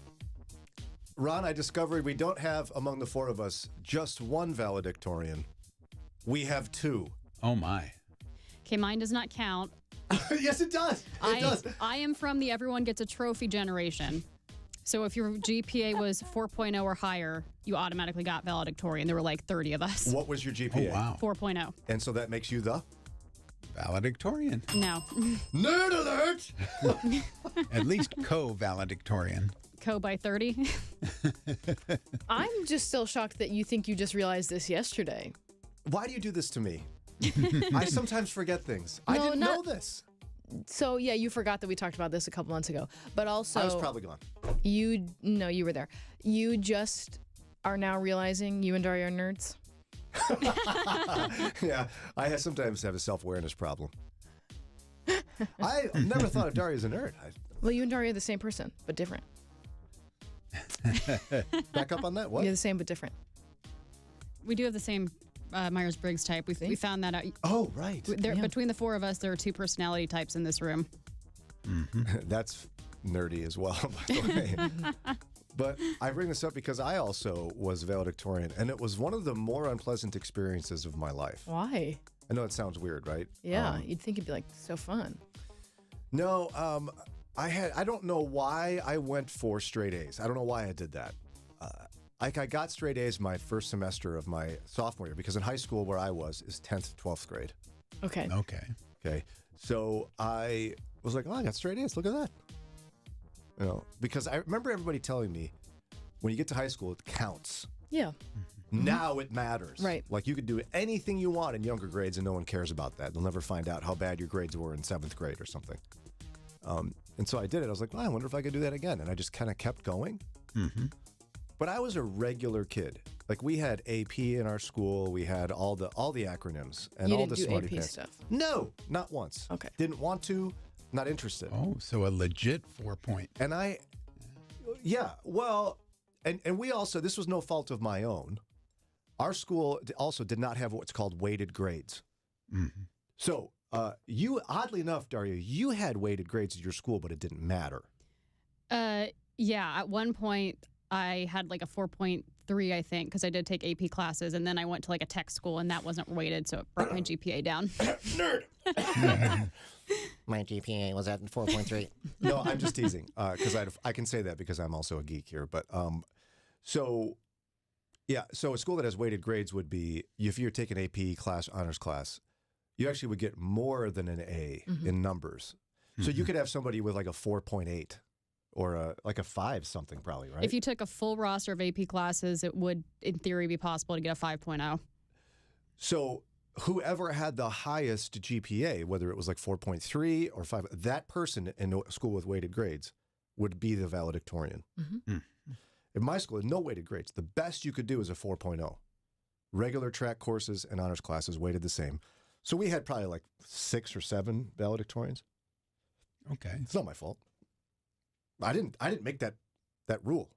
Ron, I discovered we don't have, among the four of us, just one valedictorian. We have two. Oh, my. Okay, mine does not count. Yes, it does. It does. I am from the everyone gets a trophy generation. So if your GPA was 4.0 or higher, you automatically got valedictorian. There were like 30 of us. What was your GPA? Oh, wow. 4.0. And so that makes you the? Valedictorian. No. Nerd alert! At least co-valedictorian. Co by 30. I'm just still shocked that you think you just realized this yesterday. Why do you do this to me? I sometimes forget things. I didn't know this. So, yeah, you forgot that we talked about this a couple months ago. But also... I was probably gone. No, you were there. You just are now realizing you and Daria are nerds? Yeah, I sometimes have a self-awareness problem. I never thought of Daria as a nerd. Well, you and Daria are the same person, but different. Back up on that. What? You're the same, but different. We do have the same Myers-Briggs type. We found that out. Oh, right. Between the four of us, there are two personality types in this room. That's nerdy as well, by the way. But I bring this up because I also was valedictorian, and it was one of the more unpleasant experiences of my life. Why? I know it sounds weird, right? Yeah, you'd think it'd be like so fun. No, I don't know why I went for straight A's. I don't know why I did that. I got straight A's my first semester of my sophomore year because in high school where I was is 10th, 12th grade. Okay. Okay. So I was like, oh, I got straight A's. Look at that. You know, because I remember everybody telling me when you get to high school, it counts. Yeah. Now it matters. Right. Like you could do anything you want in younger grades and no one cares about that. They'll never find out how bad your grades were in 7th grade or something. And so I did it. I was like, well, I wonder if I could do that again. And I just kind of kept going. But I was a regular kid. Like we had AP in our school. We had all the acronyms and You all didn't the do smarty AP pants. stuff? No, not once. Okay. Didn't want to. Not interested. Oh, so a legit 4-point. And well, and we also, this was no fault of my own. Our school also did not have what's called weighted grades. So you, oddly enough, Daria, you had weighted grades at your school, but it didn't matter. Yeah, at one point I had like a 4.3, I think, because I did take AP classes, and then I went to like a tech school, and that wasn't weighted, so it brought my GPA down. Nerd. My GPA was at 4.3. No, I'm just teasing because I can say that because I'm also a geek here. But so a school that has weighted grades would be if you're taking AP class, honors class, you actually would get more than an A in numbers. So you could have somebody with like a 4.8 or like a 5 something probably, right? If you took a full roster of AP classes, it would, in theory, be possible to get a 5.0. So whoever had the highest GPA, whether it was like 4.3 or 5, that person in a school with weighted grades would be the valedictorian. In my school, no weighted grades. The best you could do is a 4.0. Regular track courses and honors classes weighted the same. So we had probably like 6 or 7 valedictorians. Okay. It's not my fault. I didn't make that rule.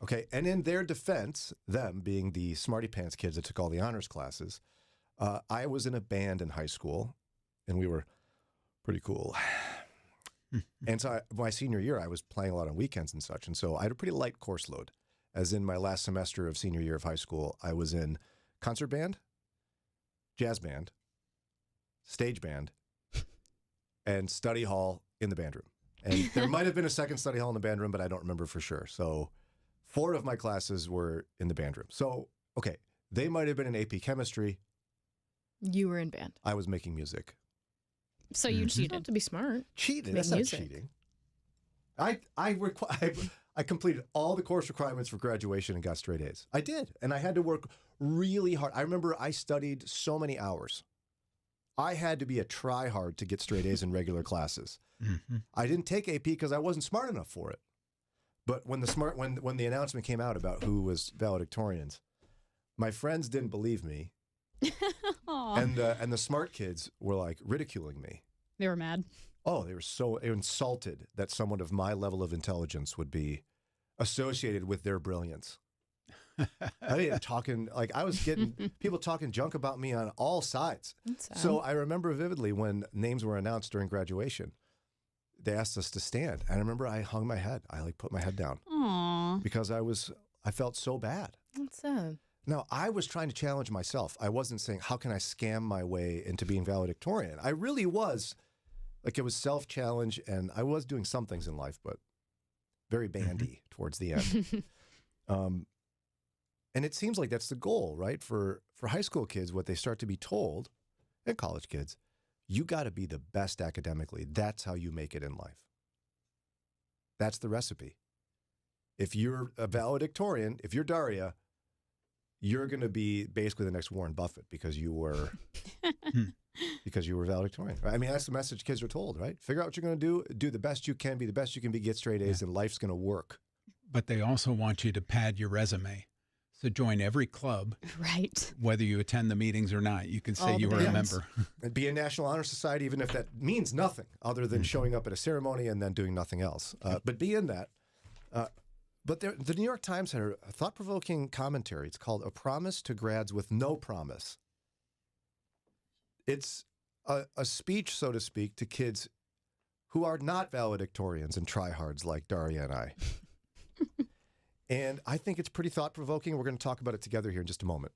Okay. And in their defense, them being the smarty pants kids that took all the honors classes, I was in a band in high school and we were pretty cool. And so my senior year, I was playing a lot on weekends and such. And so I had a pretty light course load. As in my last semester of senior year of high school, I was in concert band, jazz band, stage band, and study hall in the band room. And there might have been a second study hall in the band room, but I don't remember for sure. So 4 of my classes were in the band room. So, okay, they might have been in AP chemistry. You were in band. I was making music. So you cheated. You have to be smart. Cheated? That's not cheating. I completed all the course requirements for graduation and got straight A's. I did. And I had to work really hard. I remember I studied so many hours. I had to be a try-hard to get straight A's in regular classes. I didn't take AP because I wasn't smart enough for it. But when the announcement came out about who was valedictorians, My friends didn't believe me, Aw. and the smart kids were like ridiculing me. They were mad. Oh, they were so insulted that someone of my level of intelligence would be associated with their brilliance. I mean, I was getting people talking junk about me on all sides. So I remember vividly when names were announced during graduation, they asked us to stand. And I remember I hung my head. I put my head down. Aww. Because I felt so bad. That's sad. Now, I was trying to challenge myself. I wasn't saying, how can I scam my way into being valedictorian? I really was, it was self-challenge, and I was doing some things in life, but very bandy towards the end. And it seems like that's the goal, right? For high school kids, what they start to be told, and college kids, you got to be the best academically. That's how you make it in life. That's the recipe. If you're a valedictorian, if you're Daria, you're going to be basically the next Warren Buffett because you were valedictorian. I mean, that's the message kids are told, right? Figure out what you're going to do the best you can, be the best you can be, get straight A's, and life's going to work. But they also want you to pad your resume. So join every club. Right. Whether you attend the meetings or not, you can say you were a member. And be a National Honor Society, even if that means nothing other than showing up at a ceremony and then doing nothing else. But be in that. But the New York Times had a thought-provoking commentary. It's called A Promise to Grads with No Promise. It's a speech, so to speak, to kids who are not valedictorians and tryhards like Daria and I. And I think it's pretty thought-provoking. We're going to talk about it together here in just a moment.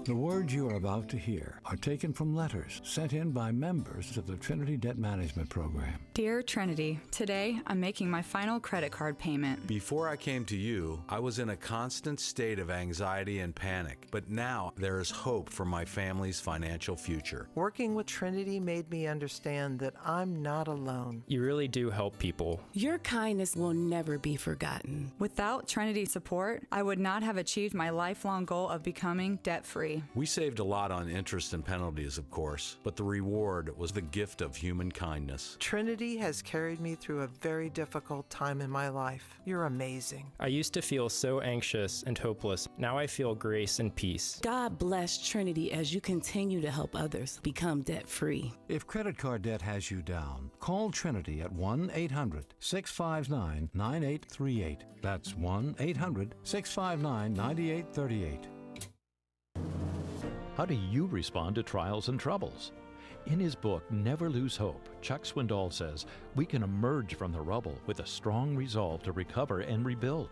The words you are about to hear are taken from letters sent in by members of the Trinity Debt Management Program. Dear Trinity, today I'm making my final credit card payment. Before I came to you, I was in a constant state of anxiety and panic, but now there is hope for my family's financial future. Working with Trinity made me understand that I'm not alone. You really do help people. Your kindness will never be forgotten. Without Trinity's support, I would not have achieved my lifelong goal of becoming debt-free. We saved a lot on interest and penalties, of course, but the reward was the gift of human kindness. Trinity has carried me through a very difficult time in my life. You're amazing. I used to feel so anxious and hopeless. Now I feel grace and peace. God bless Trinity as you continue to help others become debt-free. If credit card debt has you down, call Trinity at 1-800-659-9838. That's 1-800-659-9838. How do you respond to trials and troubles? In his book, Never Lose Hope, Chuck Swindoll says we can emerge from the rubble with a strong resolve to recover and rebuild.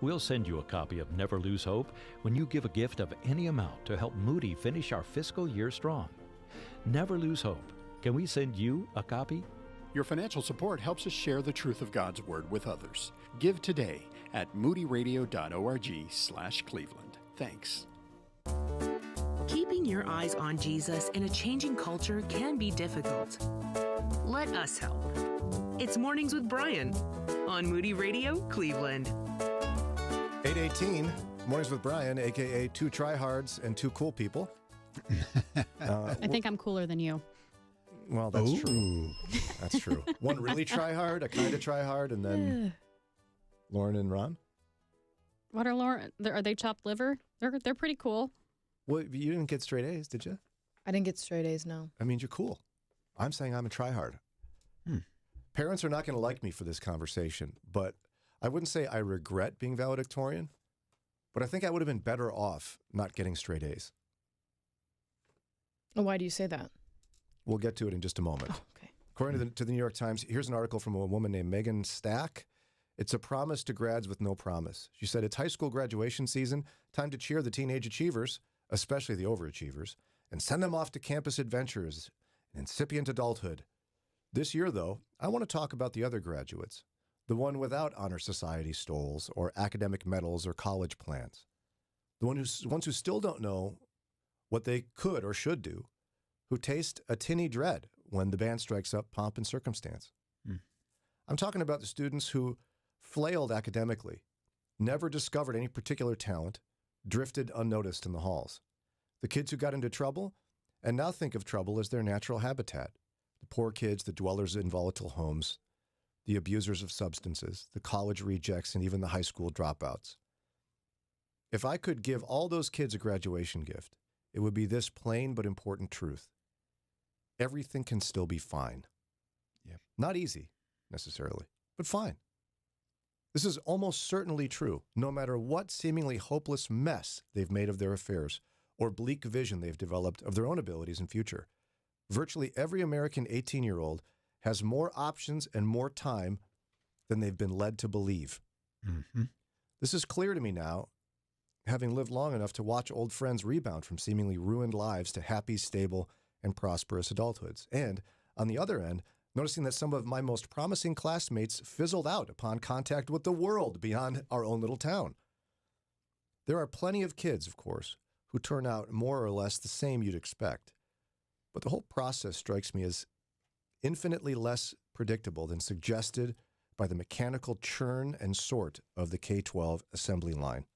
We'll send you a copy of Never Lose Hope when you give a gift of any amount to help Moody finish our fiscal year strong. Never Lose Hope. Can we send you a copy? Your financial support helps us share the truth of God's Word with others. Give today at moodyradio.org/Cleveland. Thanks. Keeping your eyes on Jesus in a changing culture can be difficult. Let us help. It's Mornings with Brian on Moody Radio, Cleveland. 8:18, Mornings with Brian, a.k.a. two tryhards and two cool people. I think I'm cooler than you. Well, that's true. That's true. One really tryhard, a kind of tryhard, and then Lauren and Ron. What are Lauren? Are they chopped liver? They're pretty cool. Well, you didn't get straight A's, did you? I didn't get straight A's, no. I mean, you're cool. I'm saying I'm a tryhard. Parents are not going to like me for this conversation, but I wouldn't say I regret being valedictorian, but I think I would have been better off not getting straight A's. Why do you say that? We'll get to it in just a moment. Oh, okay. According to the New York Times, here's an article from a woman named Megan Stack. It's a promise to grads with no promise. She said, it's high school graduation season, time to cheer the teenage achievers, especially the overachievers, and send them off to campus adventures and incipient adulthood. This year, though, I want to talk about the other graduates, the one without honor society stoles or academic medals or college plans, the ones who still don't know what they could or should do, who taste a tinny dread when the band strikes up pomp and circumstance. I'm talking about the students who flailed academically, never discovered any particular talent, drifted unnoticed in the halls. The kids who got into trouble and now think of trouble as their natural habitat. The poor kids, the dwellers in volatile homes, the abusers of substances, the college rejects, and even the high school dropouts. If I could give all those kids a graduation gift, it would be this plain but important truth. Everything can still be fine. Yep. Not easy, necessarily, but fine. This is almost certainly true, no matter what seemingly hopeless mess they've made of their affairs or bleak vision they've developed of their own abilities and future. Virtually every American 18-year-old has more options and more time than they've been led to believe. Mm-hmm. This is clear to me now, having lived long enough to watch old friends rebound from seemingly ruined lives to happy, stable, and prosperous adulthoods. And, on the other end, noticing that some of my most promising classmates fizzled out upon contact with the world beyond our own little town. There are plenty of kids, of course, who turn out more or less the same you'd expect. But the whole process strikes me as infinitely less predictable than suggested by the mechanical churn and sort of the K-12 assembly line.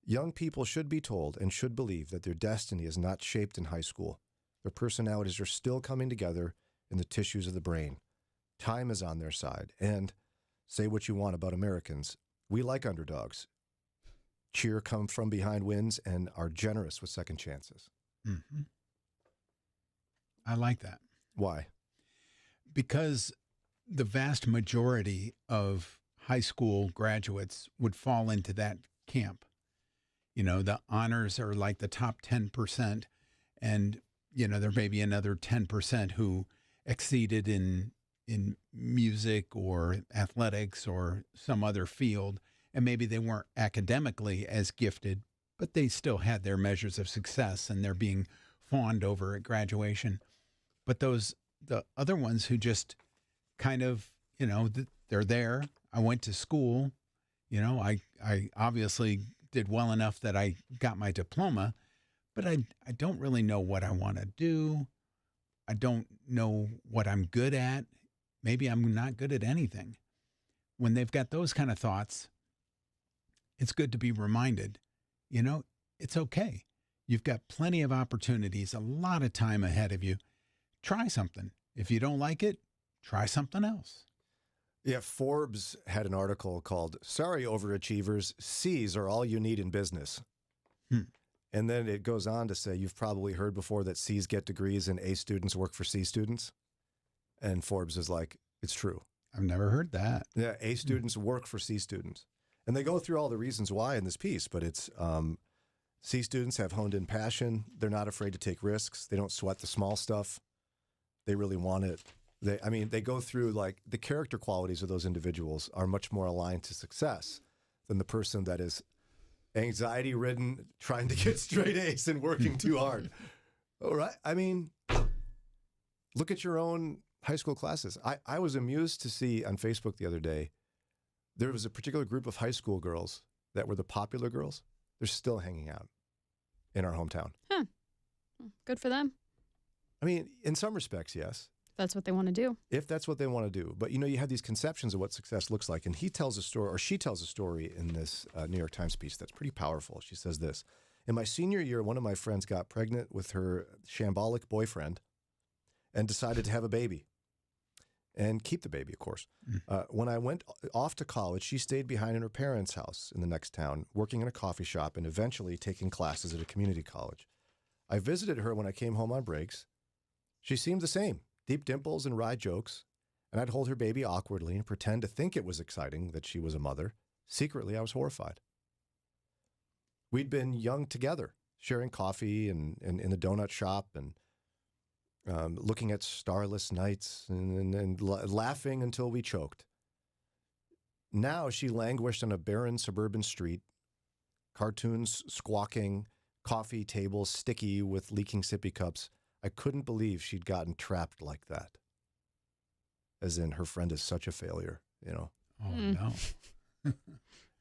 Young people should be told and should believe that their destiny is not shaped in high school. Their personalities are still coming together in the tissues of the brain. Time is on their side. And say what you want about Americans, we like underdogs. Cheer come from behind wins and are generous with second chances. Mm-hmm. I like that. Why? Because the vast majority of high school graduates would fall into that camp. You know, the honors are like the top 10%, and, you know, there may be another 10% who exceeded in music or athletics or some other field, and maybe they weren't academically as gifted, but they still had their measures of success, and they're being fawned over at graduation. But the other ones who just kind of, you know, they're there. I went to school, you know, I obviously did well enough that I got my diploma, but I don't really know what I want to do. I don't know what I'm good at. Maybe I'm not good at anything. When they've got those kind of thoughts, it's good to be reminded, you know, it's okay. You've got plenty of opportunities, a lot of time ahead of you. Try something. If you don't like it, try something else. Yeah, Forbes had an article called "Sorry, Overachievers, C's are all you need in business." And then it goes on to say, you've probably heard before that C's get degrees and A students work for C students. And Forbes is like, it's true. I've never heard that. Yeah, A students work for C students. And they go through all the reasons why in this piece, but it's C students have honed in passion. They're not afraid to take risks. They don't sweat the small stuff. They really want it. They go through, like, the character qualities of those individuals are much more aligned to success than the person that is anxiety-ridden, trying to get straight A's and working too hard. All right. I mean, look at your own high school classes. I was amused to see on Facebook the other day, there was a particular group of high school girls that were the popular girls. They're still hanging out in our hometown. Huh. Good for them. I mean, in some respects, yes. That's what they want to do. If that's what they want to do. But, you know, you have these conceptions of what success looks like. And he tells a story, or she tells a story in this New York Times piece that's pretty powerful. She says this: in my senior year, one of my friends got pregnant with her shambolic boyfriend and decided to have a baby and keep the baby, of course. When I went off to college, she stayed behind in her parents' house in the next town, working in a coffee shop and eventually taking classes at a community college. I visited her when I came home on breaks. She seemed the same. Deep dimples and wry jokes, and I'd hold her baby awkwardly and pretend to think it was exciting that she was a mother. Secretly, I was horrified. We'd been young together, sharing coffee and in the donut shop and looking at starless nights and laughing until we choked. Now she languished on a barren suburban street, cartoons squawking, coffee tables sticky with leaking sippy cups. I couldn't believe she'd gotten trapped like that. As in, her friend is such a failure, you know. Oh, no.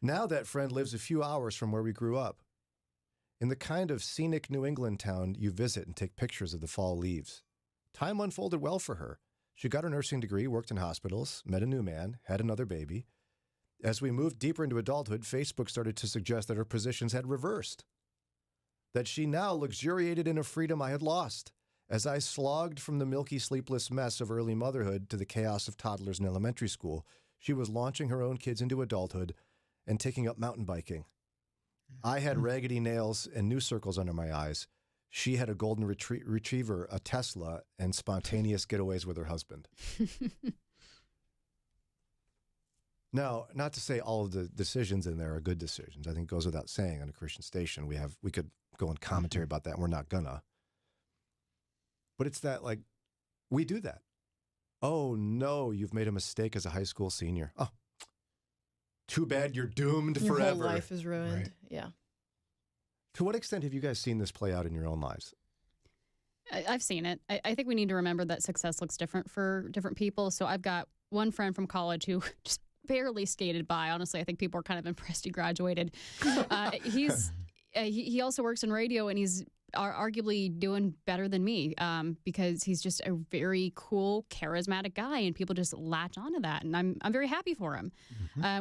Now that friend lives a few hours from where we grew up, in the kind of scenic New England town you visit and take pictures of the fall leaves. Time unfolded well for her. She got her nursing degree, worked in hospitals, met a new man, had another baby. As we moved deeper into adulthood, Facebook started to suggest that her positions had reversed, that she now luxuriated in a freedom I had lost. As I slogged from the milky, sleepless mess of early motherhood to the chaos of toddlers in elementary school, she was launching her own kids into adulthood and taking up mountain biking. I had raggedy nails and new circles under my eyes. She had a golden retriever, a Tesla, and spontaneous getaways with her husband. Now, not to say all of the decisions in there are good decisions. I think it goes without saying on a Christian station. We could go in commentary about that, and we're not gonna. But it's that, like, we do that. Oh, no, you've made a mistake as a high school senior. Oh, too bad you're doomed Your forever. whole life is ruined. Right. Yeah. To what extent have you guys seen this play out in your own lives? I've seen it. I think we need to remember that success looks different for different people. So I've got one friend from college who just barely skated by. Honestly, I think people are kind of impressed he graduated. He also works in radio, and he's arguably doing better than me because he's just a very cool, charismatic guy, and people just latch onto that. And I'm very happy for him.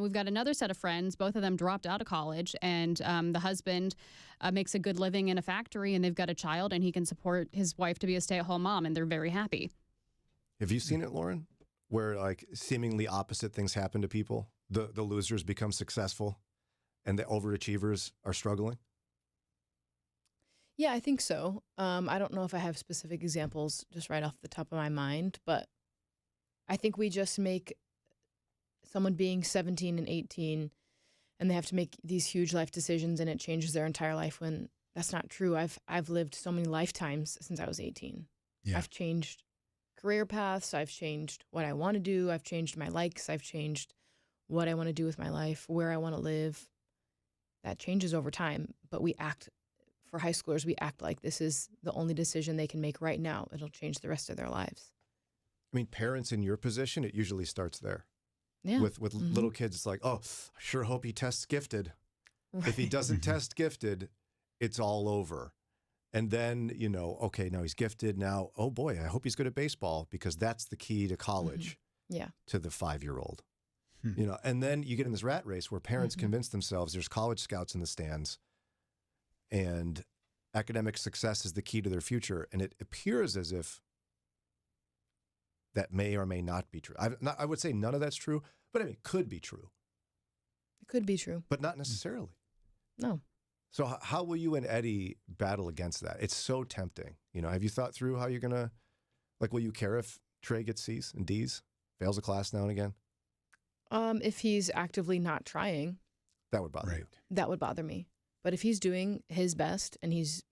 We've got another set of friends. Both of them dropped out of college, and the husband makes a good living in a factory, and they've got a child, and he can support his wife to be a stay-at-home mom, and they're very happy. Have you seen it, Lauren? Where like seemingly opposite things happen to people? The losers become successful, and the overachievers are struggling? Yeah, I think so. I don't know if I have specific examples just right off the top of my mind, but I think we just make someone being 17 and 18 and they have to make these huge life decisions and it changes their entire life when that's not true. I've lived so many lifetimes since I was 18. Yeah. I've changed career paths. I've changed what I want to do. I've changed my likes. I've changed what I want to do with my life, where I want to live. That changes over time, but for high schoolers, we act like this is the only decision they can make right now. It'll change the rest of their lives. I mean, parents in your position, it usually starts there. Yeah. With little kids, it's like, oh, I sure hope he tests gifted. Right. If he doesn't test gifted, it's all over. And then, okay, now he's gifted. Now, oh boy, I hope he's good at baseball because that's the key to college. Yeah. To the 5-year-old. And then you get in this rat race where parents convince themselves there's college scouts in the stands and academic success is the key to their future. And it appears as if that may or may not be true. I would say none of that's true, but I mean, it could be true. It could be true. But not necessarily. No. So how will you and Eddie battle against that? It's so tempting. Have you thought through how you're going to, will you care if Trey gets C's and D's, fails a class now and again? If he's actively not trying. That would bother you. That would bother me. But if he's doing his best and he's,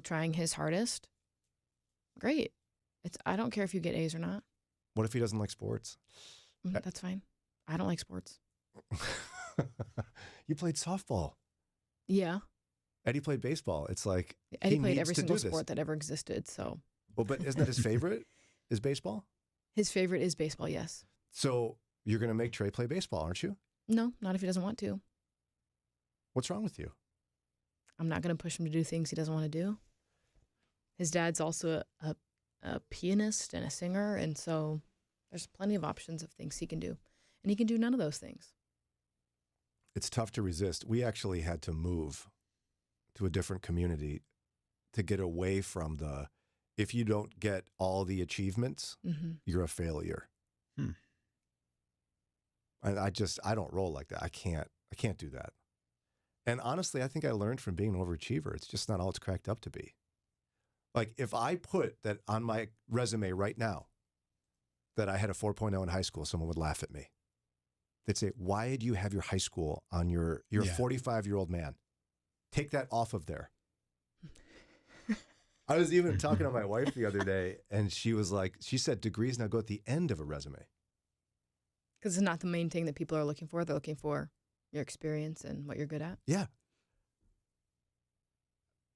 trying his hardest, great. I don't care if you get A's or not. What if he doesn't like sports? That's fine. I don't like sports. You played softball. Yeah. Eddie played baseball. It's like Eddie played every single sport that ever existed. So. Well, but isn't that his favorite? Is baseball? His favorite is baseball. Yes. So you're going to make Trey play baseball, aren't you? No, not if he doesn't want to. What's wrong with you? I'm not going to push him to do things he doesn't want to do. His dad's also a pianist and a singer, and so there's plenty of options of things he can do. And he can do none of those things. It's tough to resist. We actually had to move to a different community to get away from if you don't get all the achievements, you're a failure. I don't roll like that. I can't do that. And honestly, I think I learned from being an overachiever. It's just not all it's cracked up to be. Like if I put that on my resume right now, that I had a 4.0 in high school, someone would laugh at me. They'd say, why did you have your high school on you're a 45-year-old man? Take that off of there. I was even talking to my wife the other day, and she said degrees now go at the end of a resume. Because it's not the main thing that people are looking for. They're looking for your experience and what you're good at. Yeah.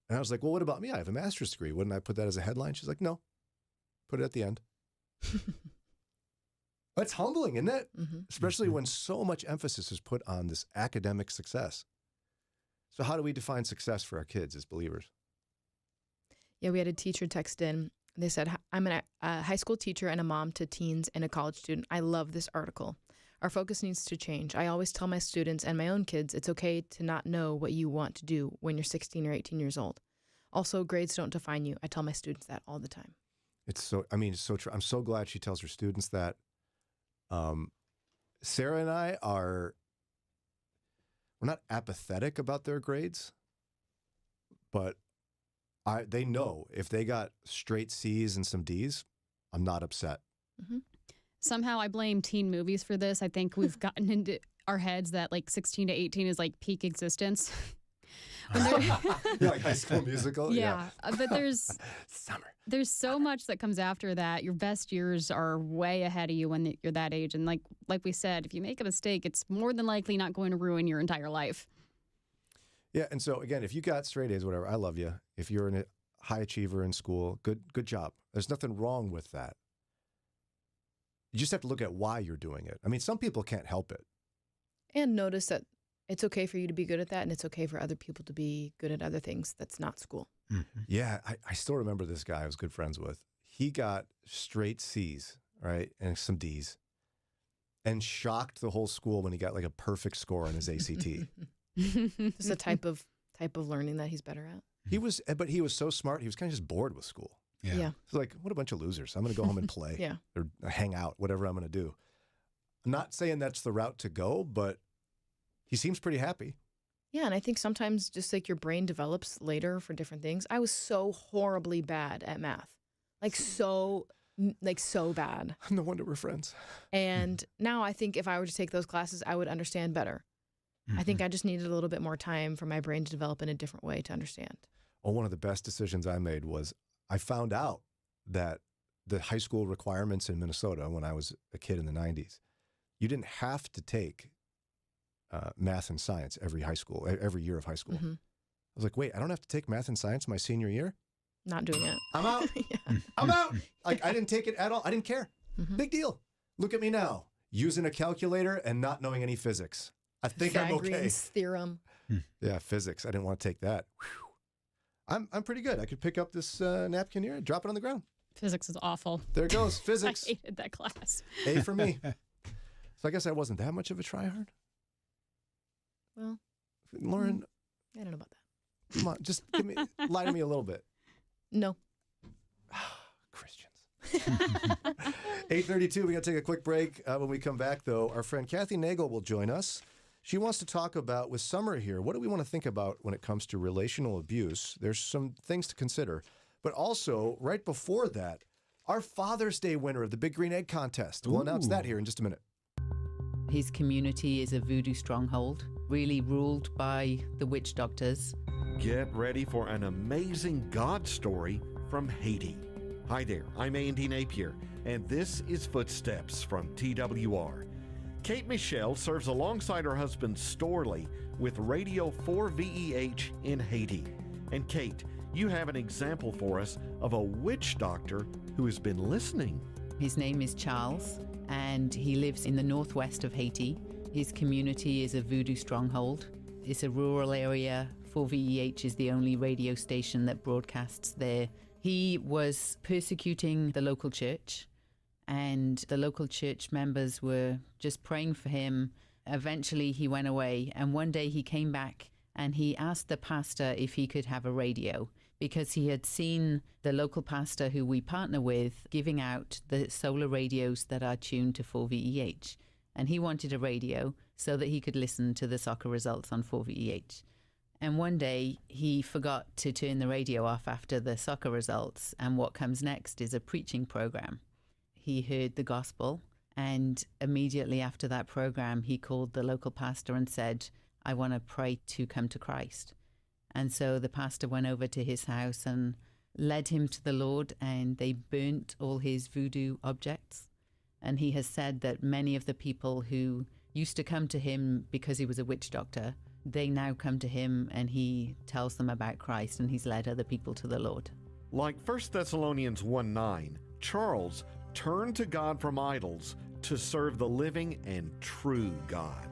And I was like, well, what about me? I have a master's degree. Wouldn't I put that as a headline? She's like, no, put it at the end. That's humbling, isn't it? Especially when so much emphasis is put on this academic success. So how do we define success for our kids as believers? Yeah, we had a teacher text in. They said, I'm a high school teacher and a mom to teens and a college student. I love this article. Our focus needs to change. I always tell my students and my own kids it's okay to not know what you want to do when you're 16 or 18 years old. Also, grades don't define you. I tell my students that all the time. It's so true. I'm so glad she tells her students that. Sarah and I we're not apathetic about their grades, but they know if they got straight C's and some D's, I'm not upset. Mm-hmm. Somehow I blame teen movies for this. I think we've gotten into our heads that like 16 to 18 is like peak existence. Yeah, like High School Musical. Yeah, but Summer. There's so much that comes after that. Your best years are way ahead of you when you're that age. And like we said, if you make a mistake, it's more than likely not going to ruin your entire life. Yeah, and so again, if you got straight A's, whatever, I love you. If you're a high achiever in school, good job. There's nothing wrong with that. You just have to look at why you're doing it. I mean, some people can't help it. And notice that it's okay for you to be good at that, and it's okay for other people to be good at other things that's not school. Mm-hmm. Yeah, I still remember this guy I was good friends with. He got straight C's, right, and some D's, and shocked the whole school when he got like a perfect score on his ACT. It's a type of learning that he's better at. But he was so smart. He was kind of just bored with school. Yeah. It's like, what a bunch of losers. I'm going to go home and play. Yeah. Or hang out, whatever I'm going to do. I'm not saying that's the route to go, but he seems pretty happy. Yeah, and I think sometimes just like your brain develops later for different things. I was so horribly bad at math. Like so bad. No wonder we're friends. And now I think if I were to take those classes, I would understand better. I think I just needed a little bit more time for my brain to develop in a different way to understand. Well, one of the best decisions I made was I found out that the high school requirements in Minnesota when I was a kid in the 90s, you didn't have to take math and science every year of high school. Mm-hmm. I was like, wait, I don't have to take math and science my senior year? Not doing it. I'm out. I'm out. Like, I didn't take it at all. I didn't care. Mm-hmm. Big deal. Look at me now, using a calculator and not knowing any physics. I think I'm okay. Green's theorem. Yeah, physics. I didn't want to take that. Whew. I'm pretty good. I could pick up this napkin here and drop it on the ground. Physics is awful. There it goes. Physics. I hated that class. A for me. So I guess I wasn't that much of a tryhard. Well, Lauren, I don't know about that. come on, just lie to me a little bit. No. Christians. 8:32. We got to take a quick break. When we come back, though, our friend Kathy Nagel will join us. She wants to talk about, with Summer here, what do we want to think about when it comes to relational abuse? There's some things to consider. But also, right before that, our Father's Day winner of the Big Green Egg Contest. We'll announce that here in just a minute. His community is a voodoo stronghold, really ruled by the witch doctors. Get ready for an amazing God story from Haiti. Hi there, I'm Andy Napier, and this is Footsteps from TWR. Kate Michelle serves alongside her husband Storley with Radio 4VEH in Haiti. And Kate, you have an example for us of a witch doctor who has been listening. His name is Charles, and he lives in the northwest of Haiti. His community is a voodoo stronghold. It's a rural area. 4VEH is the only radio station that broadcasts there. He was persecuting the local church, and the local church members were just praying for him. Eventually, he went away, and one day he came back and he asked the pastor if he could have a radio, because he had seen the local pastor who we partner with giving out the solar radios that are tuned to 4VEH. And he wanted a radio so that he could listen to the soccer results on 4VEH. And one day he forgot to turn the radio off after the soccer results, and what comes next is a preaching program. He heard the gospel, and immediately after that program, he called the local pastor and said, I want to pray to come to Christ. And so the pastor went over to his house and led him to the Lord, and they burnt all his voodoo objects. And he has said that many of the people who used to come to him because he was a witch doctor, they now come to him and he tells them about Christ, and he's led other people to the Lord. Like 1 Thessalonians 1:9, Charles turned to God from idols to serve the living and true God.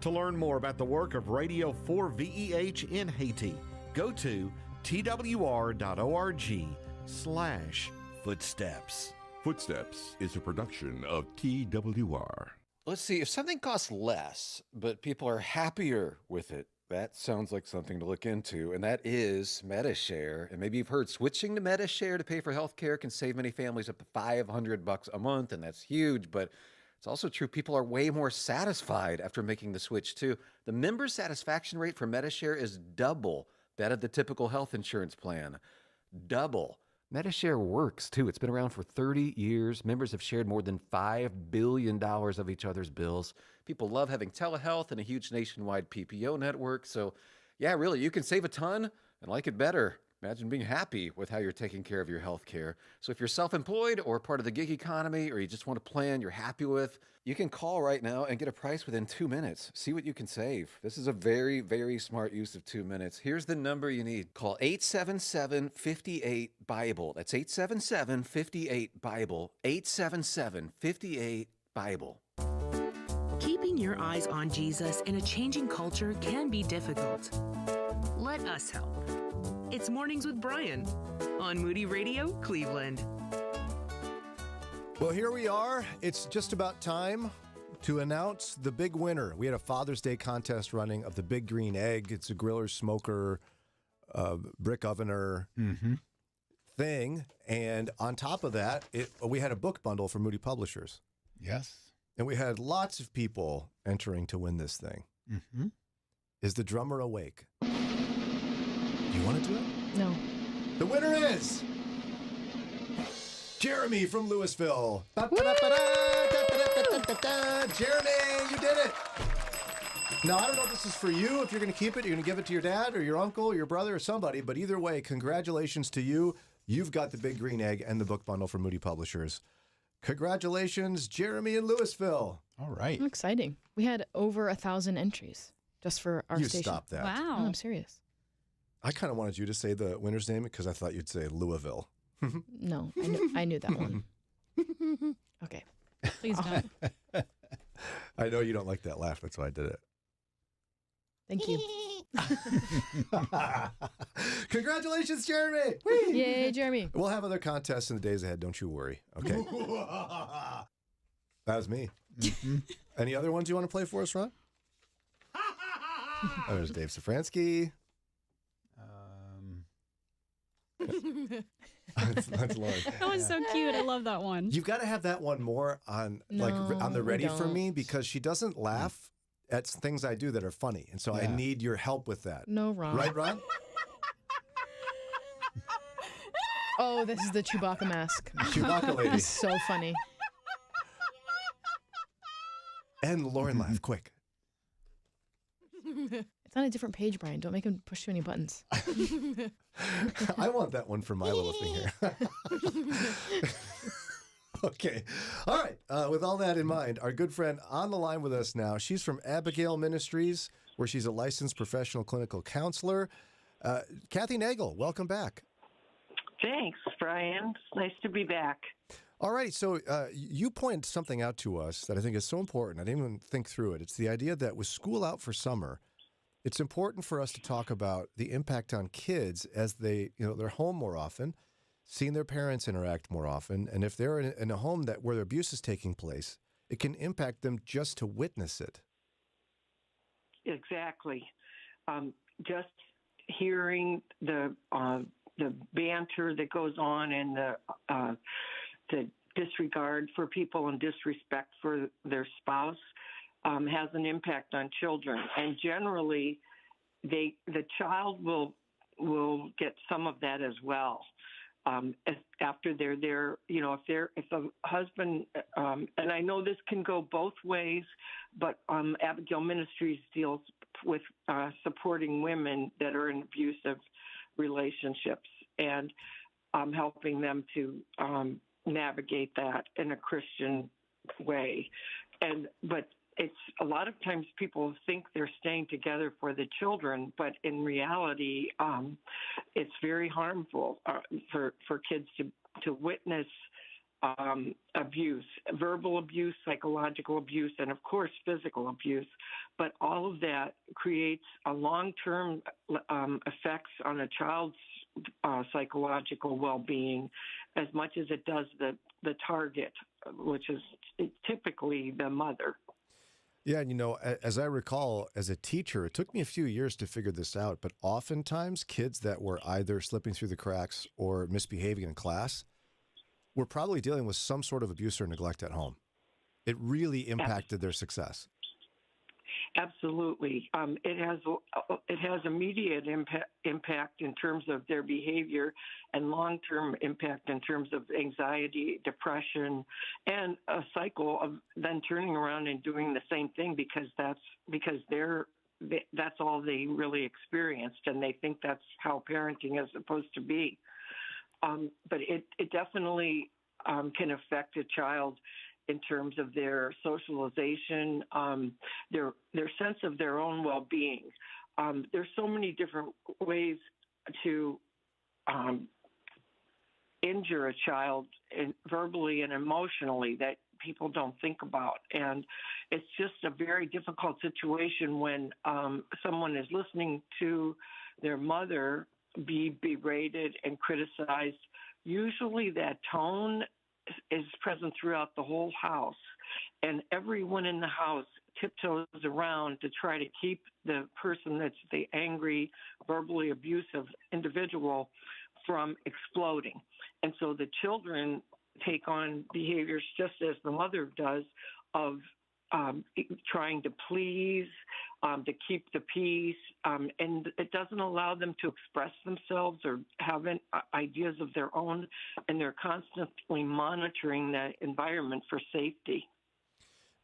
To learn more about the work of Radio 4VEH in Haiti, go to twr.org/footsteps. Footsteps is a production of TWR. Let's see, if something costs less, but people are happier with it, that sounds like something to look into, and that is MediShare. And maybe you've heard switching to MediShare to pay for healthcare can save many families up to $500 a month, and that's huge, but It's also true people are way more satisfied after making the switch, too. The member satisfaction rate for Medishare is double that of the typical health insurance plan. Double. Medishare works, too. It's been around for 30 years. Members have shared more than $5 billion of each other's bills. People love having telehealth and a huge nationwide PPO network. So, yeah, really, you can save a ton and like it better. Imagine being happy with how you're taking care of your health care. So if you're self-employed or part of the gig economy, or you just want a plan you're happy with, you can call right now and get a price within 2 minutes. See what you can save. This is a very, very smart use of 2 minutes. Here's the number you need. Call 877-58-BIBLE. That's 877-58-BIBLE. 877-58-BIBLE. Keeping your eyes on Jesus in a changing culture can be difficult. Let us help. It's Mornings with Brian on Moody Radio, Cleveland. Well, here we are. It's just about time to announce the big winner. We had a Father's Day contest running of the Big Green Egg. It's a griller, smoker, brick ovener thing. And on top of that, we had a book bundle from Moody Publishers. Yes. And we had lots of people entering to win this thing. Mm-hmm. Is the drummer awake? Do you want to do it? No. The winner is Jeremy from Louisville. Jeremy, you did it. Now, I don't know if this is for you, if you're going to keep it, you're going to give it to your dad or your uncle, your brother or somebody, but either way, congratulations to you. You've got the Big Green Egg and the book bundle from Moody Publishers. Congratulations, Jeremy in Louisville. All right. Exciting. We had over 1,000 entries just for our You station. stop that. Wow. No, I'm serious. I kind of wanted you to say the winner's name because I thought you'd say Louisville. No, I knew that one. Okay. Please don't. I know you don't like that laugh. That's why I did it. Thank you. Congratulations, Jeremy. Yay, Jeremy. We'll have other contests in the days ahead. Don't you worry. Okay. That was me. Any other ones you want to play for us, Ron? Oh, there's Dave Safransky. That's Lauren. That was so cute. I love that one. You've got to have that one more on on the we ready for me don't. because she doesn't laugh at things I do that are funny. And so I need your help with that. No, Ron. Right, Ron? Oh, this is the Chewbacca mask. Chewbacca lady. He's so funny. And Lauren laugh, quick. It's on a different page, Brian. Don't make him push too many buttons. I want that one for my little thing here. Okay. All right. With all that in mind, our good friend on the line with us now, she's from Abigail Ministries, where she's a licensed professional clinical counselor. Kathy Nagel, welcome back. Thanks, Brian. It's nice to be back. All right. So you pointed something out to us that I think is so important. I didn't even think through it. It's the idea that with school out for summer, it's important for us to talk about the impact on kids as they're home more often, seeing their parents interact more often. And if they're in a home where abuse is taking place, it can impact them just to witness it. Exactly. Just hearing the banter that goes on and the disregard for people and disrespect for their spouse has an impact on children. And generally, the child will get some of that as well. After they're there, if a husband, and I know this can go both ways, but Abigail Ministries deals with supporting women that are in abusive relationships and helping them to navigate that in a Christian way. But it's a lot of times people think they're staying together for the children, but in reality, it's very harmful for kids to witness abuse, verbal abuse, psychological abuse, and of course physical abuse. But all of that creates a long-term effects on a child's psychological well-being as much as it does the target, which is typically the mother. Yeah, and as I recall, as a teacher, it took me a few years to figure this out, but oftentimes kids that were either slipping through the cracks or misbehaving in class were probably dealing with some sort of abuse or neglect at home. it really impacted their success. Absolutely. It has immediate impact in terms of their behavior, and long-term impact in terms of anxiety, depression, and a cycle of then turning around and doing the same thing because that's all they really experienced, and they think that's how parenting is supposed to be. But it definitely can affect a child in terms of their socialization, their sense of their own well-being. There's so many different ways to injure a child verbally and emotionally that people don't think about. And it's just a very difficult situation when someone is listening to their mother be berated and criticized. Usually that tone is present throughout the whole house, and everyone in the house tiptoes around to try to keep the person that's the angry, verbally abusive individual from exploding. And so the children take on behaviors just as the mother does of trying to please, to keep the peace, and it doesn't allow them to express themselves or have ideas of their own, and they're constantly monitoring the environment for safety.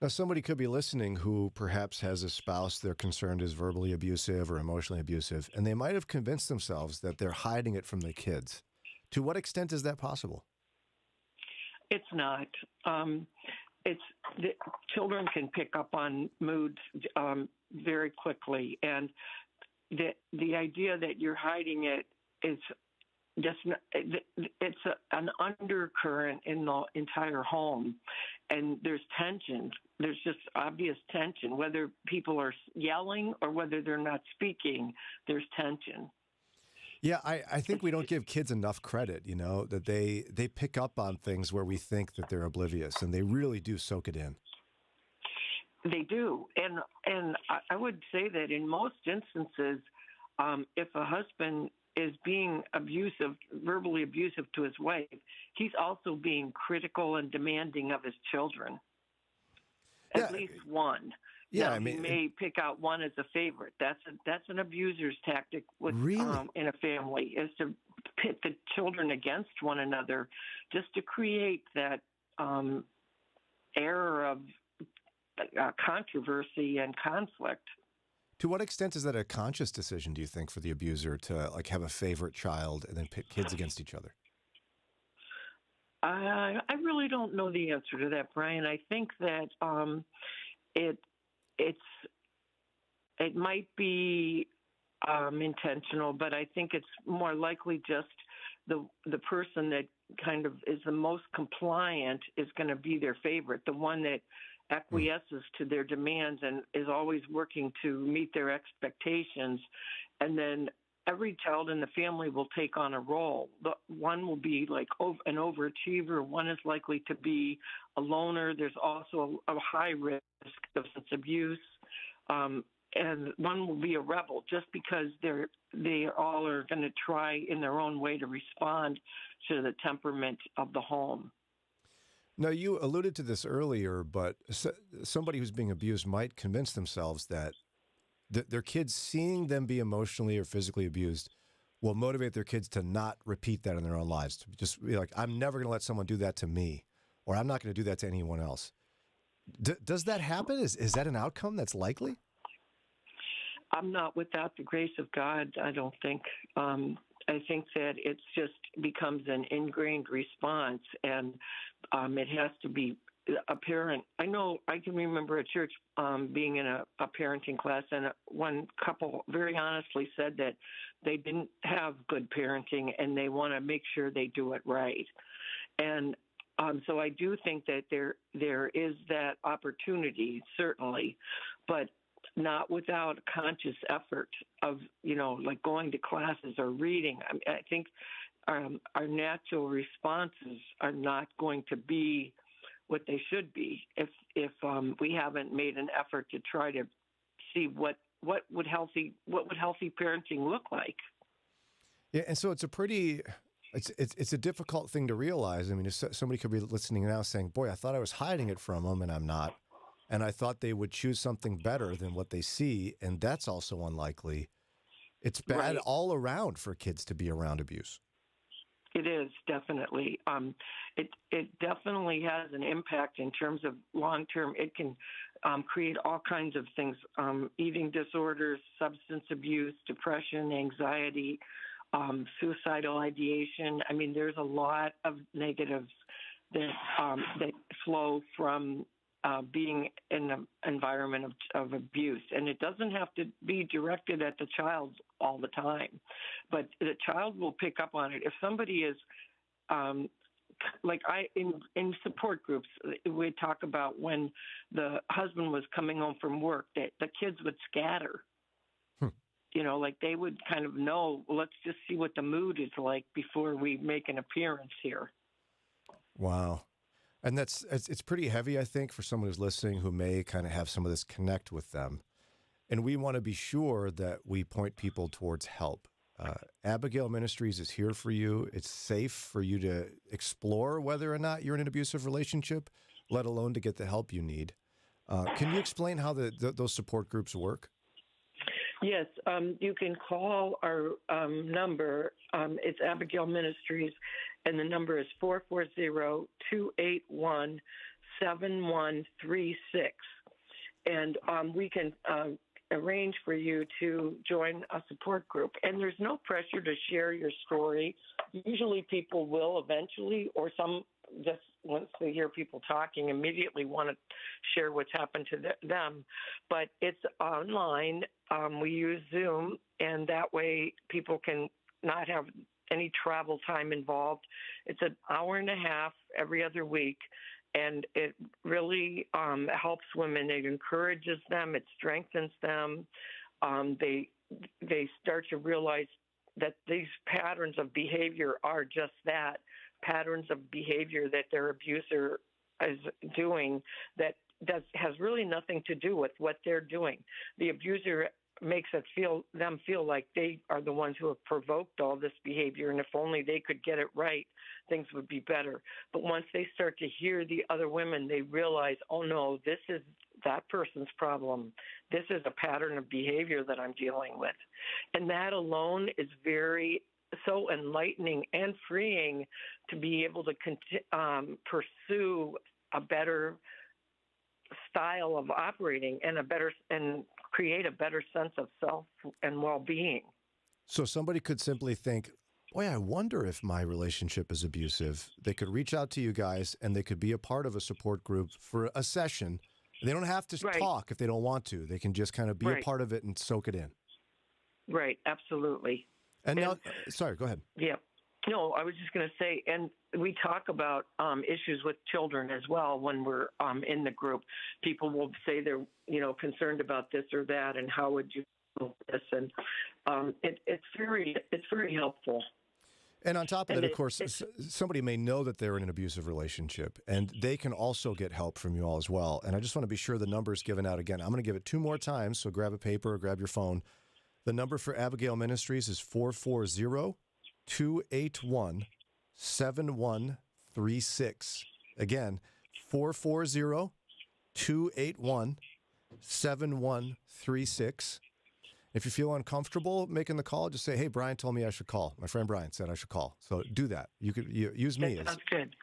Now, somebody could be listening who perhaps has a spouse they're concerned is verbally abusive or emotionally abusive, and they might have convinced themselves that they're hiding it from the kids. To what extent is that possible? It's not. The children can pick up on moods very quickly, and the idea that you're hiding it is just an undercurrent in the entire home, and there's tension. There's just obvious tension, whether people are yelling or whether they're not speaking. There's tension. Yeah, I think we don't give kids enough credit, that they pick up on things where we think that they're oblivious, and they really do soak it in. They do. And I would say that in most instances, if a husband is being verbally abusive to his wife, he's also being critical and demanding of his children. At least one. Yeah, now, he may pick out one as a favorite. That's an abuser's tactic in a family, is to pit the children against one another, just to create that air of controversy and conflict. To what extent is that a conscious decision, do you think, for the abuser to have a favorite child and then pit kids against each other? I really don't know the answer to that, Brian. I think that it might be intentional, but I think it's more likely just the person that kind of is the most compliant is going to be their favorite, the one that acquiesces to their demands and is always working to meet their expectations. And then every child in the family will take on a role. One will be like an overachiever. One is likely to be a loner. There's also a high risk of substance abuse. And one will be a rebel, just because they all are going to try in their own way to respond to the temperament of the home. Now, you alluded to this earlier, but somebody who's being abused might convince themselves that their kids, seeing them be emotionally or physically abused, will motivate their kids to not repeat that in their own lives. To just be like, I'm never going to let someone do that to me, or I'm not going to do that to anyone else. Does that happen? Is that an outcome that's likely? I'm not without the grace of God, I don't think. I think that it just becomes an ingrained response, and it has to be apparent. I know I can remember at church being in a parenting class, and one couple very honestly said that they didn't have good parenting, and they want to make sure they do it right. And so I do think that there is that opportunity, certainly, but not without a conscious effort of, like going to classes or reading. I think our natural responses are not going to be what they should be if we haven't made an effort to try to see what would healthy parenting look like. Yeah, and so it's a pretty It's a difficult thing to realize. I mean, somebody could be listening now saying, boy, I thought I was hiding it from them, and I'm not. And I thought they would choose something better than what they see, and that's also unlikely. It's bad all around for kids to be around abuse. It is, definitely. It definitely has an impact in terms of long-term. It can create all kinds of things, eating disorders, substance abuse, depression, anxiety, suicidal ideation. I mean, there's a lot of negatives that flow from being in an environment of abuse. And it doesn't have to be directed at the child all the time, but the child will pick up on it. If somebody is, in support groups, we talk about when the husband was coming home from work, that the kids would scatter. You know, like they would kind of know, well, let's just see what the mood is like before we make an appearance here. Wow. And it's pretty heavy, I think, for someone who's listening who may kind of have some of this connect with them. And we want to be sure that we point people towards help. Abigail Ministries is here for you. It's safe for you to explore whether or not you're in an abusive relationship, let alone to get the help you need. Can you explain how those support groups work? Yes, you can call our number. It's Abigail Ministries, and the number is 440-281-7136. And we can arrange for you to join a support group. And there's no pressure to share your story. Usually people will eventually, or some just once they hear people talking, immediately want to share what's happened to them. But it's online. We use Zoom, and that way people can not have any travel time involved. It's an hour and a half every other week, and it really helps women. It encourages them. It strengthens them. They start to realize that these patterns of behavior are just that, patterns of behavior that their abuser is doing that has really nothing to do with what they're doing. The abuser makes them feel like they are the ones who have provoked all this behavior, and if only they could get it right, things would be better. But once they start to hear the other women, they realize, oh no, this is that person's problem. This is a pattern of behavior that I'm dealing with. And that alone is so enlightening and freeing to be able to pursue a better style of operating and create a better sense of self and well-being. So somebody could simply think, boy, I wonder if my relationship is abusive. They could reach out to you guys, and they could be a part of a support group for a session. They don't have to talk if they don't want to. They can just kind of be a part of it and soak it in. Right, absolutely. And now, sorry, go ahead. Yeah. No, I was just going to say, and we talk about issues with children as well when we're in the group. People will say they're, concerned about this or that, and how would you handle this? And it's very helpful. And on top of that, of course, somebody may know that they're in an abusive relationship, and they can also get help from you all as well. And I just want to be sure the number is given out again. I'm going to give it 2 more times, so grab a paper or grab your phone. The number for Abigail Ministries is 440-281-7136. Again, 440-281-7136. If you feel uncomfortable making the call, just say, hey, Brian told me I should call. My friend Brian said I should call. So do that. You could use me. That sounds good.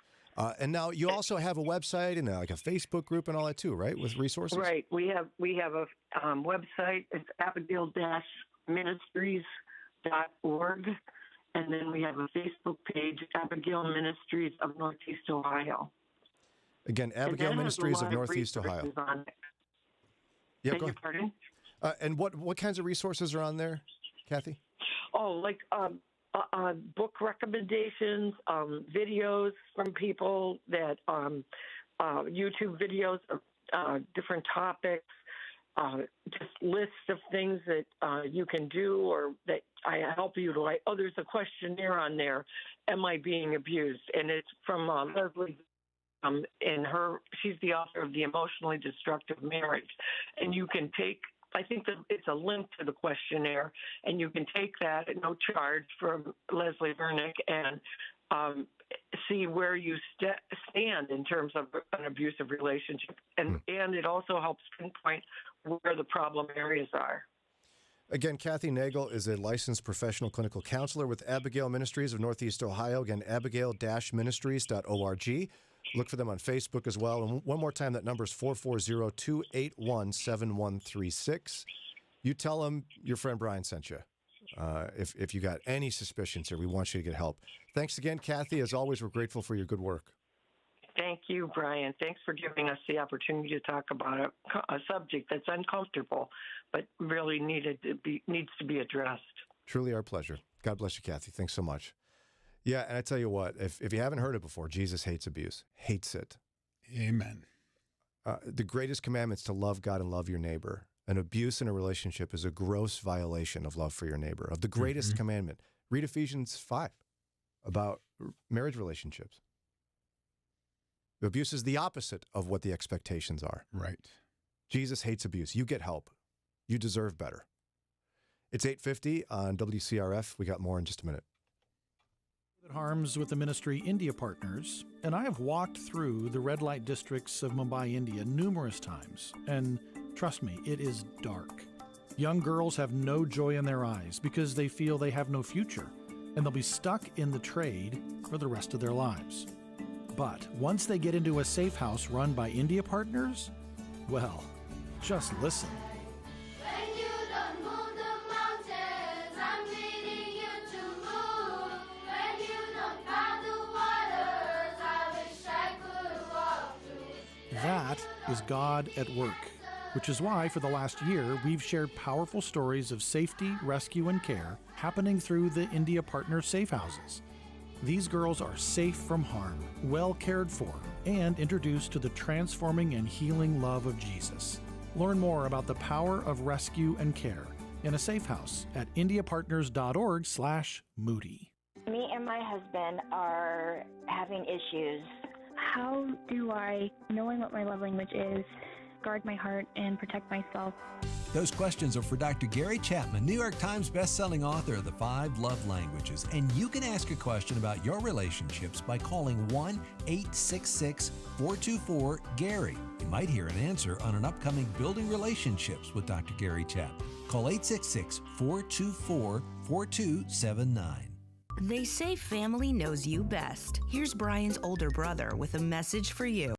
And now you also have a website and like a Facebook group and all that too, right? With resources? Right. We have a website. It's abigail-ministries.org. And then we have a Facebook page, Abigail Ministries of Northeast Ohio. Again, Abigail Ministries of Northeast Ohio. Yeah, go ahead. Pardon? And what kinds of resources are on there, Kathy? Oh, like book recommendations, videos from people that YouTube videos of different topics, just lists of things that you can do or that I help you to like. Oh, there's a questionnaire on there. Am I being abused? And it's from Leslie. She's the author of The Emotionally Destructive Marriage. And you can take I think that it's a link to the questionnaire, and you can take that at no charge from Leslie Vernick and see where you stand in terms of an abusive relationship. And it also helps pinpoint where the problem areas are. Again, Kathy Nagel is a licensed professional clinical counselor with Abigail Ministries of Northeast Ohio. Again, abigail-ministries.org. Look for them on Facebook as well. And one more time, that number is 440-281-7136. You tell them your friend Brian sent you. If you got any suspicions here, we want you to get help. Thanks again, Kathy. As always, we're grateful for your good work. Thank you, Brian. Thanks for giving us the opportunity to talk about a subject that's uncomfortable, but really needs to be addressed. Truly our pleasure. God bless you, Kathy. Thanks so much. Yeah, and I tell you what, if you haven't heard it before, Jesus hates abuse. Hates it. Amen. The greatest commandment is to love God and love your neighbor. An abuse in a relationship is a gross violation of love for your neighbor, of the greatest commandment. Read Ephesians 5 about marriage relationships. Abuse is the opposite of what the expectations are. Right. Jesus hates abuse. You get help. You deserve better. It's 8:50 on WCRF. We got more in just a minute. Harms with the ministry India Partners, and I have walked through the red light districts of Mumbai, India numerous times, and trust me, it is dark. Young girls have no joy in their eyes because they feel they have no future, and they'll be stuck in the trade for the rest of their lives. But once they get into a safe house run by India Partners, well, just listen. That is God at work, which is why for the last year we've shared powerful stories of safety, rescue, and care happening through the India Partner Safe Houses. These girls are safe from harm, well cared for, and introduced to the transforming and healing love of Jesus. Learn more about the power of rescue and care in a safe house at indiapartners.org/Moody. Me and my husband are having issues. How do I, knowing what my love language is, guard my heart and protect myself? Those questions are for Dr. Gary Chapman, New York Times bestselling author of The 5 Love Languages. And you can ask a question about your relationships by calling 1-866-424-GARY. You might hear an answer on an upcoming Building Relationships with Dr. Gary Chapman. Call 866-424-4279. They say family knows you best. Here's Brian's older brother with a message for you.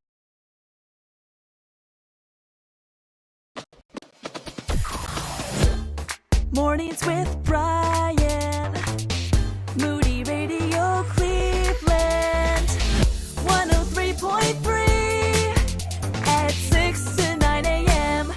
Mornings with Brian. Moody Radio Cleveland. 103.3 at 6 to 9 a.m.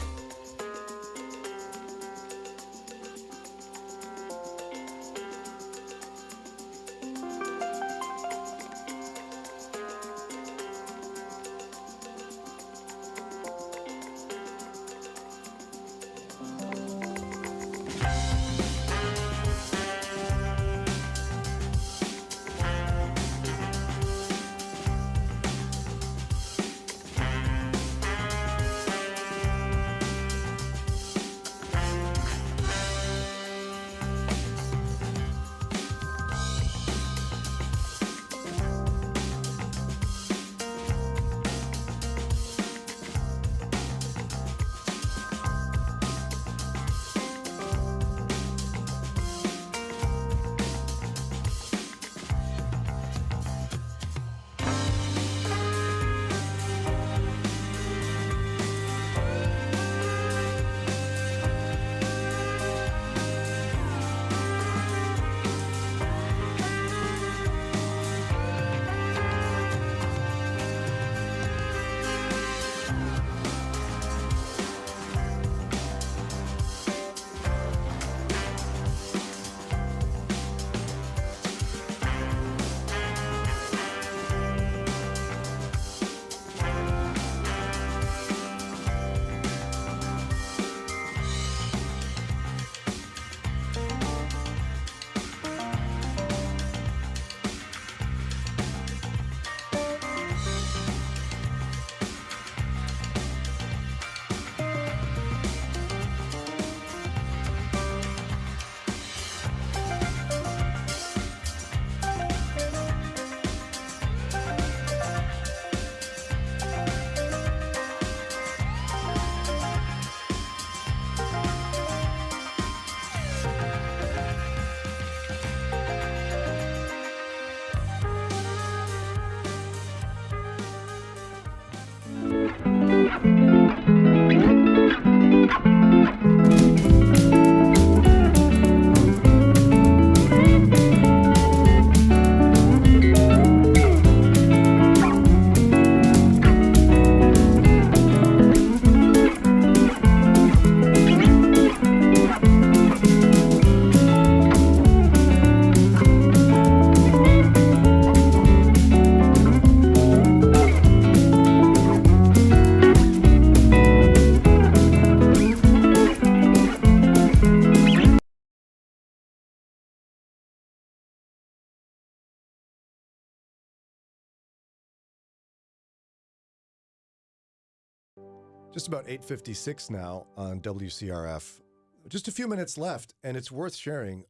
Just about 8:56 now on WCRF. Just a few minutes left, and it's worth sharing.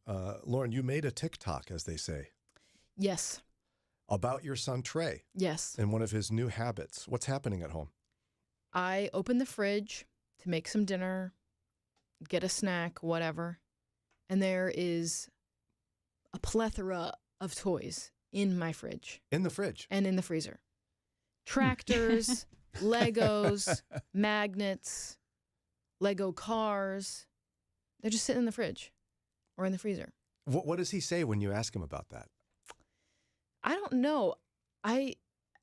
Lauren, you made a TikTok, as they say. Yes. About your son, Trey. Yes. And one of his new habits. What's happening at home? I open the fridge to make some dinner, get a snack, whatever, and there is a plethora of toys in my fridge. In the fridge? And in the freezer. Tractors, Legos, magnets, Lego cars. They're just sitting in the fridge or in the freezer. What does he say when you ask him about that? I don't know. I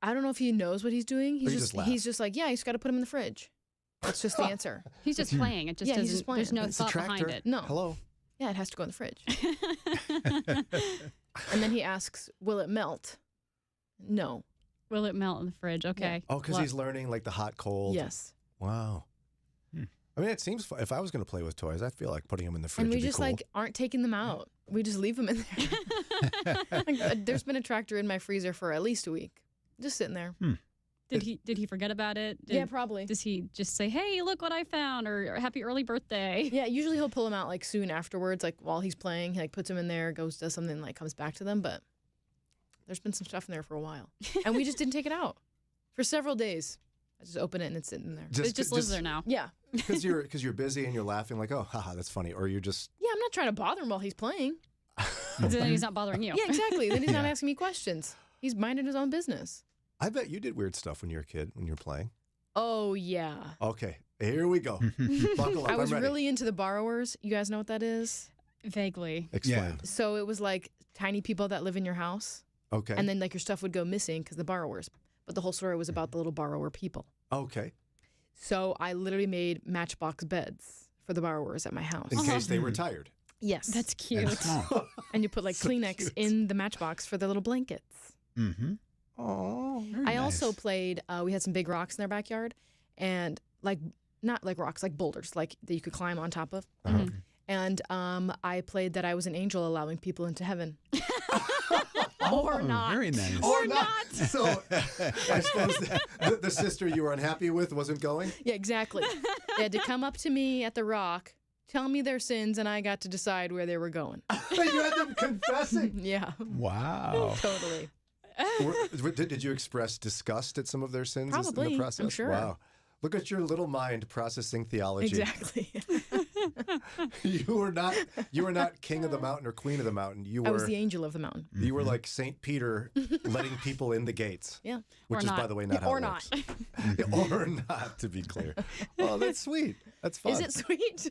don't know if he knows what he's doing. Or you just laugh? He's just like, yeah, you just got to put him in the fridge. That's just the answer. He's just playing. It just Yeah, he's doesn't, just playing. there's no It's a thought behind tractor. it. No. Hello. Yeah, it has to go in the fridge. And then he asks, will it melt? No. Will it melt in the fridge? Okay. Oh, because he's learning like the hot, cold. Yes. Wow. I mean, it seems if I was going to play with toys, I feel like putting them in the fridge And we would be just cool. like aren't taking them out. We just leave them in there. Like, there's been a tractor in my freezer for at least a week, just sitting there. Did he forget about it? Yeah, probably. Does he just say, "Hey, look what I found," or "Happy early birthday"? Yeah, usually he'll pull them out like soon afterwards, like while he's playing. He like puts them in there, goes does something, like comes back to them. But there's been some stuff in there for a while, and we just didn't take it out for several days. I just open it and it's sitting there. It just lives there now. Yeah. Because you're busy and you're laughing like, oh, haha, that's funny. Or you're just... Yeah, I'm not trying to bother him while he's playing. Then he's not bothering you. Yeah, exactly. Then he's not asking me questions. He's minding his own business. I bet you did weird stuff when you were a kid, when you were playing. Oh, yeah. Okay, here we go. Buckle up, I was I'm ready. really into the borrowers. You guys know what that is? Vaguely. Explain. So it was like tiny people that live in your house. Okay. And then like your stuff would go missing because the borrowers. But the whole story was about the little borrower people. Okay. So I literally made matchbox beds for the borrowers at my house. In case they were tired. Yes. That's cute. And you put like So Kleenex cute. in the matchbox for their little blankets. Mm-hmm. Oh. I also played, we had some big rocks in their backyard and like, not like rocks, like boulders, like that you could climb on top of. And I played that I was an angel allowing people into heaven. Or not. Very nice. Or not. So I suppose the sister you were unhappy with wasn't going? Yeah, exactly. They had to come up to me at the rock, tell me their sins, and I got to decide where they were going. You had them confessing? Yeah. Wow. Totally. Did you express disgust at some of their sins in Probably, the I'm process? sure. Wow. Look at your little mind processing theology. Exactly. You were not king of the mountain or queen of the mountain. You were I was the angel of the mountain. You were like St. Peter letting people in the gates. Yeah. Which Or is, not. by the way, not how Or it not. works. Or not, to be clear. Oh, that's sweet. That's fun. Is it sweet?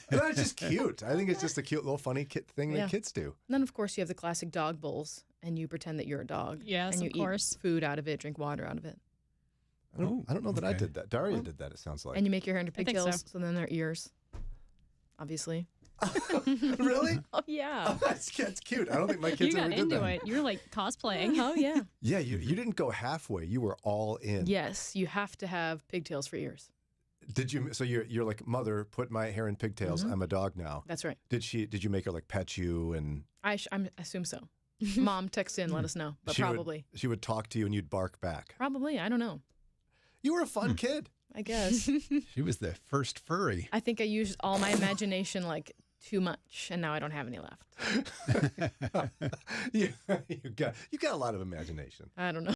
That's just cute. I think it's just a cute little funny thing Yeah. that kids do. Then, of course, you have the classic dog bowls, and you pretend that you're a dog. Yes, and you of course. eat food out of it, drink water out of it. I don't know that I did that. Daria did that, it sounds like. And you make your hair into I think pigtails, so. so then they're ears. Obviously. Really? Oh, yeah. Oh, that's cute. I don't think my You kids got ever did into that. it. You're like cosplaying. Oh, yeah. Yeah, you didn't go halfway. You were all in. Yes, you have to have pigtails for ears. Did you? So you're like, mother, put my hair in pigtails. I'm a dog now. That's right. Did you make her like pet you and? I assume so. Mom, text in, let us know. But probably. She would talk to you and you'd bark back. Probably. I don't know. You were a fun kid. I guess. She was the first furry. I think I used all my imagination like too much, and now I don't have any left. you got a lot of imagination. I don't know.